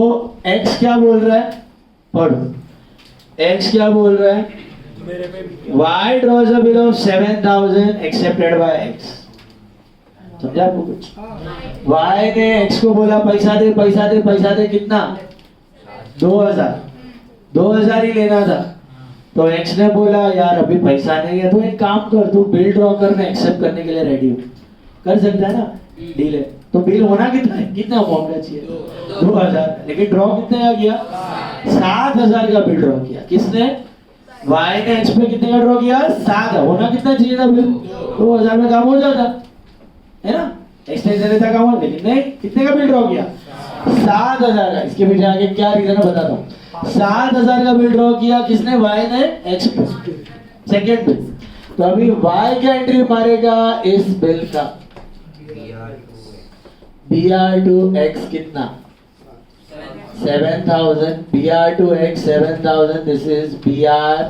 एक्स क्या बोल रहा है? पढ़ो, एक्स क्या बोल रहा है? Y draws a bill of 7000 accepted by X. समझा आपको कुछ? वाई ने एक्स को बोला पैसा दे कितना? 2000 ही लेना था। तो एक्स ने बोला यार अभी पैसा नहीं है, तो एक काम कर, तू बिल ड्रॉ कर, मैं एक्सेप्ट करने के लिए रेडी हूँ। कर सकता है ना, डील है। तो बिल होना कितना है? कितना अमाउंट का चाहिए? 2000। लेकिन ड्रॉ कितने का किया? 7000 का बिल ड्रॉ किया। किसने? वाई ने एक्स पे कितने का ड्रॉ किया? 7000। होना कितना चाहिए था बिल? 2000 में काम हो जाता है ना, एक्स ने दे देता काम, लेकिन नहीं। कितने का बिल ड्रॉ किया? 7000 का। इसके पीछे आगे क्या रीजन है बताता हूँ। 7000 का बिल ड्रॉ किया किसने? वाई ने एक्स पे, सेकेंड बिल। तो अभी वाई क्या एंट्री मारेगा इस बिल का? BR टू एक्स कितना? 7000। BR to X 7000, this is BR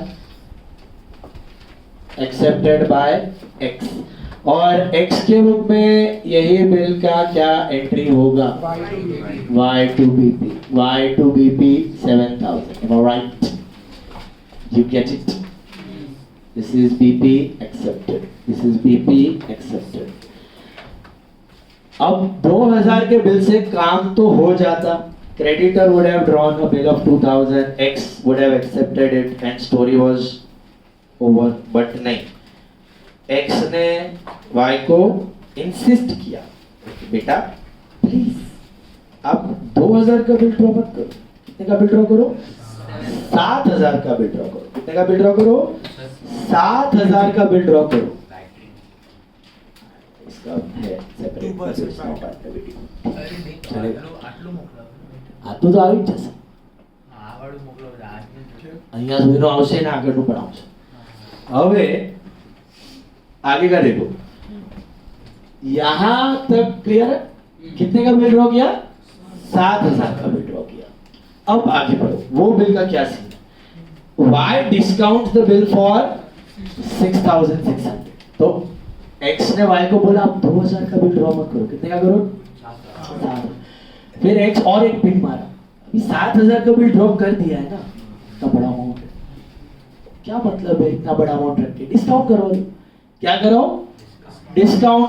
accepted by X. और x के बुक में यही बिल का क्या एंट्री होगा? y to BP 7000. Am I right? You get it? This is BP accepted. अब 2000 के बिल से काम तो हो जाता। Creditor would have drawn a bill of 2000. X would have accepted it and story was over. But नहीं, x ने Y को इंसिस्ट किया बेटा प्लीज आप 2000 का बिल ड्रॉ मत करो। कितने का बिल ड्रॉ करो? 7000 का बिल ड्रॉ करो। कितने का बिल ड्रॉ करो? 7000 का बिल ड्रॉ करो। इसका है सेपरेट આટલું તો આવી જ જશે। અહીંયા સુધીનો આવશે ને આગળનું પણ આવશે। હવે आगे का देखो, यहां तक क्लियर है? कितने का बिल ड्रॉ किया? 7000 का बिल ड्रॉ किया। अब आगे बढ़ो, वो बिल का क्या सीन है? Y discount the bill for 6600। तो एक्स ने वाई को बोला आप 2000 का बिल ड्रॉ मत करो। कितने का करो? 7000। फिर एक्स और एक पिन मारा, 7000 का बिल ड्रॉप कर दिया है ना, इतना बड़ा अमाउंट है, क्या मतलब है इतना बड़ा अमाउंट रख के? डिस्काउंट करो। क्या करो? डिस्काउंट